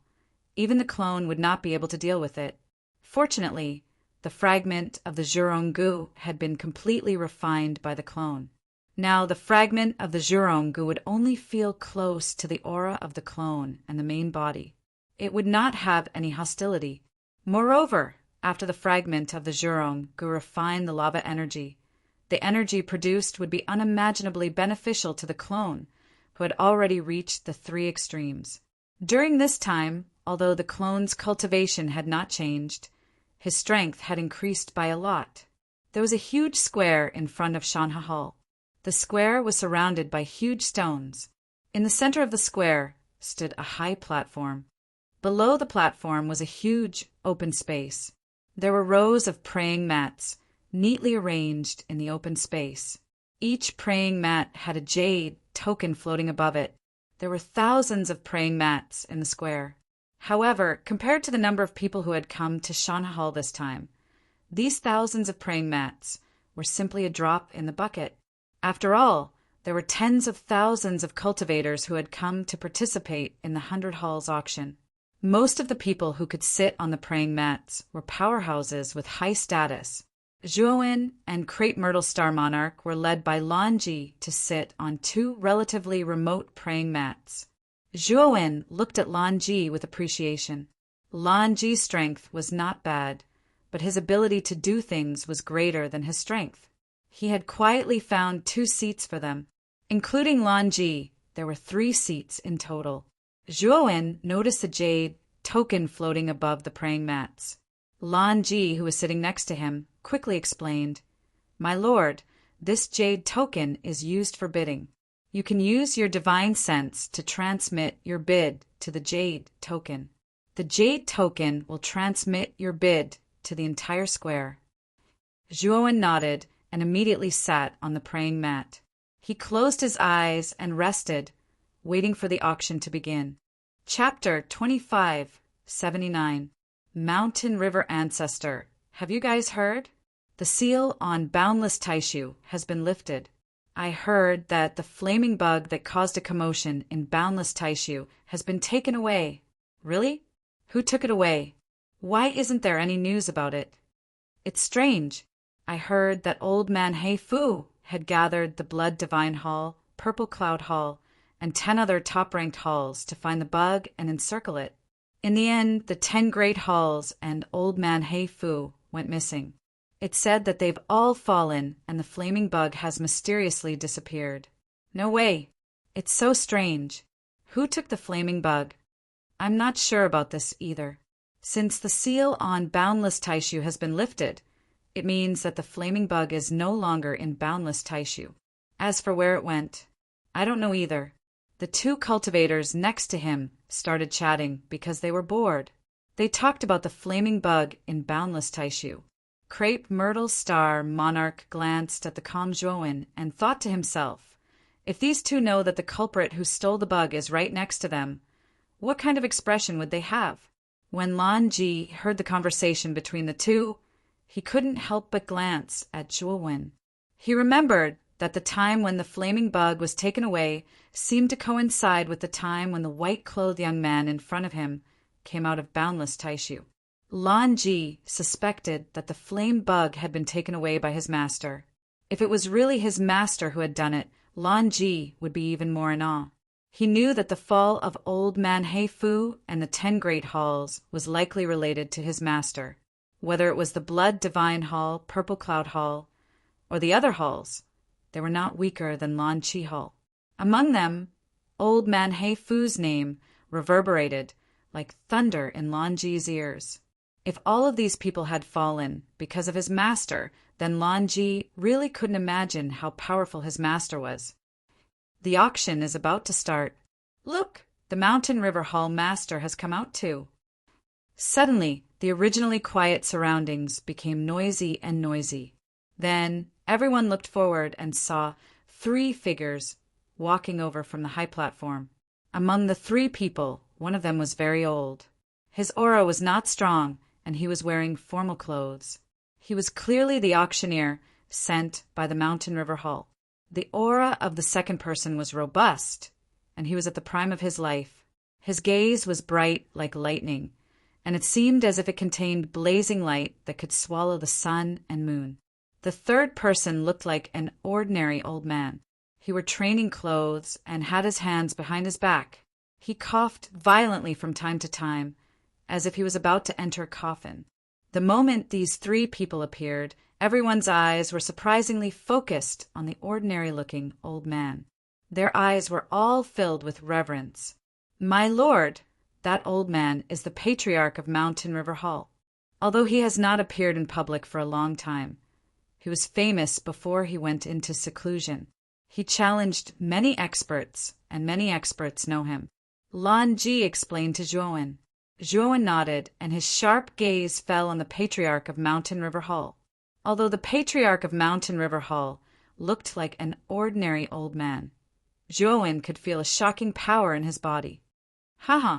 even the clone would not be able to deal with it. Fortunately, the fragment of the Zhurong Gu had been completely refined by the clone. Now the fragment of the Zhurong Gu would only feel close to the aura of the clone and the main body. It would not have any hostility. Moreover, after the fragment of the Zhurong Gu refined the lava energy, the energy produced would be unimaginably beneficial to the clone, who had already reached the 3 extremes. During this time, although the clone's cultivation had not changed, his strength had increased by a lot. There was a huge square in front of Shanha Hall. The square was surrounded by huge stones. In the center of the square stood a high platform. Below the platform was a huge open space. There were rows of praying mats, neatly arranged in the open space. Each praying mat had a jade token floating above it. There were thousands of praying mats in the square. However, compared to the number of people who had come to Shauna Hall this time, these thousands of praying mats were simply a drop in the bucket. After all, there were tens of thousands of cultivators who had come to participate in the 100 Halls auction. Most of the people who could sit on the praying mats were powerhouses with high status. Zhuowen and Crepe Myrtle Star Monarch were led by Lanji to sit on two relatively remote praying mats. Zhuowen looked at Lanji with appreciation. Lanji's strength was not bad, but his ability to do things was greater than his strength. He had quietly found 2 seats for them. Including Lanji, there were 3 seats in total. Zhuowen noticed the jade token floating above the praying mats. Lanji, who was sitting next to him, quickly explained, "My lord, this jade token is used for bidding. You can use your divine sense to transmit your bid to the jade token. The jade token will transmit your bid to the entire square." Zhuowen nodded and immediately sat on the praying mat. He closed his eyes and rested, waiting for the auction to begin. Chapter 2579. Mountain River Ancestor. Have you guys heard? The seal on Boundless Taishu has been lifted. I heard that the flaming bug that caused a commotion in Boundless Taishu has been taken away. Really? Who took it away? Why isn't there any news about it? It's strange. I heard that Old Man Hei Fu had gathered the Blood Divine Hall, Purple Cloud Hall, and 10 other top-ranked halls to find the bug and encircle it. In the end, the 10 great halls and Old Man Hei Fu went missing. It's said that they've all fallen and the flaming bug has mysteriously disappeared. No way. It's so strange. Who took the flaming bug? I'm not sure about this either. Since the seal on Boundless Taishu has been lifted, it means that the flaming bug is no longer in Boundless Taishu. As for where it went, I don't know either. The 2 cultivators next to him started chatting because they were bored. They talked about the flaming bug in Boundless Taishu. Crepe Myrtle Star Monarch glanced at the calm Zhuowen and thought to himself, if these 2 know that the culprit who stole the bug is right next to them, what kind of expression would they have? When Lanji heard the conversation between the 2, he couldn't help but glance at Zhuowen. He remembered that the time when the flaming bug was taken away seemed to coincide with the time when the white-clothed young man in front of him came out of Boundless Taishu. Lanji suspected that the flame bug had been taken away by his master. If it was really his master who had done it, Lanji would be even more in awe. He knew that the fall of Old Man Hei Fu and the 10 great halls was likely related to his master. Whether it was the Blood Divine Hall, Purple Cloud Hall, or the other halls, they were not weaker than Lan Chi Hall. Among them, Old Man Hei Fu's name reverberated like thunder in Lanji's ears. If all of these people had fallen because of his master, then Lanji really couldn't imagine how powerful his master was. The auction is about to start. Look, the Mountain River Hall master has come out too. Suddenly, the originally quiet surroundings became noisy and noisy. Then everyone looked forward and saw 3 figures walking over from the high platform. Among the 3 people, one of them was very old. His aura was not strong, and he was wearing formal clothes. He was clearly the auctioneer sent by the Mountain River Hall. The aura of the second person was robust, and he was at the prime of his life. His gaze was bright like lightning, and it seemed as if it contained blazing light that could swallow the sun and moon. The third person looked like an ordinary old man. He wore training clothes and had his hands behind his back. He coughed violently from time to time, as if he was about to enter a coffin. The moment these 3 people appeared, everyone's eyes were surprisingly focused on the ordinary-looking old man. Their eyes were all filled with reverence. "My lord," that old man is the patriarch of Mountain River Hall. Although he has not appeared in public for a long time, he was famous before he went into seclusion. He challenged many experts, and many experts know him. Lan Ji explained to Zhuowen. Zhuowen nodded, and his sharp gaze fell on the patriarch of Mountain River Hall. Although the patriarch of Mountain River Hall looked like an ordinary old man, Zhuowen could feel a shocking power in his body. Haha,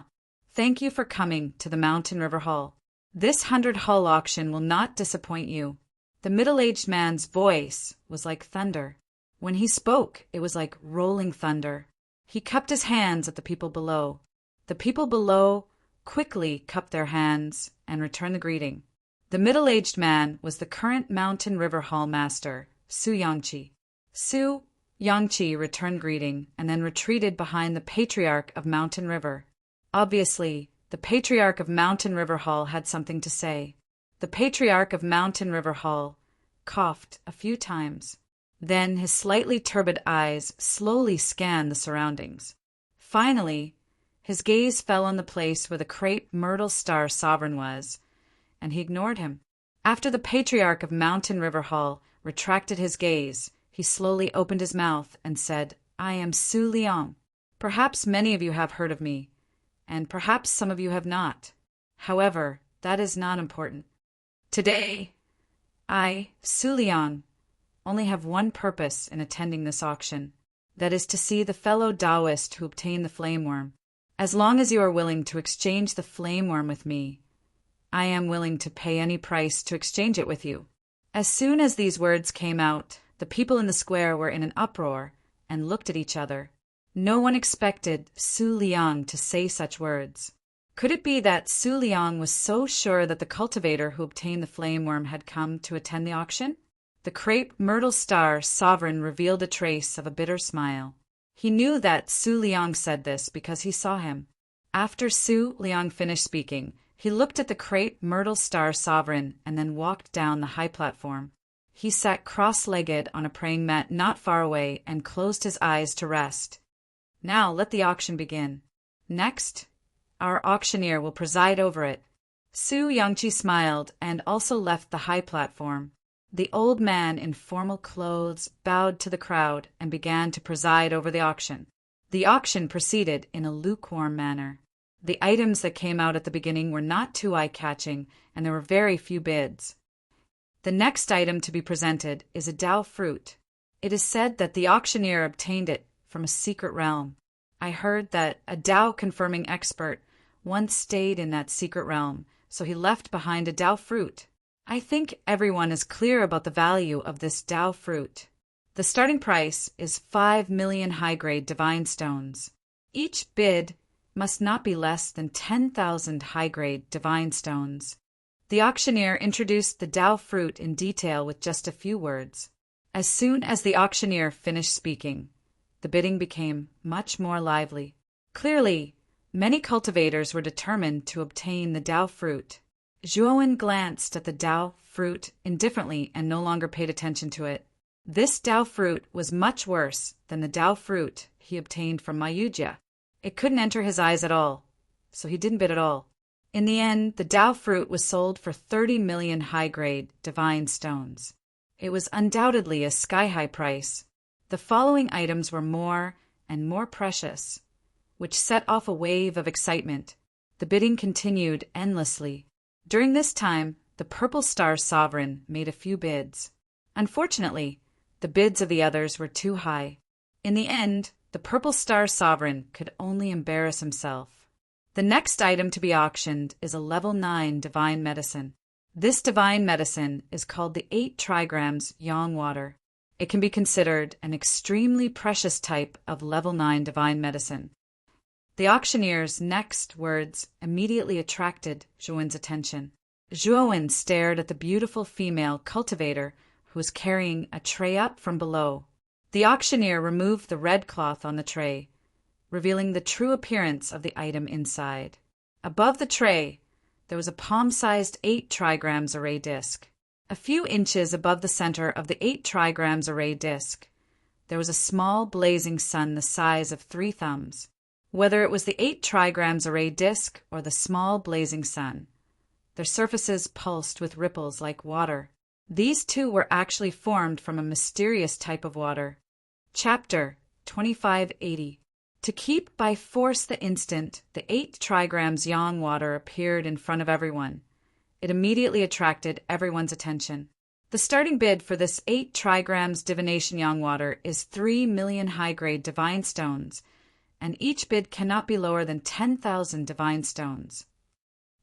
thank you for coming to the Mountain River Hall. This 100-hull auction will not disappoint you. The middle-aged man's voice was like thunder. When he spoke, it was like rolling thunder. He cupped his hands at the people below. The people below quickly cupped their hands and returned the greeting. The middle-aged man was the current Mountain River Hall master, Su Yangqi. Su Yangqi returned greeting and then retreated behind the patriarch of Mountain River. Obviously, the patriarch of Mountain River Hall had something to say. The patriarch of Mountain River Hall coughed a few times. Then his slightly turbid eyes slowly scanned the surroundings. Finally, his gaze fell on the place where the crepe Myrtle Star Sovereign was, and he ignored him. After the patriarch of Mountain River Hall retracted his gaze, he slowly opened his mouth and said, "I am Su Liang. Perhaps many of you have heard of me, and perhaps some of you have not. However, that is not important. Today, I, Su Liang, only have one purpose in attending this auction. That is to see the fellow Taoist who obtained the flame worm. As long as you are willing to exchange the flame worm with me, I am willing to pay any price to exchange it with you." As soon as these words came out, the people in the square were in an uproar and looked at each other. No one expected Su Liang to say such words. Could it be that Su Liang was so sure that the cultivator who obtained the flame worm had come to attend the auction? The crepe Myrtle Star Sovereign revealed a trace of a bitter smile. He knew that Su Liang said this because he saw him. After Su Liang finished speaking, he looked at the crepe Myrtle Star Sovereign and then walked down the high platform. He sat cross-legged on a praying mat not far away and closed his eyes to rest. Now let the auction begin. Next, our auctioneer will preside over it. Su Yangqi smiled and also left the high platform. The old man in formal clothes bowed to the crowd and began to preside over the auction. The auction proceeded in a lukewarm manner. The items that came out at the beginning were not too eye-catching, and there were very few bids. The next item to be presented is a Dao fruit. It is said that the auctioneer obtained it from a secret realm. I heard that a Dao-confirming expert once stayed in that secret realm, so he left behind a Dao fruit. I think everyone is clear about the value of this Dao fruit. The starting price is 5 million high-grade divine stones. Each bid must not be less than 10,000 high-grade divine stones. The auctioneer introduced the Dao fruit in detail with just a few words. As soon as the auctioneer finished speaking, the bidding became much more lively. Clearly, many cultivators were determined to obtain the Dao fruit. Zhuowen glanced at the Dao fruit indifferently and no longer paid attention to it. This Dao fruit was much worse than the Dao fruit he obtained from Mayujia. It couldn't enter his eyes at all, so he didn't bid at all. In the end, the Dao fruit was sold for 30 million high-grade divine stones. It was undoubtedly a sky-high price. The following items were more and more precious, which set off a wave of excitement. The bidding continued endlessly. During this time, the Purple Star Sovereign made a few bids. Unfortunately, the bids of the others were too high. In the end, the Purple Star Sovereign could only embarrass himself. The next item to be auctioned is a level 9 divine medicine. This divine medicine is called the 8 trigrams Yang water. It can be considered an extremely precious type of level 9 divine medicine. The auctioneer's next words immediately attracted Zhuowen's attention. Zhuowen stared at the beautiful female cultivator who was carrying a tray up from below. The auctioneer removed the red cloth on the tray, revealing the true appearance of the item inside. Above the tray, there was a palm-sized 8 trigrams array disc. A few inches above the center of the 8 trigrams array disc, there was a small blazing sun the size of 3 thumbs. Whether it was the 8 trigrams array disc or the small blazing sun, their surfaces pulsed with ripples like water. These two were actually formed from a mysterious type of water. Chapter 2580. To keep by force the instant the 8 trigrams yang water appeared in front of everyone, it immediately attracted everyone's attention. The starting bid for this 8 trigrams divination yang water is 3 million high-grade divine stones, and each bid cannot be lower than 10,000 divine stones.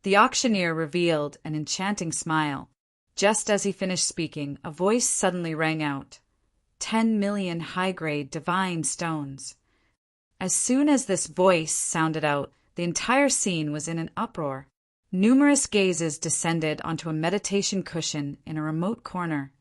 The auctioneer revealed an enchanting smile. Just as he finished speaking, a voice suddenly rang out. 10 million high-grade divine stones. As soon as this voice sounded out, the entire scene was in an uproar. Numerous gazes descended onto a meditation cushion in a remote corner,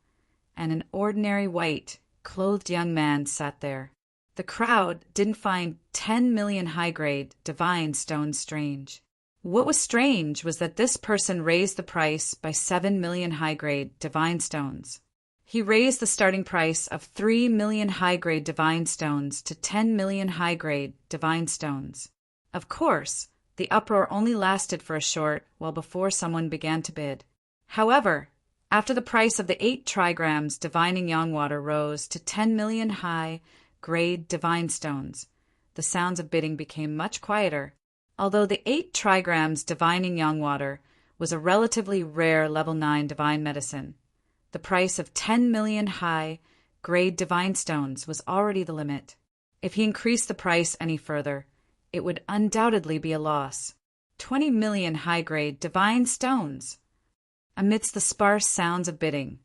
and an ordinary white, clothed young man sat there. The crowd didn't find 10 million high-grade divine stones strange. What was strange was that this person raised the price by 7 million high-grade divine stones. He raised the starting price of 3 million high-grade divine stones to 10 million high-grade divine stones. Of course, the uproar only lasted for a short while before someone began to bid. However, after the price of the 8 trigrams divining yang water rose to 10 million high-grade divine stones, the sounds of bidding became much quieter. Although the 8 trigrams divining yang water was a relatively rare level 9 divine medicine, the price of 10 million high-grade divine stones was already the limit. If he increased the price any further, it would undoubtedly be a loss. 20 million high-grade divine stones! Amidst the sparse sounds of bidding,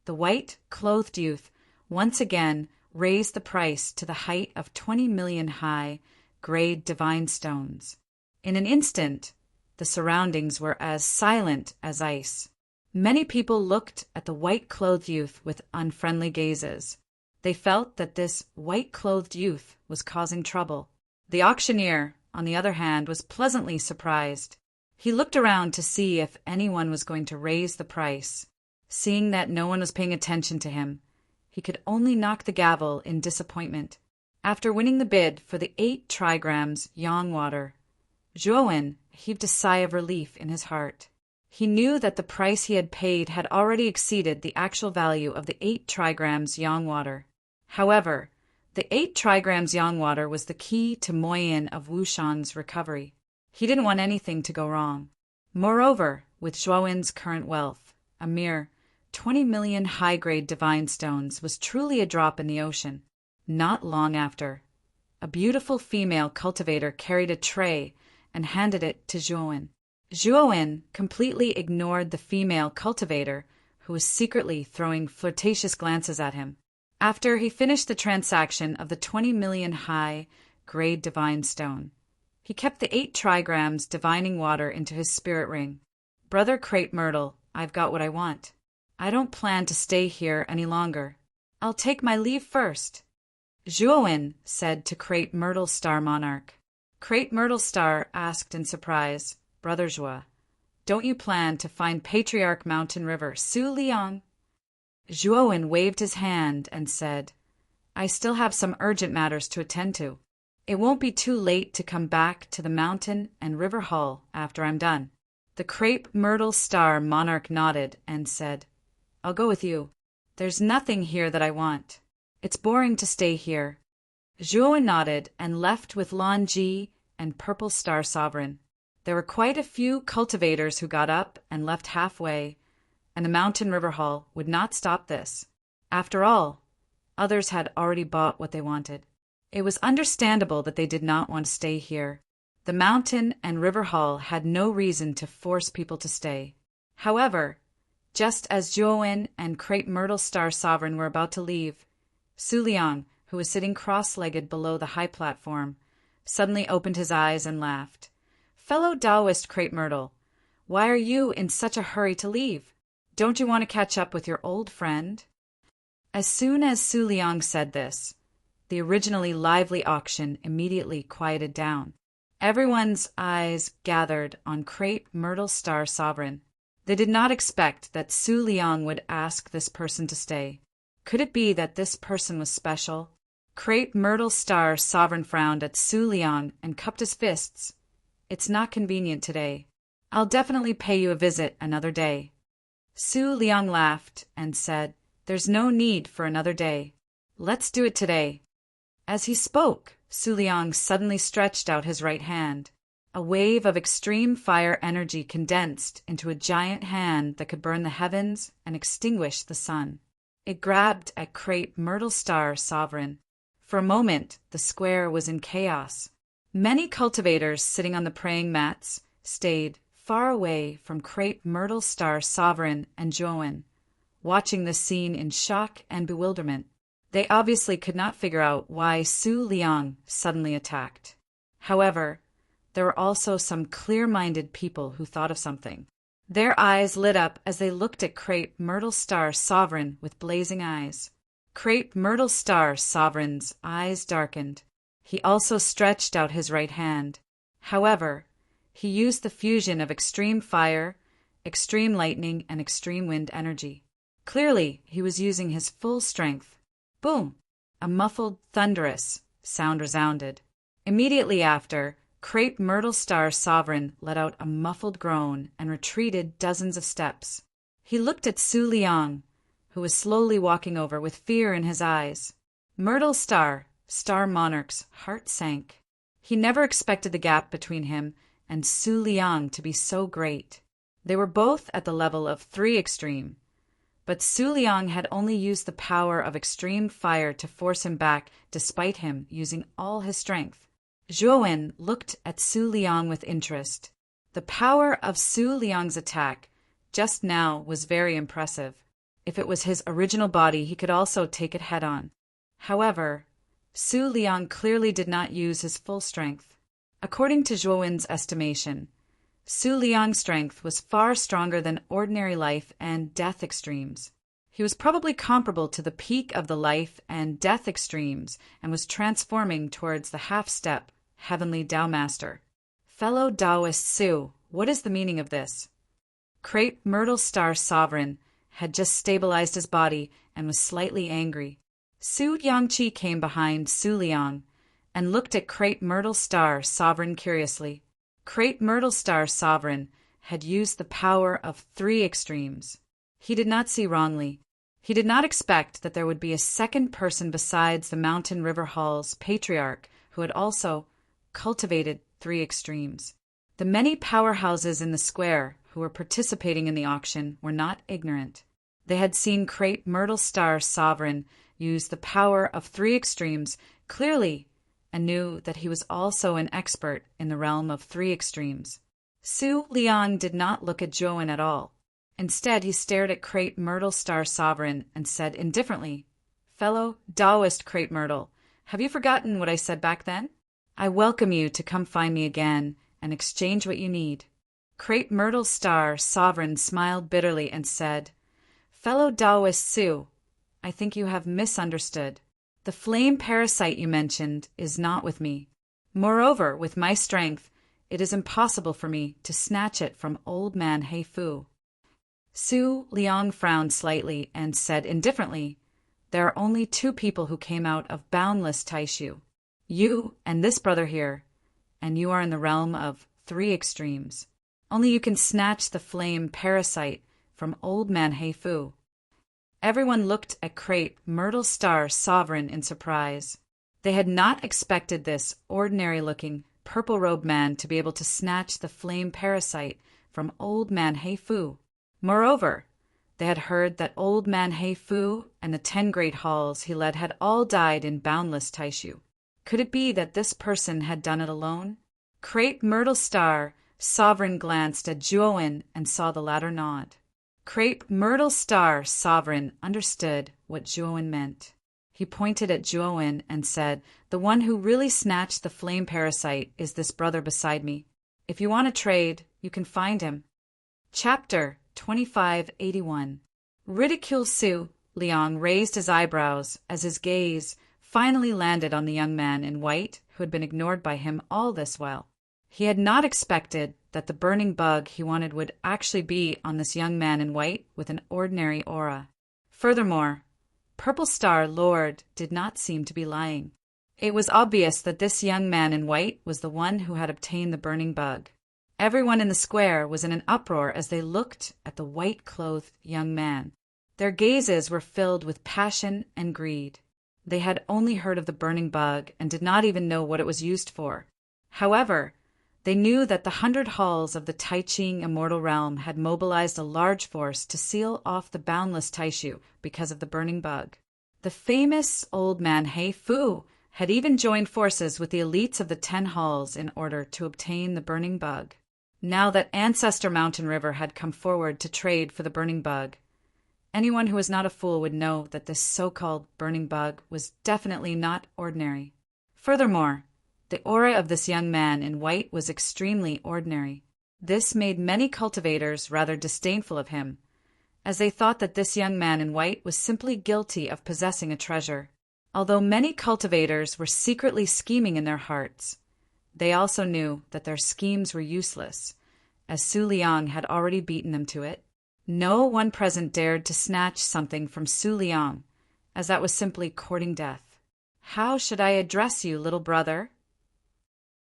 the white-clothed youth once again raised the price to the height of 20 million high-grade divine stones. In an instant, the surroundings were as silent as ice. Many people looked at the white-clothed youth with unfriendly gazes. They felt that this white-clothed youth was causing trouble. The auctioneer, on the other hand, was pleasantly surprised. He looked around to see if anyone was going to raise the price. Seeing that no one was paying attention to him, he could only knock the gavel in disappointment. After winning the bid for the 8 trigrams yang water, Zhuowen heaved a sigh of relief in his heart. He knew that the price he had paid had already exceeded the actual value of the 8 trigrams yang water. However, the 8 trigrams yang water was the key to Moyin of Wushan's recovery. He didn't want anything to go wrong. Moreover, with Zhuowen's current wealth, a mere 20 million high-grade divine stones was truly a drop in the ocean. Not long after, a beautiful female cultivator carried a tray and handed it to Zhuowen. Zhuowen completely ignored the female cultivator, who was secretly throwing flirtatious glances at him. After he finished the transaction of the 20 million high-grade divine stone, he kept the 8 trigrams divining water into his spirit ring. Brother Crepe Myrtle, I've got what I want. I don't plan to stay here any longer. I'll take my leave first. Zhuowen said to Crepe Myrtle Star Monarch. Crepe Myrtle Star asked in surprise, Brother Zhua, don't you plan to find Patriarch Mountain River Su Liang? Zhuowen waved his hand and said, I still have some urgent matters to attend to. It won't be too late to come back to the mountain and river hall after I'm done. The Crepe Myrtle Star Monarch nodded and said, I'll go with you. There's nothing here that I want. It's boring to stay here. Zhuowen nodded and left with Lan Ji and Purple Star Sovereign. There were quite a few cultivators who got up and left halfway, and the mountain river hall would not stop this. After all, others had already bought what they wanted. It was understandable that they did not want to stay here. The mountain and river hall had no reason to force people to stay. However, just as Zhuowen and Crepe Myrtle Star Sovereign were about to leave, Su Liang, who was sitting cross-legged below the high platform, suddenly opened his eyes and laughed. Fellow Taoist Crepe Myrtle, why are you in such a hurry to leave? Don't you want to catch up with your old friend? As soon as Su Liang said this, the originally lively auction immediately quieted down. Everyone's eyes gathered on Crepe Myrtle Star Sovereign. They did not expect that Su Liang would ask this person to stay. Could it be that this person was special? Crepe Myrtle Star Sovereign frowned at Su Liang and cupped his fists. It's not convenient today. I'll definitely pay you a visit another day. Su Liang laughed and said, There's no need for another day. Let's do it today. As he spoke, Su Liang suddenly stretched out his right hand. A wave of extreme fire energy condensed into a giant hand that could burn the heavens and extinguish the sun. It grabbed at Crepe Myrtle Star Sovereign. For a moment, the square was in chaos. Many cultivators sitting on the praying mats stayed far away from Crepe Myrtle Star Sovereign and Zhuowen, watching this scene in shock and bewilderment. They obviously could not figure out why Su Liang suddenly attacked. However, there were also some clear-minded people who thought of something. Their eyes lit up as they looked at Crepe Myrtle Star Sovereign with blazing eyes. Crepe Myrtle Star Sovereign's eyes darkened. He also stretched out his right hand. However, he used the fusion of extreme fire, extreme lightning, and extreme wind energy. Clearly, he was using his full strength. Boom! A muffled, thunderous sound resounded. Immediately after, Crepe Myrtle Star Sovereign let out a muffled groan and retreated dozens of steps. He looked at Su Liang, who was slowly walking over with fear in his eyes. Myrtle Star Monarch's heart sank. He never expected the gap between him and Su Liang to be so great. They were both at the level of 3 extreme. But Su Liang had only used the power of extreme fire to force him back despite him using all his strength. Zhuowen looked at Su Liang with interest. The power of Su Liang's attack just now was very impressive. If it was his original body, he could also take it head-on. However, Su Liang clearly did not use his full strength. According to Zhuowen's estimation, Su Liang's strength was far stronger than ordinary life and death extremes. He was probably comparable to the peak of the life and death extremes and was transforming towards the half-step heavenly Tao Master. Fellow Taoist Su, what is the meaning of this? Crepe Myrtle Star Sovereign had just stabilized his body and was slightly angry. Su Yangqi came behind Su Liang and looked at Crepe Myrtle Star Sovereign curiously. Crepe Myrtle Star Sovereign had used the power of 3 extremes. He did not see wrongly. He did not expect that there would be a second person besides the Mountain River Hall's patriarch who had also cultivated 3 extremes. The many powerhouses in the square who were participating in the auction were not ignorant. They had seen Crepe Myrtle Star Sovereign use the power of 3 extremes clearly and knew that he was also an expert in the realm of 3 extremes. Su Liang did not look at Zhuowen at all. Instead, he stared at Crepe Myrtle Star Sovereign and said indifferently, "Fellow Taoist Crepe Myrtle, have you forgotten what I said back then? I welcome you to come find me again and exchange what you need." Crepe Myrtle Star Sovereign smiled bitterly and said, "Fellow Taoist Su, I think you have misunderstood. The flame parasite you mentioned is not with me. Moreover, with my strength, it is impossible for me to snatch it from old man Heifu." Su Liang frowned slightly and said indifferently, "There are only 2 people who came out of boundless Taishu. You and this brother here, and you are in the realm of 3 extremes. Only you can snatch the flame parasite from old man Heifu." Everyone looked at Crepe Myrtle Star Sovereign in surprise. They had not expected this ordinary-looking, purple-robed man to be able to snatch the flame parasite from old man Heifu. Moreover, they had heard that old man Heifu and the 10 great halls he led had all died in boundless Taishu. Could it be that this person had done it alone? Crepe Myrtle Star Sovereign glanced at Zhuowen and saw the latter nod. Crepe Myrtle Star Sovereign understood what Zhuowen meant. He pointed at Zhuowen and said, "The one who really snatched the flame parasite is this brother beside me. If you want to trade, you can find him." Chapter 2581. Ridicule Su Liang raised his eyebrows as his gaze finally landed on the young man in white who had been ignored by him all this while. He had not expected that the burning bug he wanted would actually be on this young man in white with an ordinary aura. Furthermore, Purple Star Lord did not seem to be lying. It was obvious that this young man in white was the one who had obtained the burning bug. Everyone in the square was in an uproar as they looked at the white-clothed young man. Their gazes were filled with passion and greed. They had only heard of the burning bug and did not even know what it was used for. However, they knew that the 100 halls of the Taiching immortal realm had mobilized a large force to seal off the boundless Taishu because of the burning bug. The famous old man He Fu had even joined forces with the elites of the 10 halls in order to obtain the burning bug. Now that Ancestor Mountain River had come forward to trade for the burning bug, anyone who was not a fool would know that this so-called burning bug was definitely not ordinary. Furthermore, the aura of this young man in white was extremely ordinary. This made many cultivators rather disdainful of him, as they thought that this young man in white was simply guilty of possessing a treasure. Although many cultivators were secretly scheming in their hearts, they also knew that their schemes were useless, as Su Liang had already beaten them to it. No one present dared to snatch something from Su Liang, as that was simply courting death. "How should I address you, little brother?"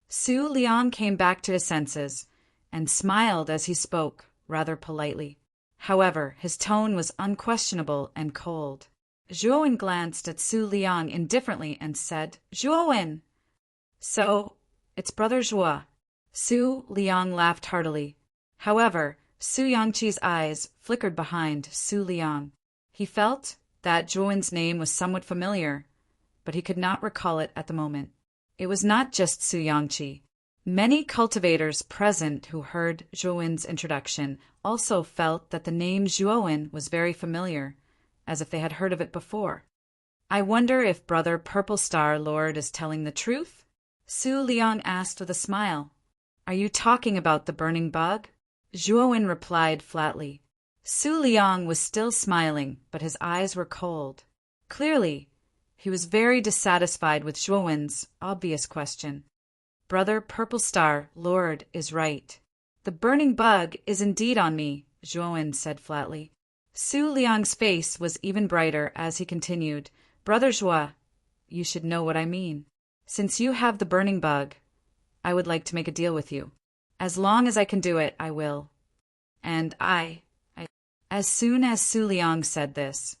Su Liang came back to his senses and smiled as he spoke, rather politely. However, his tone was unquestionable and cold. Zhuowen glanced at Su Liang indifferently and said, "Zhuowen!" "So, it's Brother Zhuo." Su Liang laughed heartily. However, Su Yangqi's eyes flickered behind Su Liang. He felt that Zhuowen's name was somewhat familiar, but he could not recall it at the moment. It was not just Su Yangqi. Many cultivators present who heard Zhuowen's introduction also felt that the name Zhuowen was very familiar, as if they had heard of it before. "I wonder if Brother Purple Star Lord is telling the truth?" Su Liang asked with a smile. "Are you talking about the burning bug?" Zhuowen replied flatly. Su Liang was still smiling, but his eyes were cold. Clearly, he was very dissatisfied with Zhuowen's obvious question. Brother Purple Star Lord is right. "The burning bug is indeed on me," Zhuowen said flatly. Su Liang's face was even brighter as he continued, "Brother Zhuo, you should know what I mean. Since you have the burning bug, I would like to make a deal with you. As long as I can do it, I will. And I. As soon as Su Liang said this,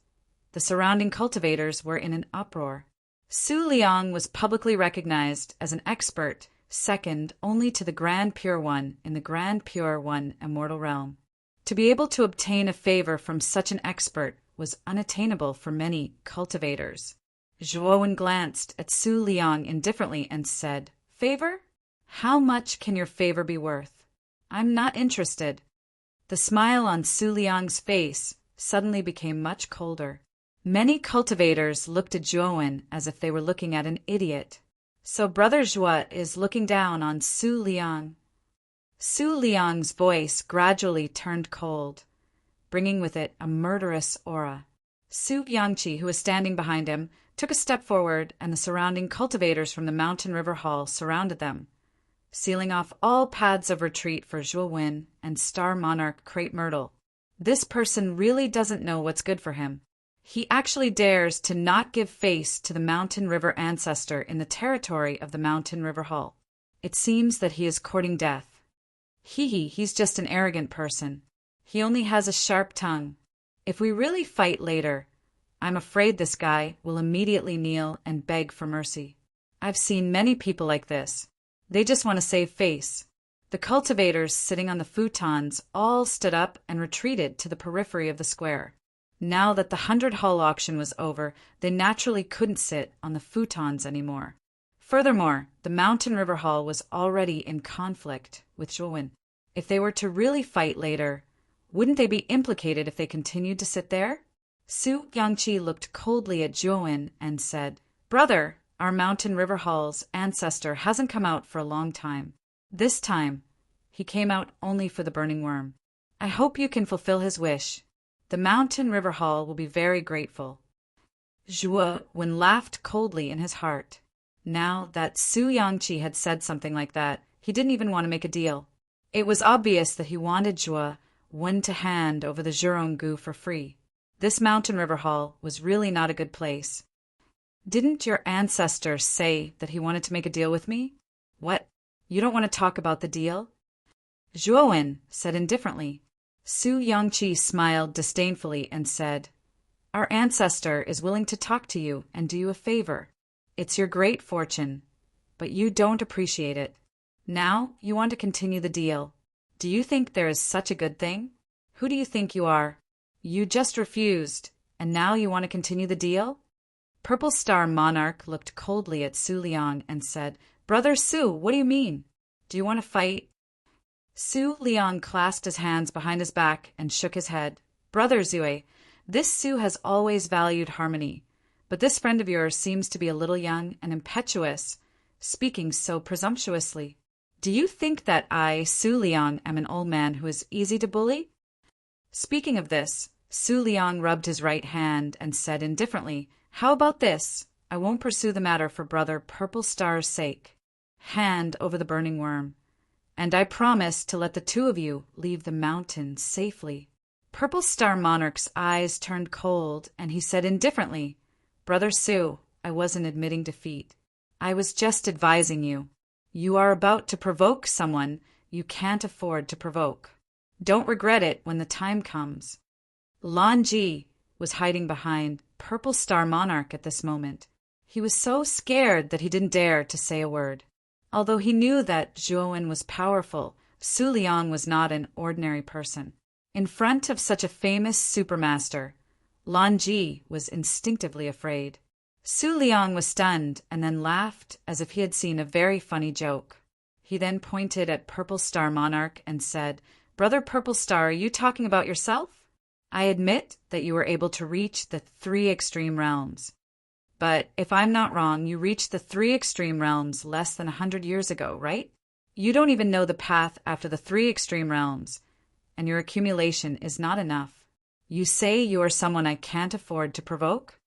the surrounding cultivators were in an uproar. Su Liang was publicly recognized as an expert, second only to the Grand Pure One in the Grand Pure One immortal realm. To be able to obtain a favor from such an expert was unattainable for many cultivators. Zhuowen glanced at Su Liang indifferently and said, "Favor? How much can your favor be worth? I'm not interested." The smile on Su Liang's face suddenly became much colder. Many cultivators looked at Zhuowen as if they were looking at an idiot. So Brother Zhuo is looking down on Su Liang. Su Liang's voice gradually turned cold, bringing with it a murderous aura. Su Yangqi, who was standing behind him, took a step forward, and the surrounding cultivators from the Mountain River Hall surrounded them, sealing off all paths of retreat for Zhuowen and Star Monarch Crepe Myrtle. This person really doesn't know what's good for him. He actually dares to not give face to the Mountain River ancestor in the territory of the Mountain River Hall. It seems that he is courting death. He's just an arrogant person. He only has a sharp tongue. If we really fight later, I'm afraid this guy will immediately kneel and beg for mercy. I've seen many people like this. They just want to save face. The cultivators sitting on the futons all stood up and retreated to the periphery of the square. Now that the 100 Hall auction was over, they naturally couldn't sit on the futons anymore. Furthermore, the Mountain River Hall was already in conflict with Zhuowen. If they were to really fight later, wouldn't they be implicated if they continued to sit there? Su Yangqi looked coldly at Zhuowen and said, "Brother, our Mountain River Hall's ancestor hasn't come out for a long time. This time, he came out only for the burning worm. I hope you can fulfill his wish. The Mountain River Hall will be very grateful." Zhuowen laughed coldly in his heart. Now that Su Yangqi had said something like that, he didn't even want to make a deal. It was obvious that he wanted Zhuowen to hand over the Zhurong-gu for free. This Mountain River Hall was really not a good place. "Didn't your ancestor say that he wanted to make a deal with me? What? You don't want to talk about the deal?" Zhuowen said indifferently. Su Yangqi smiled disdainfully and said, Our ancestor is willing to talk to you and do you a favor. It's your great fortune, but you don't appreciate it. Now you want to continue the deal. Do you think there is such a good thing? Who do you think you are? You just refused, and now you want to continue the deal? Purple Star Monarch looked coldly at Su Liang and said, Brother Su, what do you mean? Do you want to fight? Su Liang clasped his hands behind his back and shook his head. Brother Zue, this Su has always valued harmony, but this friend of yours seems to be a little young and impetuous, speaking so presumptuously. Do you think that I, Su Liang, am an old man who is easy to bully? Speaking of this, Su Liang rubbed his right hand and said indifferently, How about this? I won't pursue the matter for Brother Purple Star's sake. Hand over the burning worm. And I promise to let the two of you leave the mountain safely. Purple Star Monarch's eyes turned cold, and he said indifferently, Brother Su, I wasn't admitting defeat. I was just advising you. You are about to provoke someone you can't afford to provoke. Don't regret it when the time comes. Lan Ji was hiding behind Purple Star Monarch at this moment. He was so scared that he didn't dare to say a word. Although he knew that Zhuowen was powerful, Su Liang was not an ordinary person. In front of such a famous supermaster, Lan Ji was instinctively afraid. Su Liang was stunned and then laughed as if he had seen a very funny joke. He then pointed at Purple Star Monarch and said, Brother Purple Star, are you talking about yourself? I admit that you were able to reach the 3 extreme realms. But if I'm not wrong, you reached the 3 extreme realms less than 100 years ago, right? You don't even know the path after the 3 extreme realms, and your accumulation is not enough. You say you are someone I can't afford to provoke?